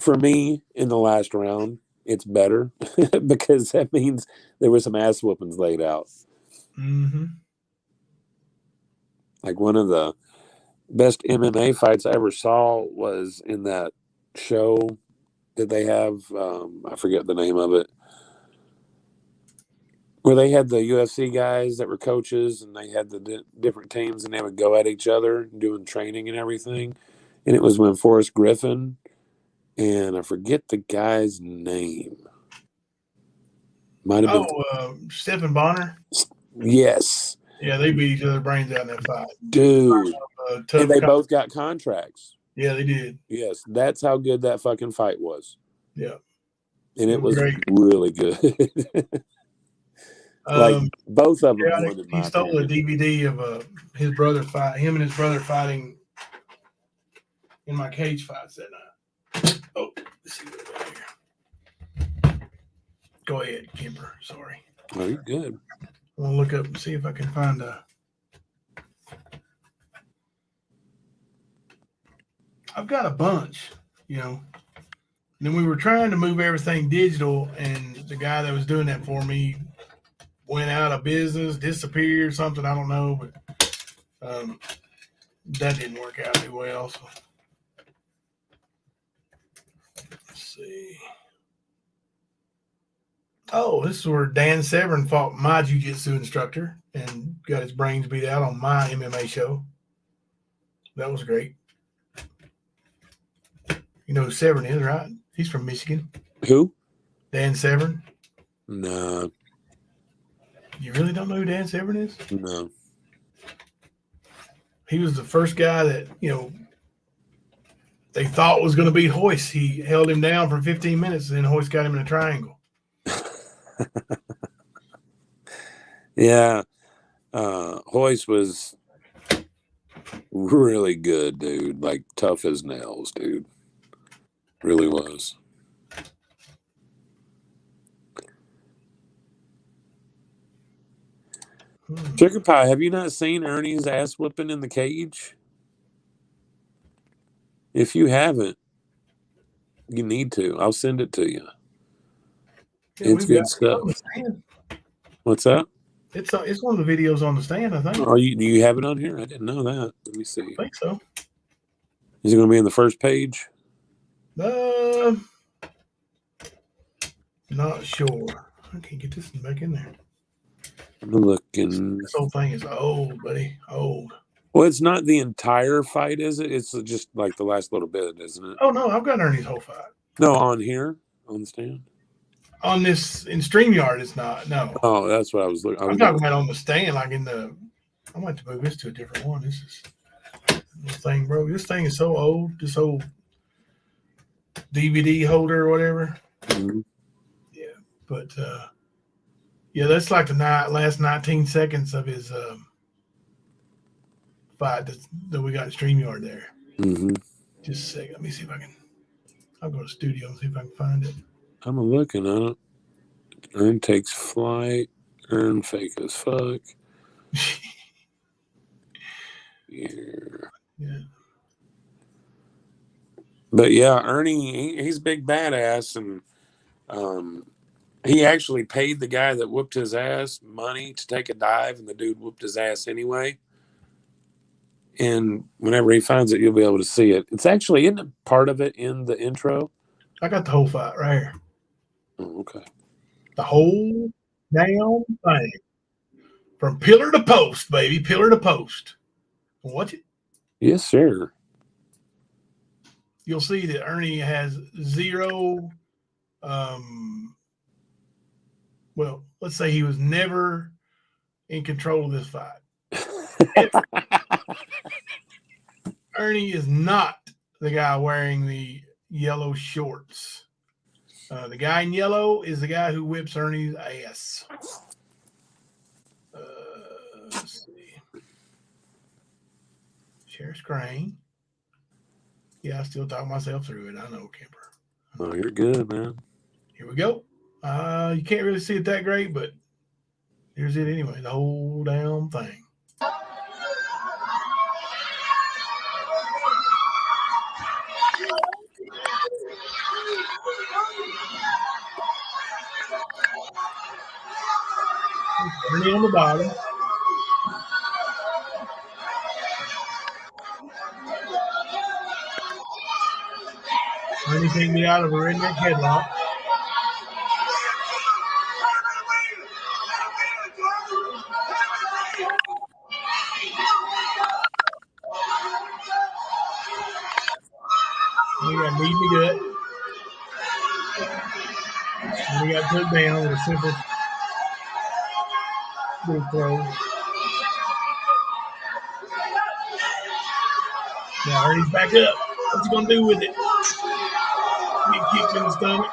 for me, in the last round, it's better because that means there were some ass whoopings laid out. Mm-hmm. Like one of the best MMA fights I ever saw was in that show that they have. I forget the name of it. Where they had the UFC guys that were coaches and they had the different teams and they would go at each other doing training and everything. And it was when Forrest Griffin and I forget the guy's name. Might have been Stephen Bonner. Yes. Yeah, they beat each other's brains out in that fight. Dude. And they both got contracts. Yeah, they did. Yes, that's how good that fucking fight was. Yeah. And it was really good. Like both of them won, in my he stole opinion. a DVD of his brother fight. Him and his brother fighting in my cage fights that night. Oh, let's see what we got here. Go ahead, Kimber. Sorry. Oh, you're good. I'm gonna look up and see if I can find a. I've got a bunch, you know. And then we were trying to move everything digital, and the guy that was doing that for me went out of business, disappeared, something, I don't know, but that didn't work out too well. So let's see. Oh, this is where Dan Severn fought my jiu-jitsu instructor and got his brains beat out on my MMA show. That was great. You know who Severn is, right? He's from Michigan. Who? Dan Severn. No. You really don't know who Dan Severn is? No. He was the first guy that, you know, they thought was going to beat Hoist. He held him down for 15 minutes, and then Hoist got him in a triangle. Yeah. Hoist was really good, dude. Like tough as nails, dude. Really was. Sugar Pie, have you not seen Ernie's ass whipping in the cage? If you haven't, You need to. I'll send it to you. Yeah, It's good stuff. On the stand. What's that? It's one of the videos on the stand, I think. Oh, do you have it on here? I didn't know that. Let me see. I think so. Is it going to be in the first page? Not sure. I can't get this back in there. I'm looking. This whole thing is old, buddy. Old. Well, it's not the entire fight, is it? It's just like the last little bit, isn't it? Oh no, I've got Ernie's whole fight. No, on here, on the stand. On this in StreamYard, it's not. No. Oh, that's what I was looking. I'm talking about on the stand, like in the. I might have to move this to a different one. This thing, bro. This thing is so old. This old DVD holder or whatever. Mm-hmm. Yeah, but yeah, that's like the last 19 seconds of his fight that we got in StreamYard there. Mm-hmm. Just a second. Let me see if I can. I'll go to studio and see if I can find it. I'm looking at it. Ern takes flight. Ern fake as fuck. Yeah. But yeah, Ernie, he's a big badass, and he actually paid the guy that whooped his ass money to take a dive, and the dude whooped his ass anyway. And whenever he finds it, you'll be able to see it. It's actually in part of it in the intro. I got the whole fight right here. Oh, okay. The whole damn thing. From pillar to post, baby. Pillar to post. Watch it. Yes, sir. You'll see that Ernie has zero. Well, let's say he was never in control of this fight. Ernie is not the guy wearing the yellow shorts. The guy in yellow is the guy who whips Ernie's ass. Let's see. Share screen. Yeah, I still talk myself through it. I know, Kemper. Oh, you're good, man. Here we go. You can't really see it that great, but here's it anyway. The whole damn thing. Ernie on the bottom. Ernie can't get out of a redneck headlock. We got knee in the gut. And we got put down with a simple little throw. Now Ernie's back up. What's he going to do with it? Get kicked in the stomach.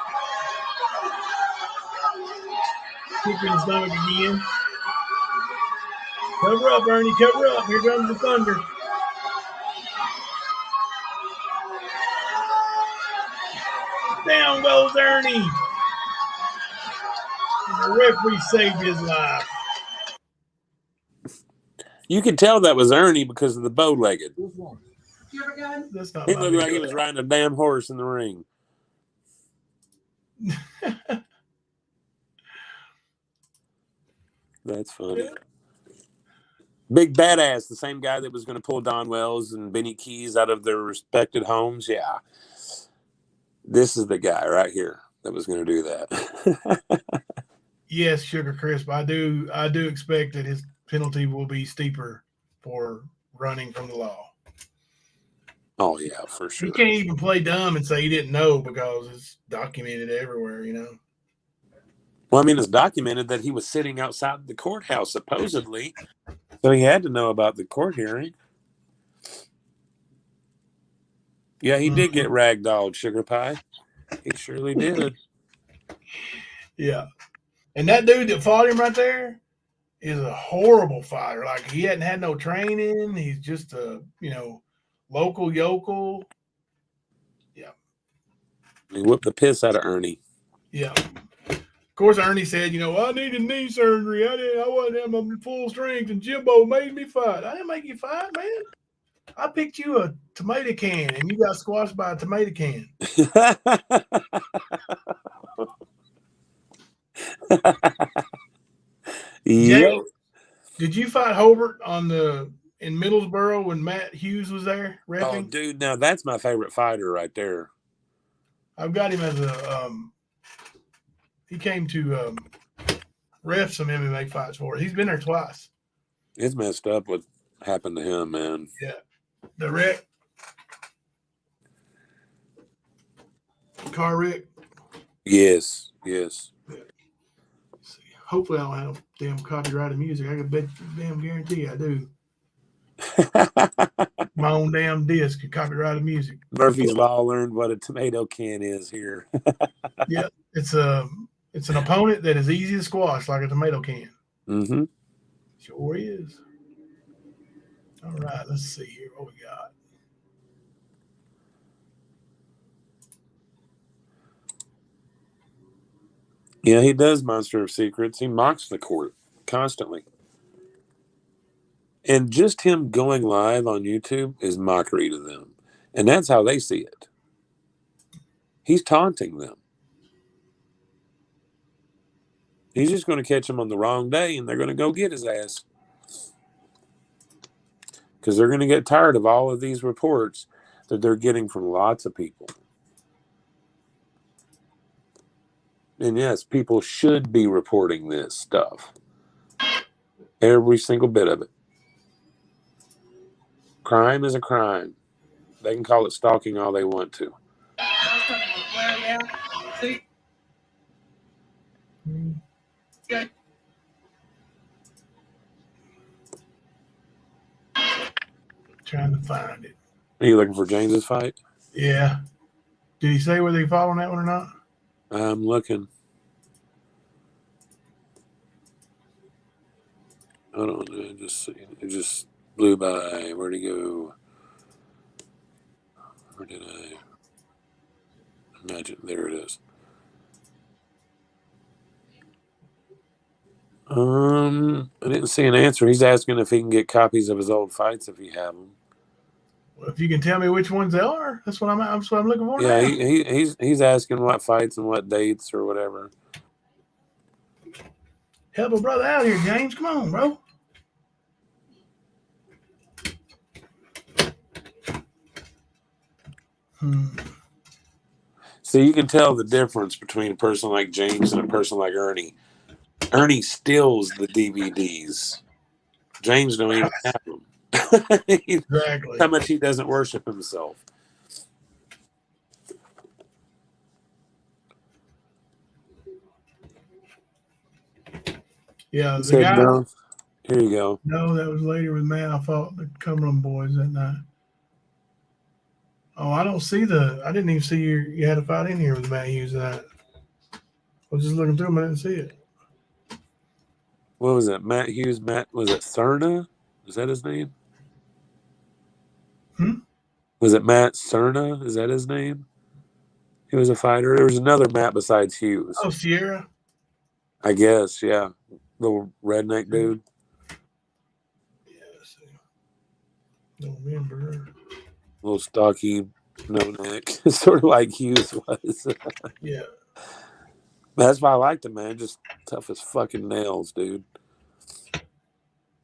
Kicked in the stomach again. Cover up, Ernie. Cover up. Here comes the thunder. Down goes Ernie. And the referee saved his life. You could tell that was Ernie because of the bow-legged. That's not He looked like he was riding a damn horse in the ring. That's funny. Big badass, the same guy that was going to pull Don Wells and Benny Keys out of their respected homes. Yeah. This is the guy right here that was going to do that. Yes, Sugar Crisp. I do expect that his penalty will be steeper for running from the law. Oh, yeah, for sure. He can't even play dumb and say he didn't know because it's documented everywhere, you know. Well, I mean, it's documented that he was sitting outside the courthouse, supposedly. So he had to know about the court hearing. Yeah, he did get ragdolled, Sugar Pie. He surely did. Yeah. And that dude that fought him right there is a horrible fighter. Like, he hadn't had no training. He's just a, local yokel. Yeah. He whooped the piss out of Ernie. Yeah. Of course, Ernie said, I needed knee surgery. I wasn't at my full strength, and Jimbo made me fight. I didn't make you fight, man. I picked you a tomato can and you got squashed by a tomato can. Yep. Did you fight Hobart in Middlesboro when Matt Hughes was there reffing? Oh, dude, now that's my favorite fighter right there. I've got him as a he came to ref some MMA fights for it. He's been there twice. It's messed up what happened to him, man. Yeah. The wreck. Car wreck. Yes. Hopefully I don't have damn copyrighted music. I can bet damn guarantee I do. My own damn disc of copyrighted music. Murphy's Law learned what a tomato can is here. Yeah, it's an opponent that is easy to squash like a tomato can. Mm-hmm. Sure is. All right, let's see here what we got. Yeah, he does Monster of Secrets. He mocks the court constantly. And just him going live on YouTube is mockery to them. And that's how they see it. He's taunting them. He's just going to catch him on the wrong day and they're going to go get his ass. Because they're going to get tired of all of these reports that they're getting from lots of people. And yes, people should be reporting this stuff. Every single bit of it. Crime is a crime. They can call it stalking all they want to. Trying to find it. Are you looking for James's fight? Yeah. Did he say whether he fought on that one or not? I'm looking. Hold on, it just blew by. Where'd he go? Where did I imagine? There it is. I didn't see an answer. He's asking if he can get copies of his old fights if he have them. Well, if you can tell me which ones they are, that's what I'm looking for. Yeah, now. he's asking what fights and what dates or whatever. Help a brother out here, James. Come on, bro. So you can tell the difference between a person like James and a person like Ernie. Ernie steals the DVDs. James don't even have them. Exactly. How much he doesn't worship himself. Yeah, He the said guy. no. Here you go. No, that was later with Matt. I fought the Cumberland boys that night. Oh, I don't see I didn't even see you had a fight in here with Matt Hughes that. I was just looking through them. I didn't see it. What was it? Matt Hughes? Was it Cerna? Is that his name? Was it Matt Cerna? Is that his name? He was a fighter. There was another Matt besides Hughes. Oh, Sierra? I guess, yeah. Little redneck dude. Yeah, let's see. November. Little stocky, no neck. Sort of like Hughes was. Yeah. That's why I liked him, man. Just tough as fucking nails, dude.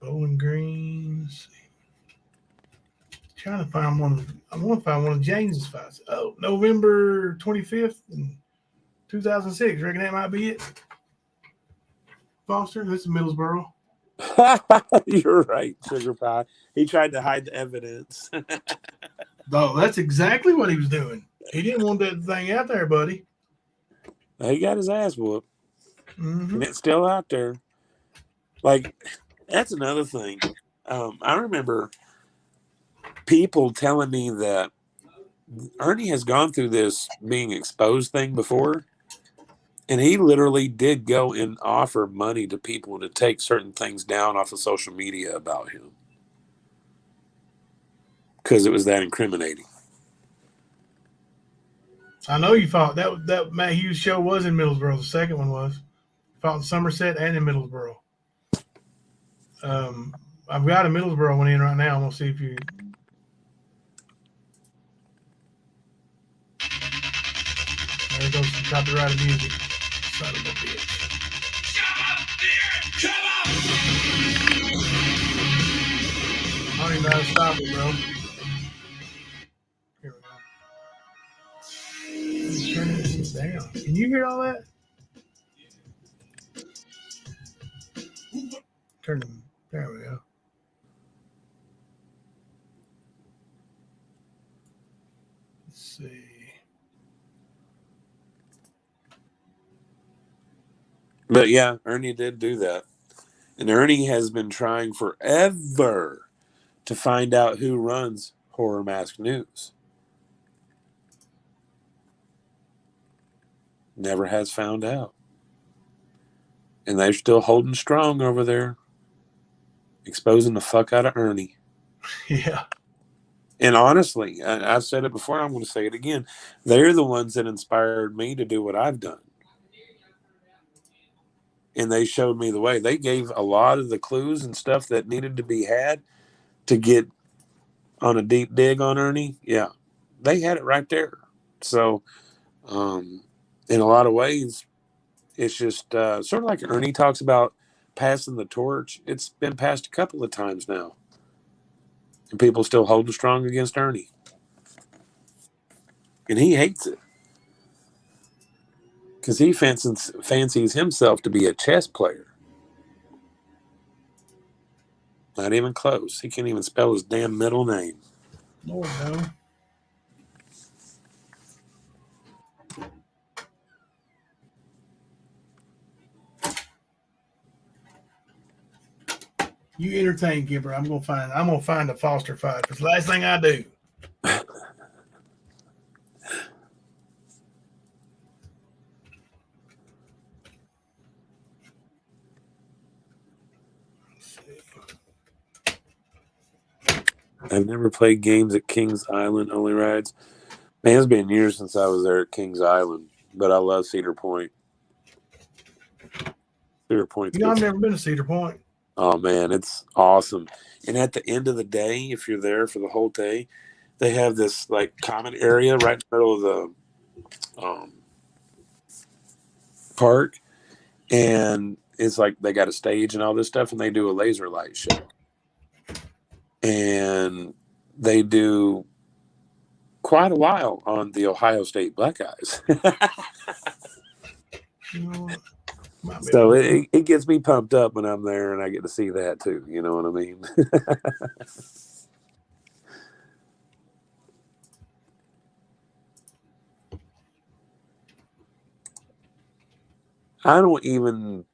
Bowling Green. Let's see. Trying to find I want to find one of James's fights. Oh, November 25th in 2006. Reckon that might be it. Foster, this is Middlesboro. You're right, Sugar Pie. He tried to hide the evidence. Oh, that's exactly what he was doing. He didn't want that thing out there, buddy. He got his ass whooped. Mm-hmm. And it's still out there. Like, that's another thing. I remember people telling me that Ernie has gone through this being exposed thing before. And he literally did go and offer money to people to take certain things down off of social media about him. Because it was that incriminating. I know you fought. That Matt Hughes show was in Middlesboro. The second one was. Fought in Somerset and in Middlesboro. I've got a Middlesboro one in right now. I'm going to see if you There goes some copyrighted music. Son of a bitch. I don't even know how to stop it, bro. Here we go. I'm turning this down. Can you hear all that? Turn them. There we go. Let's see. But yeah, Ernie did do that. And Ernie has been trying forever to find out who runs Horror Mask News. Never has found out. And they're still holding strong over there, exposing the fuck out of Ernie. Yeah. And honestly, I've said it before, I'm going to say it again. They're the ones that inspired me to do what I've done. And they showed me the way. They gave a lot of the clues and stuff that needed to be had to get on a deep dig on Ernie. Yeah, they had it right there. So, in a lot of ways, it's just sort of like Ernie talks about passing the torch. It's been passed a couple of times now. And people still holding strong against Ernie. And he hates it. Because he fancies himself to be a chess player. Not even close. He can't even spell his damn middle name. Lord, no. You entertain, Gibber. I'm gonna find a foster fight. It's the last thing I do. I've never played games at Kings Island only rides. Man, it's been years since I was there at Kings Island, but I love Cedar Point. Cedar Point's I've never been to Cedar Point. Oh man, it's awesome. And at the end of the day, if you're there for the whole day, they have this like common area right in the middle of the park, and it's like they got a stage and all this stuff, and they do a laser light show, and they do quite a while on the Ohio State Buckeyes. So it gets me pumped up when I'm there and I get to see that too. You know what I mean? I don't even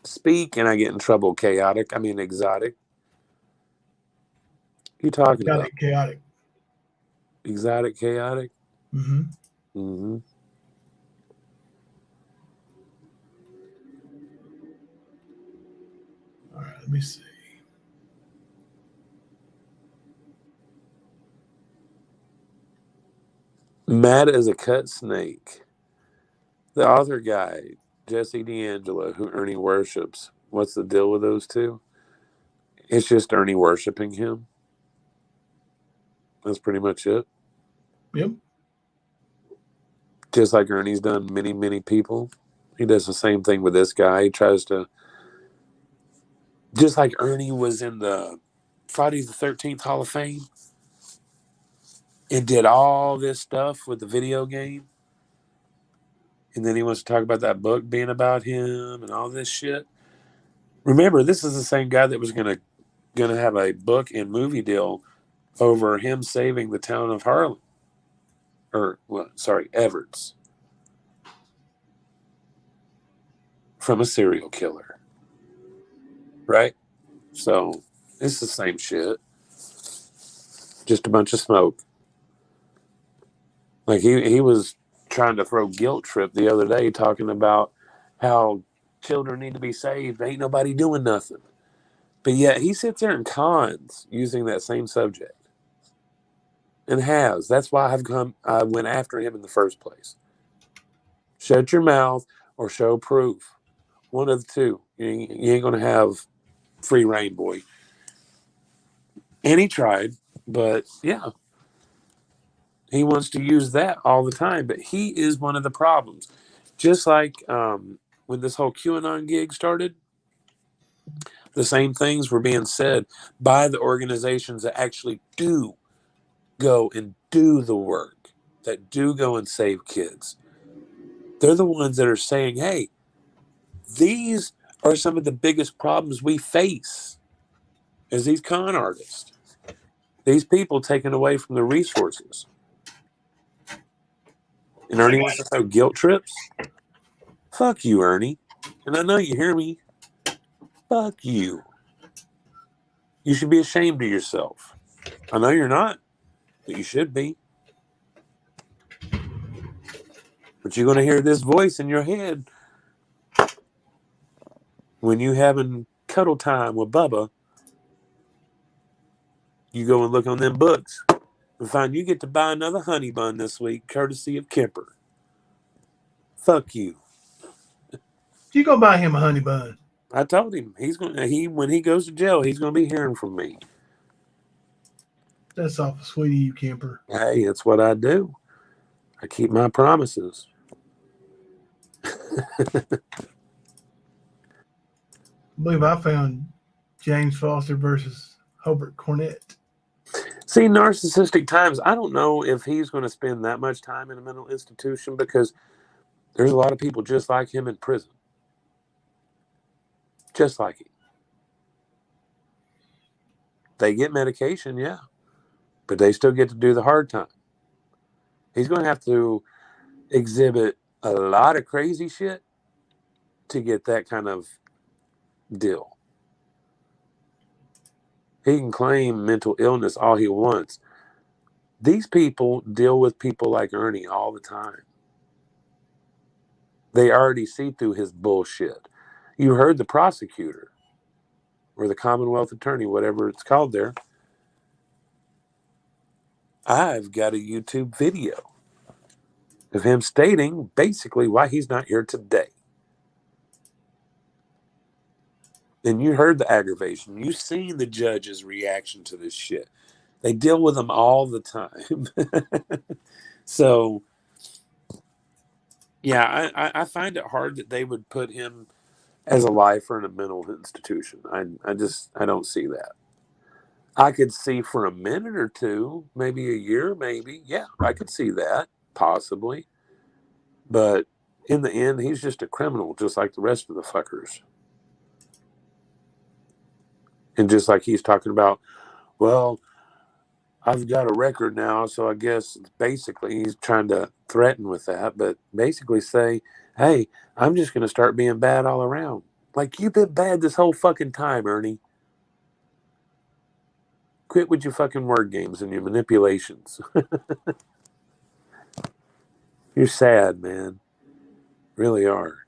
speak and I get in trouble. Chaotic. I mean, exotic. You talking about chaotic? Exotic, chaotic. Mm-hmm. Mm-hmm. All right, let me see. Mad as a cut snake. The author guy, Jesse D'Angelo, who Ernie worships. What's the deal with those two? It's just Ernie worshiping him. That's pretty much it. Yep. Just like Ernie's done many, many people. He does the same thing with this guy. He tries to, just like Ernie was in the Friday the 13th Hall of Fame and did all this stuff with the video game. And then he wants to talk about that book being about him and all this shit. Remember, this is the same guy that was gonna have a book and movie deal over him saving the town of Harlem. Everts. From a serial killer. Right? So, it's the same shit. Just a bunch of smoke. Like he was trying to throw guilt trip the other day talking about how children need to be saved. Ain't nobody doing nothing. But yet he sits there and cons using that same subject. And has. That's why I went after him in the first place. Shut your mouth or show proof. One of the two. You ain't going to have free reign, boy. And he tried, but yeah. He wants to use that all the time, but he is one of the problems. Just like when this whole QAnon gig started, the same things were being said by the organizations that actually do go and do the work, that do go and save kids. They're the ones that are saying, hey, these are some of the biggest problems we face as these con artists. These people taken away from the resources. And Ernie wants to throw guilt trips? Fuck you, Ernie. And I know you hear me. Fuck you. You should be ashamed of yourself. I know you're not, but you should be. But you're going to hear this voice in your head when you having cuddle time with Bubba. You go and look on them books and find you get to buy another honey bun this week, courtesy of Kemper. Fuck you. You go buy him a honey bun. I told him when he goes to jail, he's gonna be hearing from me. That's awful sweet of you, Kemper. Hey, that's what I do. I keep my promises. I believe I found James Foster versus Hobart Cornett. See, Narcissistic Times, I don't know if he's going to spend that much time in a mental institution because there's a lot of people just like him in prison. Just like him. They get medication, yeah, but they still get to do the hard time. He's going to have to exhibit a lot of crazy shit to get that kind of deal. He can claim mental illness all he wants. These people deal with people like Ernie all the time. They already see through his bullshit. You heard the prosecutor or the Commonwealth attorney, whatever it's called there. I've got a YouTube video of him stating basically why he's not here today. And you heard the aggravation. You've seen the judge's reaction to this shit. They deal with them all the time. So, yeah, I find it hard that they would put him as a lifer in a mental institution. I don't see that. I could see for a minute or two, maybe a year, maybe. Yeah, I could see that, possibly. But in the end, he's just a criminal, just like the rest of the fuckers. And just like he's talking about, well, I've got a record now, so I guess basically he's trying to threaten with that, but basically say, hey, I'm just going to start being bad all around. Like, you've been bad this whole fucking time, Ernie. Quit with your fucking word games and your manipulations. You're sad, man. Really are.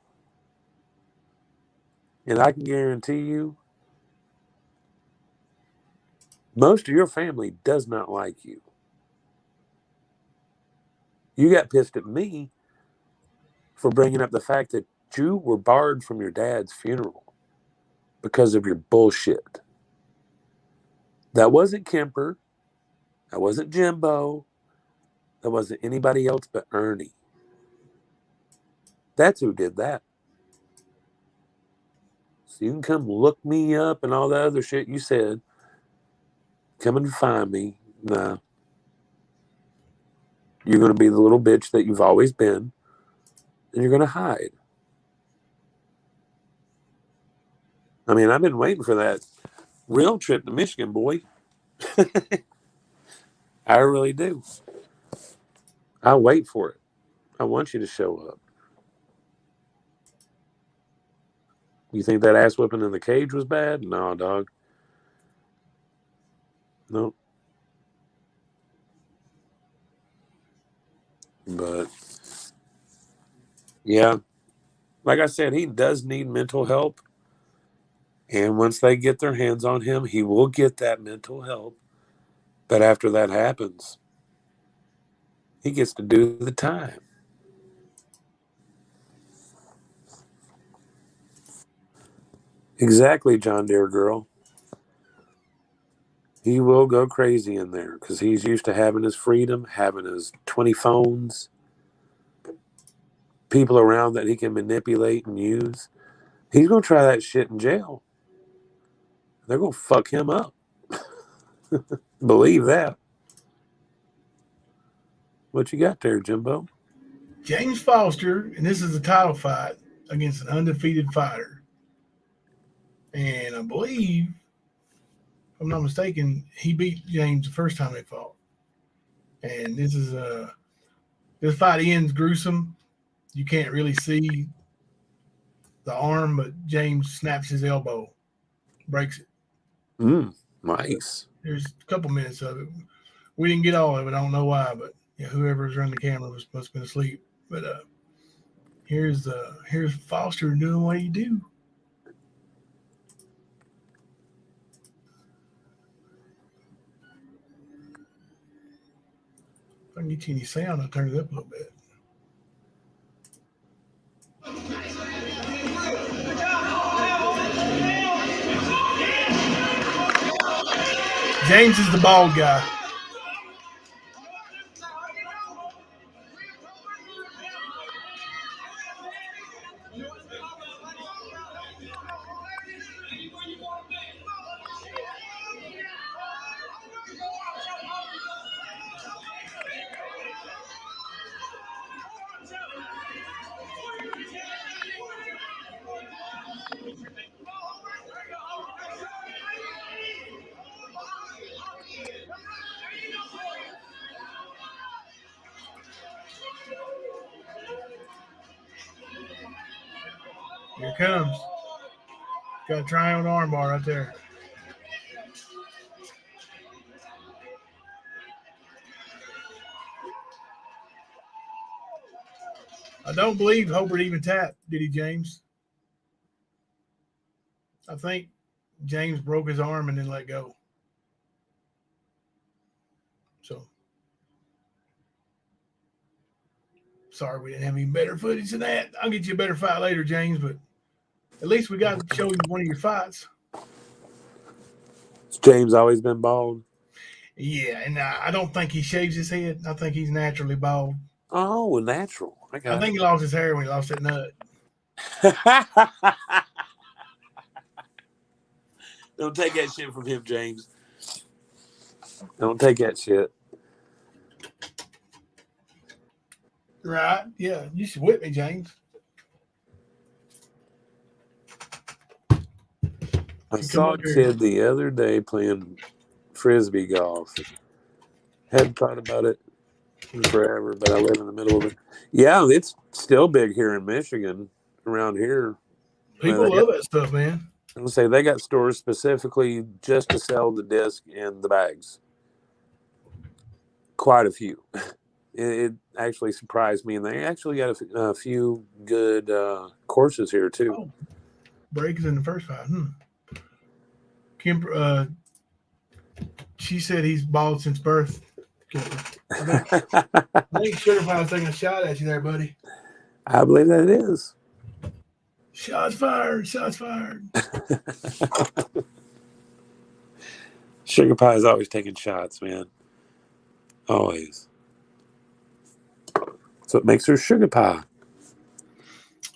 And I can guarantee you, most of your family does not like you. You got pissed at me for bringing up the fact that you were barred from your dad's funeral because of your bullshit. That wasn't Kemper. That wasn't Jimbo. That wasn't anybody else but Ernie. That's who did that. So you can come look me up and all that other shit you said. Come and find me. Nah. You're going to be the little bitch that you've always been. And you're going to hide. I mean, I've been waiting for that rail trip to Michigan, boy. I really do. I wait for it. I want you to show up. You think that ass whipping in the cage was bad? No, dog. Nope. But, yeah. Like I said, he does need mental help. And once they get their hands on him, he will get that mental help. But after that happens, he gets to do the time. Exactly, John Deere girl. He will go crazy in there because he's used to having his freedom, having his 20 phones, people around that he can manipulate and use. He's going to try that shit in jail. They're going to fuck him up. Believe that. What you got there, Jimbo? James Foster, and this is a title fight against an undefeated fighter. And I believe, if I'm not mistaken, he beat James the first time they fought. And this fight ends gruesome. You can't really see the arm, but James snaps his elbow, breaks it. Nice. There's a couple minutes of it. We didn't get all of it. I don't know why, but whoever's running the camera must have been asleep. But here's Foster doing what he do. If I can get you any sound, I'll turn it up a little bit. James is the bald guy. Here it comes. Got a triangle armbar right there. I don't believe Hobart even tapped, did he, James? I think James broke his arm and then let go. So, sorry we didn't have any better footage than that. I'll get you a better fight later, James, but at least we got to show you one of your fights. Has James always been bald? Yeah, and I don't think he shaves his head. I think he's naturally bald. Oh, natural. I think he lost his hair when he lost that nut. Don't take that shit from him, James. Don't take that shit. Right? Yeah, you should whip me, James. I saw a kid the other day playing frisbee golf. Hadn't thought about it in forever, but I live in the middle of it. Yeah, it's still big here in Michigan, around here. People love that stuff, man. I'm gonna say they got stores specifically just to sell the disc and the bags. Quite a few. It actually surprised me, and they actually got a few good courses here too. Oh, breaks in the first fight. Kim, she said he's bald since birth. I think Sugar Pie's taking a shot at you there, buddy. I believe that it is. Shots fired. Shots fired. Sugar Pie is always taking shots, man. Always. So it makes her Sugar Pie.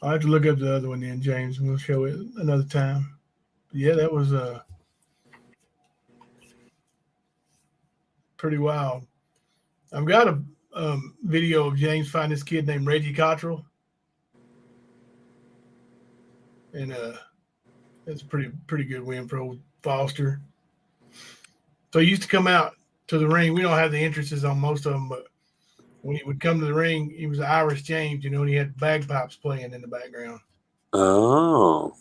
I'll have to look up the other one then, James. We'll show it another time. Yeah, that was pretty wild. I've got a video of James fighting this kid named Reggie Cottrell. And it's a pretty good win for old Foster. So he used to come out to the ring. We don't have the entrances on most of them, but when he would come to the ring, he was Irish James, and he had bagpipes playing in the background. Oh.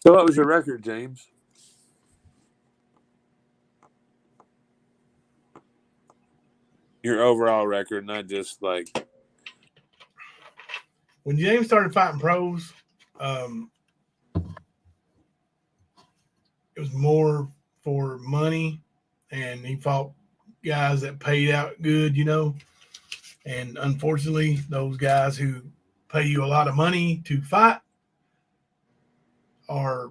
So what was your record, James? Your overall record, not just like... When James started fighting pros, it was more for money, and he fought guys that paid out good, And unfortunately, those guys who pay you a lot of money to fight are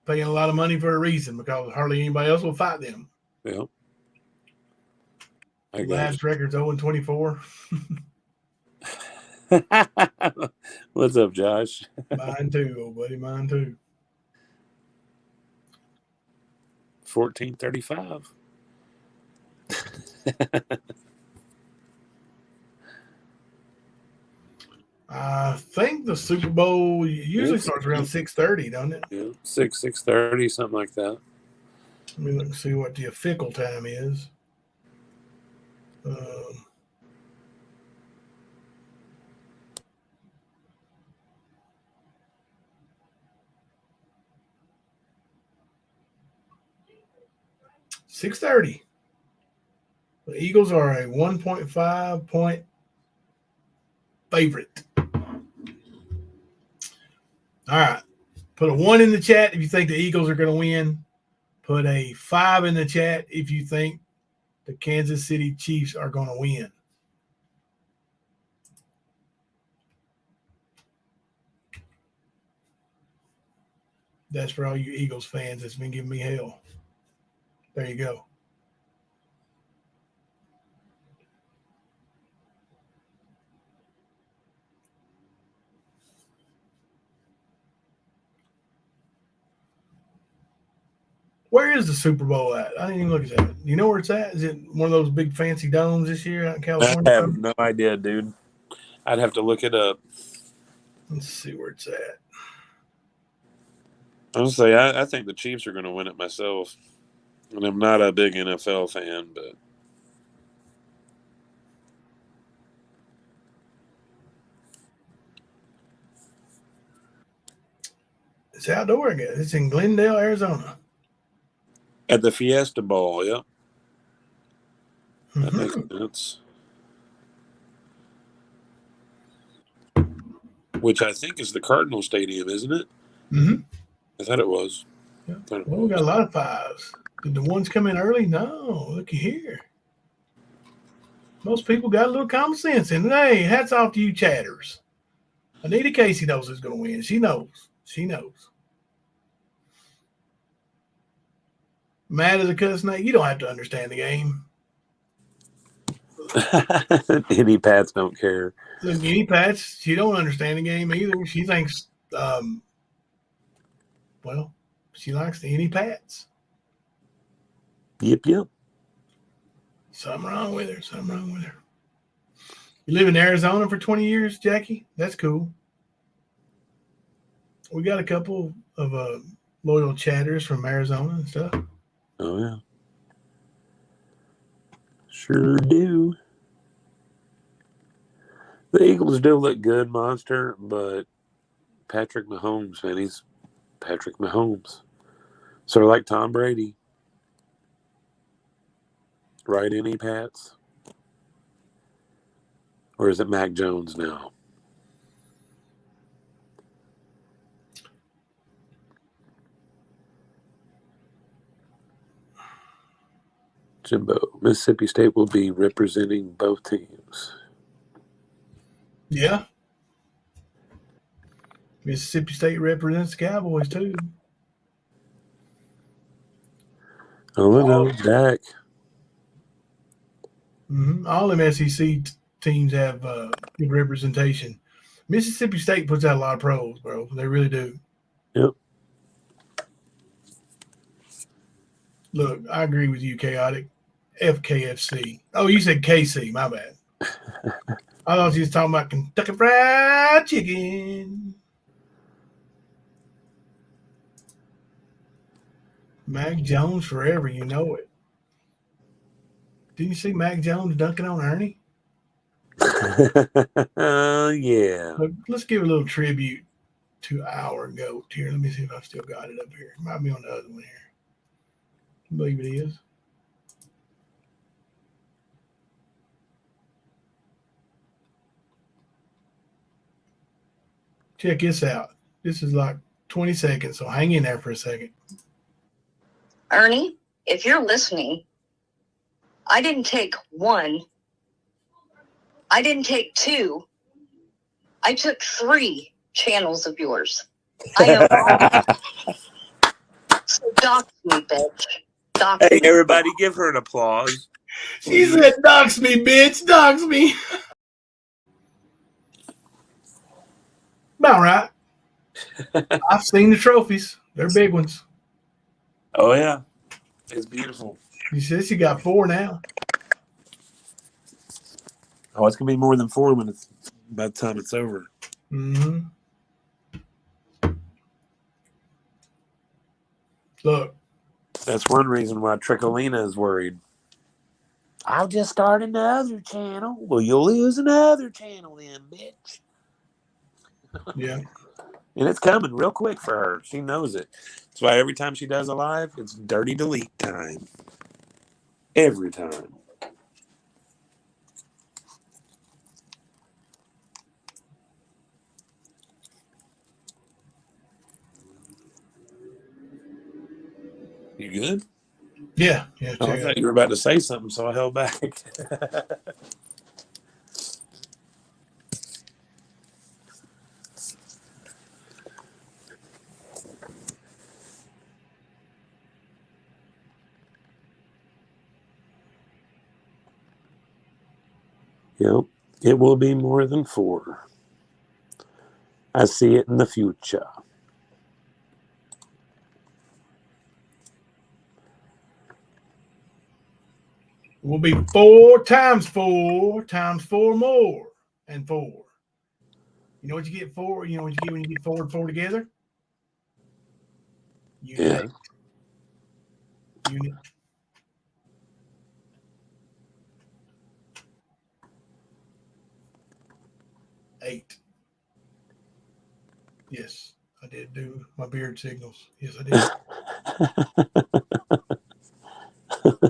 paying a lot of money for a reason, because hardly anybody else will fight them. Yeah. I got Last record's 0-24. What's up, Josh? Mine too, old buddy. Mine too. 1435. I think the Super Bowl usually starts around 6:30, doesn't it? Yeah, 6:30, something like that. Let me look and see what the official time is. 6:30. The Eagles are a 1.5 point favorite. All right. Put a 1 in the chat if you think the Eagles are going to win. Put a 5 in the chat if you think the Kansas City Chiefs are going to win. That's for all you Eagles fans that's been giving me hell. There you go. Where is the Super Bowl at? I didn't even look at that. You know where it's at? Is it one of those big fancy domes this year out in California? I have no idea, dude. I'd have to look it up. Let's see where it's at. I'll say I think the Chiefs are going to win it myself. And I'm not a big NFL fan, but It's outdoor again. It's in Glendale, Arizona. at the Fiesta Bowl, yep. That makes sense. Which I think is the Cardinal Stadium, isn't it? Mm-hmm. I thought it was. Yeah. Well, we got a lot of 5s. Did the ones come in early? No. Looky here. Most people got a little common sense. And hey, hats off to you chatters. Anita Casey knows who's going to win. She knows. She knows. Mad as a cuss snake. You don't have to understand the game. Any Pats don't care. Look, any Pats, she don't understand the game either. She thinks, well, she likes the any Pats. Yep. Something wrong with her. Something wrong with her. You live in Arizona for 20 years, Jackie? That's cool. We got a couple of loyal chatters from Arizona and stuff. Oh, yeah. Sure do. The Eagles do look good, Monster, but Patrick Mahomes, man, he's Patrick Mahomes. Sort of like Tom Brady. Right, any Pats? Or is it Mac Jones now? Jimbo, Mississippi State will be representing both teams. Yeah. Mississippi State represents the Cowboys, too. Oh, I know. Dak. Mm-hmm. All them SEC teams have good representation. Mississippi State puts out a lot of pros, bro. They really do. Yep. Look, I agree with you, Chaotic. FKFC. Oh, you said KC. My bad. I thought you was talking about Kentucky Fried Chicken. Mac Jones forever. You know it. Did you see Mac Jones dunking on Ernie? Yeah. Look, let's give a little tribute to our GOAT here. Let me see if I've still got it up here. It might be on the other one here. I believe it is. Check this out. This is like 20 seconds, so hang in there for a second. Ernie, if you're listening, I didn't take 1. I didn't take 2. I took 3 channels of yours. I am so dox me, bitch. dox Hey, me. everybody, give her an applause. She said, "Dox me, bitch, dox me." About right. I've seen the trophies. They're big ones. Oh, yeah. It's beautiful. She says she got 4 now. Oh, it's going to be more than 4 when it's by the time it's over. Mm-hmm. Look. That's one reason why Trickolina is worried. I'll just start another channel. Well, you'll lose another channel then, bitch. Yeah. And it's coming real quick for her. She knows it. That's why every time she does a live, it's dirty delete time. Every time. You good? Yeah. Yeah. Oh, I thought you were about to say something, so I held back. Yep. It will be more than 4. I see it in the future. Will be 4 times 4 times 4 more and 4. You know what you get 4? You know what you get when you get 4 and 4 together? Unit 8. Unit. Eight. Yes, I did do my beard signals. Yes, I did.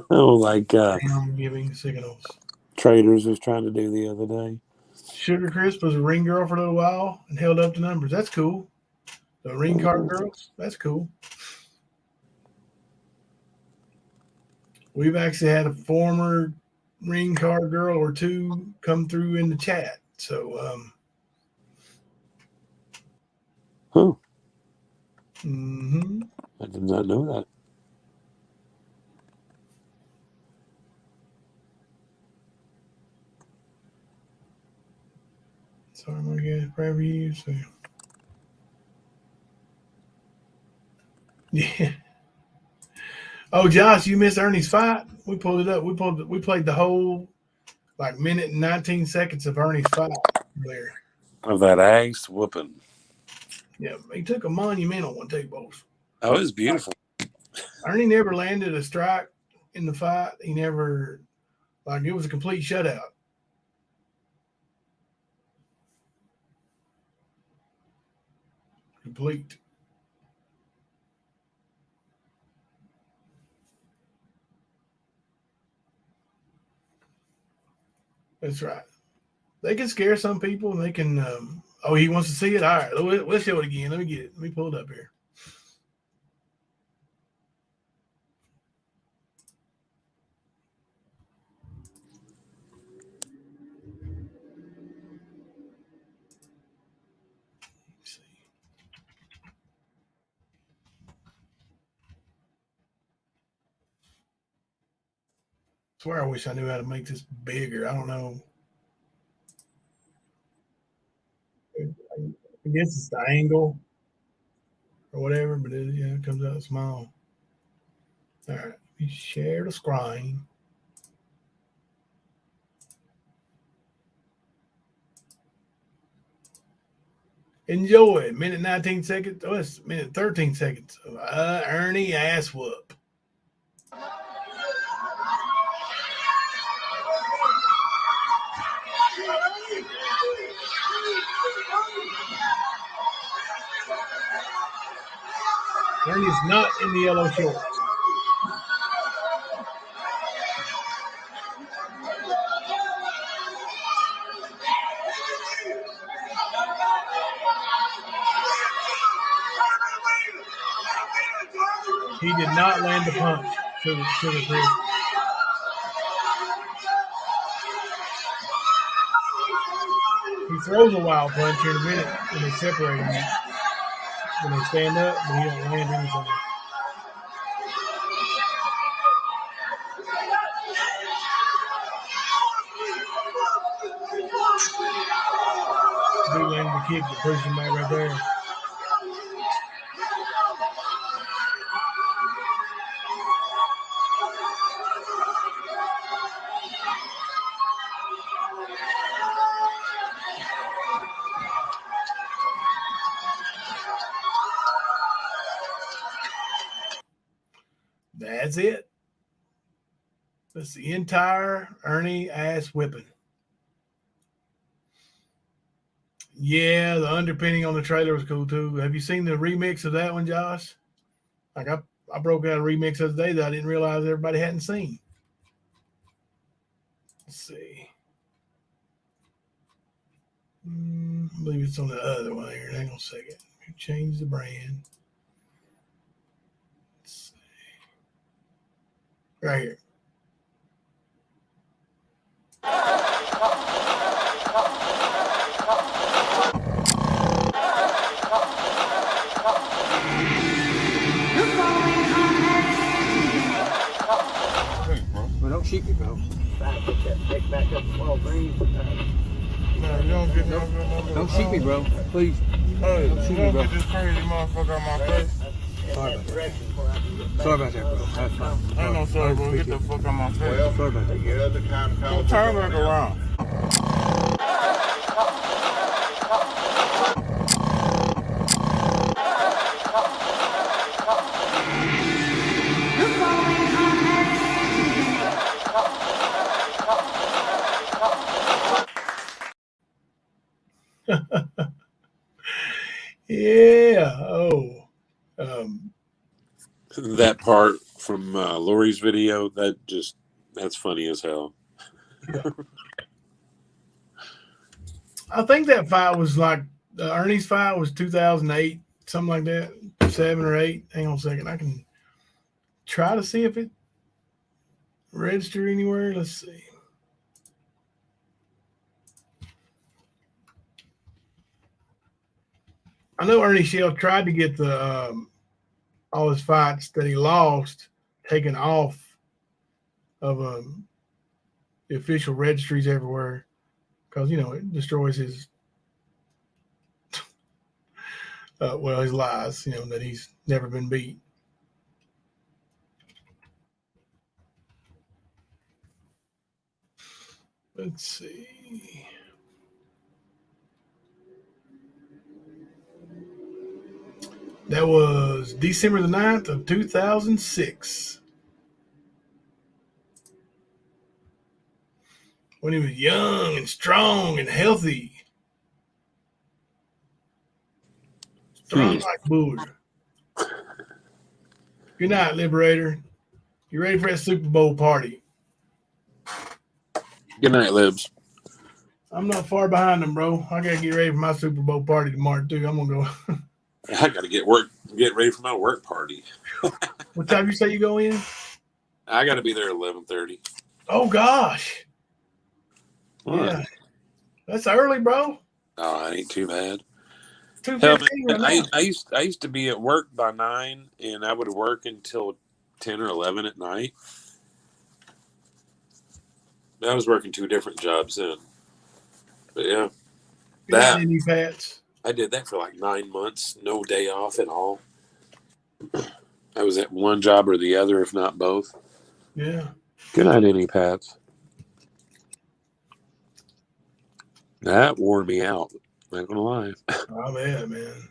Oh, like I'm giving signals. Traders was trying to do the other day. Sugar Crisp was a ring girl for a little while and held up the numbers. That's cool. The ring card girls, that's cool. We've actually had a former ring card girl or 2 come through in the chat. So, Huh. Mm-hmm. I did not know that. Sorry, I'm gonna get preview. So. Yeah. Oh, Josh, you missed Ernie's fight. We pulled it up. We played the whole like minute and 19 seconds of Ernie's fight there. Of that ass whooping. Yeah, he took a monumental one, too, boss. Oh, it was beautiful. Ernie never landed a strike in the fight. He never, like, it was a complete shutout. Complete. That's right. They can scare some people, and they can. Oh, he wants to see it. All right, let's show it again. Let me get it. Let me pull it up here. I swear, I wish I knew how to make this bigger. I don't know. I guess it's the angle or whatever, but it comes out small. All right, we share the screen. Enjoy. Minute 19 seconds. Oh, it's minute 13 seconds. Ernie ass whoop. Ernie's not in the yellow shorts. He did not land a punch. Sugar Crisp. He throws a wild punch here in a minute when they separate him. When they stand up, but he don't land anything. kick that pushed him back right there. That's it. That's the entire Ernie ass whipping. Yeah, the underpinning on the trailer was cool too. Have you seen the remix of that one, Josh? Like I broke out a remix the other day that I didn't realize everybody hadn't seen. Let's see. I believe it's on the other one here. Hang on a second. Change the brand. Let's see. Right here. Well, don't shoot me, bro. Don't shoot me, bro. Please. Hey, Don't shoot me, bro. get this crazy motherfucker on my face. Sorry about that. Sorry about that, bro. That's fine. Ain't no sorry, bro. Get the fuck on my face. Sorry about that. Don't turn back around. Yeah. Oh. That part from Lori's video, that's funny as hell. Yeah. I think that fight was like Ernie's fight was 2008, something like that, 7 or 8. Hang on a second. I can try to see if it registered anywhere. Let's see. I know Ernie Shell tried to get the all his fights that he lost taken off of the official registries everywhere because it destroys his his lies. That he's never been beat. Let's see. That was December the 9th of 2006. When he was young and strong and healthy. Strong like bull. Good night, Liberator. You ready for that Super Bowl party? Good night, Libs. I'm not far behind them, bro. I gotta get ready for my Super Bowl party tomorrow too. I'm gonna go. I got to get ready for my work party. What time you say you go in? I got to be there at 11:30. Oh gosh. What? Yeah. That's early, bro. Oh, that ain't too bad. 2:15 right now. I used to be at work by 9, and I would work until 10 or 11 at night. I was working 2 different jobs then. But yeah, I did that for like 9 months, no day off at all. I was at one job or the other, if not both. Yeah. Good night, any Pats. That wore me out. Not gonna lie. Oh man.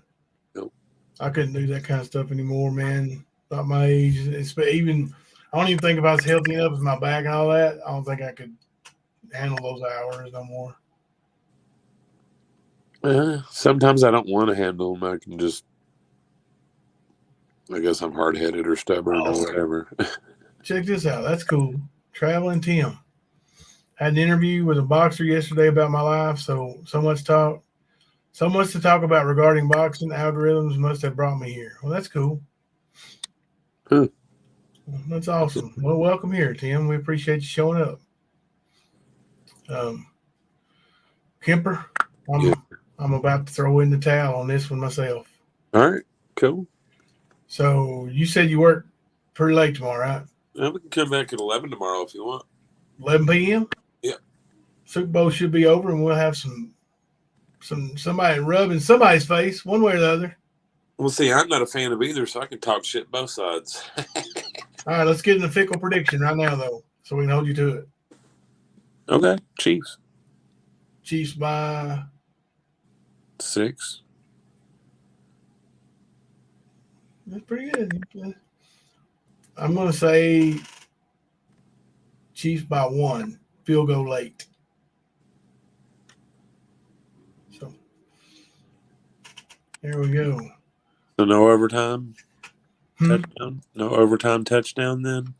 Nope. I couldn't do that kind of stuff anymore, man. Not my age. I don't even think if I was healthy enough with my back and all that. I don't think I could handle those hours no more. Sometimes I don't want to handle them. I can just, I guess I'm hard-headed or stubborn or whatever. Check this out. That's cool. Traveling Tim. Had an interview with a boxer yesterday about my life. So much to talk about regarding boxing. Algorithms must have brought me here. Well, that's cool. That's awesome. Well, welcome here, Tim. We appreciate you showing up. Kemper, I'm about to throw in the towel on this one myself. All right, cool. So you said you work pretty late tomorrow, right? We can come back at 11 tomorrow if you want. 11 p.m.? Yeah. Super Bowl should be over, and we'll have some somebody rubbing somebody's face one way or the other. Well, see, I'm not a fan of either, so I can talk shit both sides. All right, let's get an official prediction right now, though, so we can hold you to it. Okay, Chiefs. Chiefs by 6. That's pretty good. I'm going to say Chiefs by 1. Field goal late. So there we go. So no overtime touchdown? No overtime touchdown then?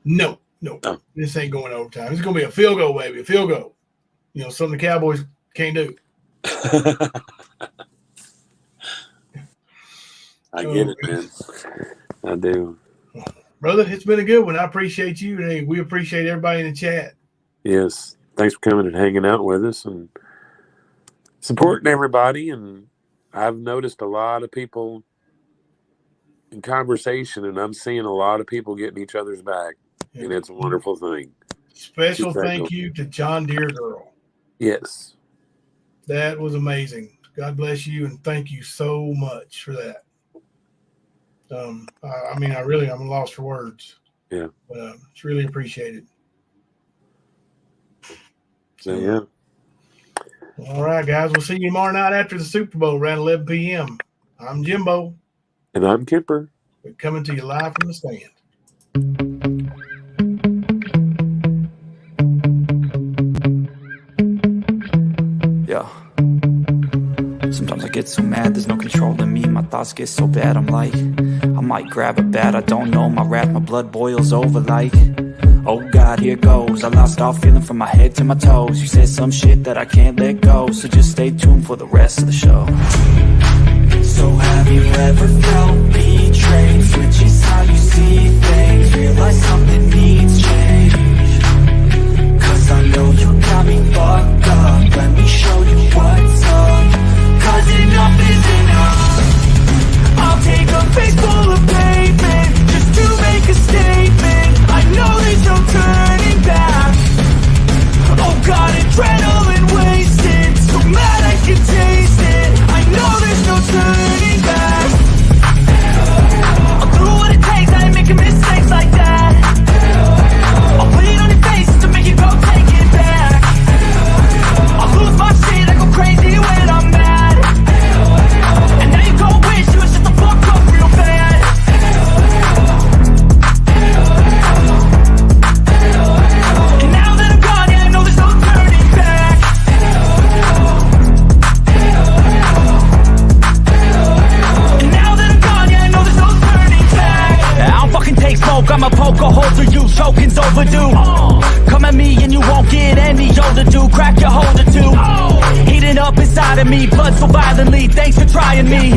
No. Oh. This ain't going overtime. It's going to be a field goal, baby. A field goal. You know, something the Cowboys can't do. I get it, man. I do. Brother, it's been a good one. I appreciate you. Hey, we appreciate everybody in the chat. Yes. Thanks for coming and hanging out with us and supporting everybody. And I've noticed a lot of people in conversation, and I'm seeing a lot of people getting each other's back. Yeah. And it's a wonderful thing. Special thank you to John Deere Girl. Yes. That was amazing. God bless you, and thank you so much for that. I mean, I'm lost for words. Yeah. But it's really appreciated. So, yeah. All right, guys. We'll see you tomorrow night after the Super Bowl around 11 p.m. I'm Jimbo. And I'm Kipper. We're coming to you live from the stand. Yeah. Sometimes I get so mad, there's no control in me. My thoughts get so bad, I'm like, I might grab a bat, I don't know. My wrath, my blood boils over like, oh God, here goes. I lost all feeling from my head to my toes. You said some shit that I can't let go, so just stay tuned for the rest of the show. So have you ever felt betrayed? Switches how you see things, realize something needs change. Cause I know you got me fucked up, let me show you what's up. Cause enough is enough. I'll take a face full of pavement just to make a statement. I know there's no turning back. Oh God, adrenaline wasted, so mad I can taste it. I know there's no turning back. I'll do what it takes, I ain't making mistakes like that. I'll put it on your face to make you go take it back. I'll lose my shit, I go crazy when I'm mad. And now you go wish you was just a fuck up real bad. And now that I'm gone, yeah, I know there's no turning back. And now that I'm gone, yeah, I know there's no turning back. I don't fucking take smoke, I'ma poke a hole through you, choking's overdue. Come at me and you won't get any older, dude. Crack your holder too. Heating up inside of me, blood so violently. Thanks for trying me.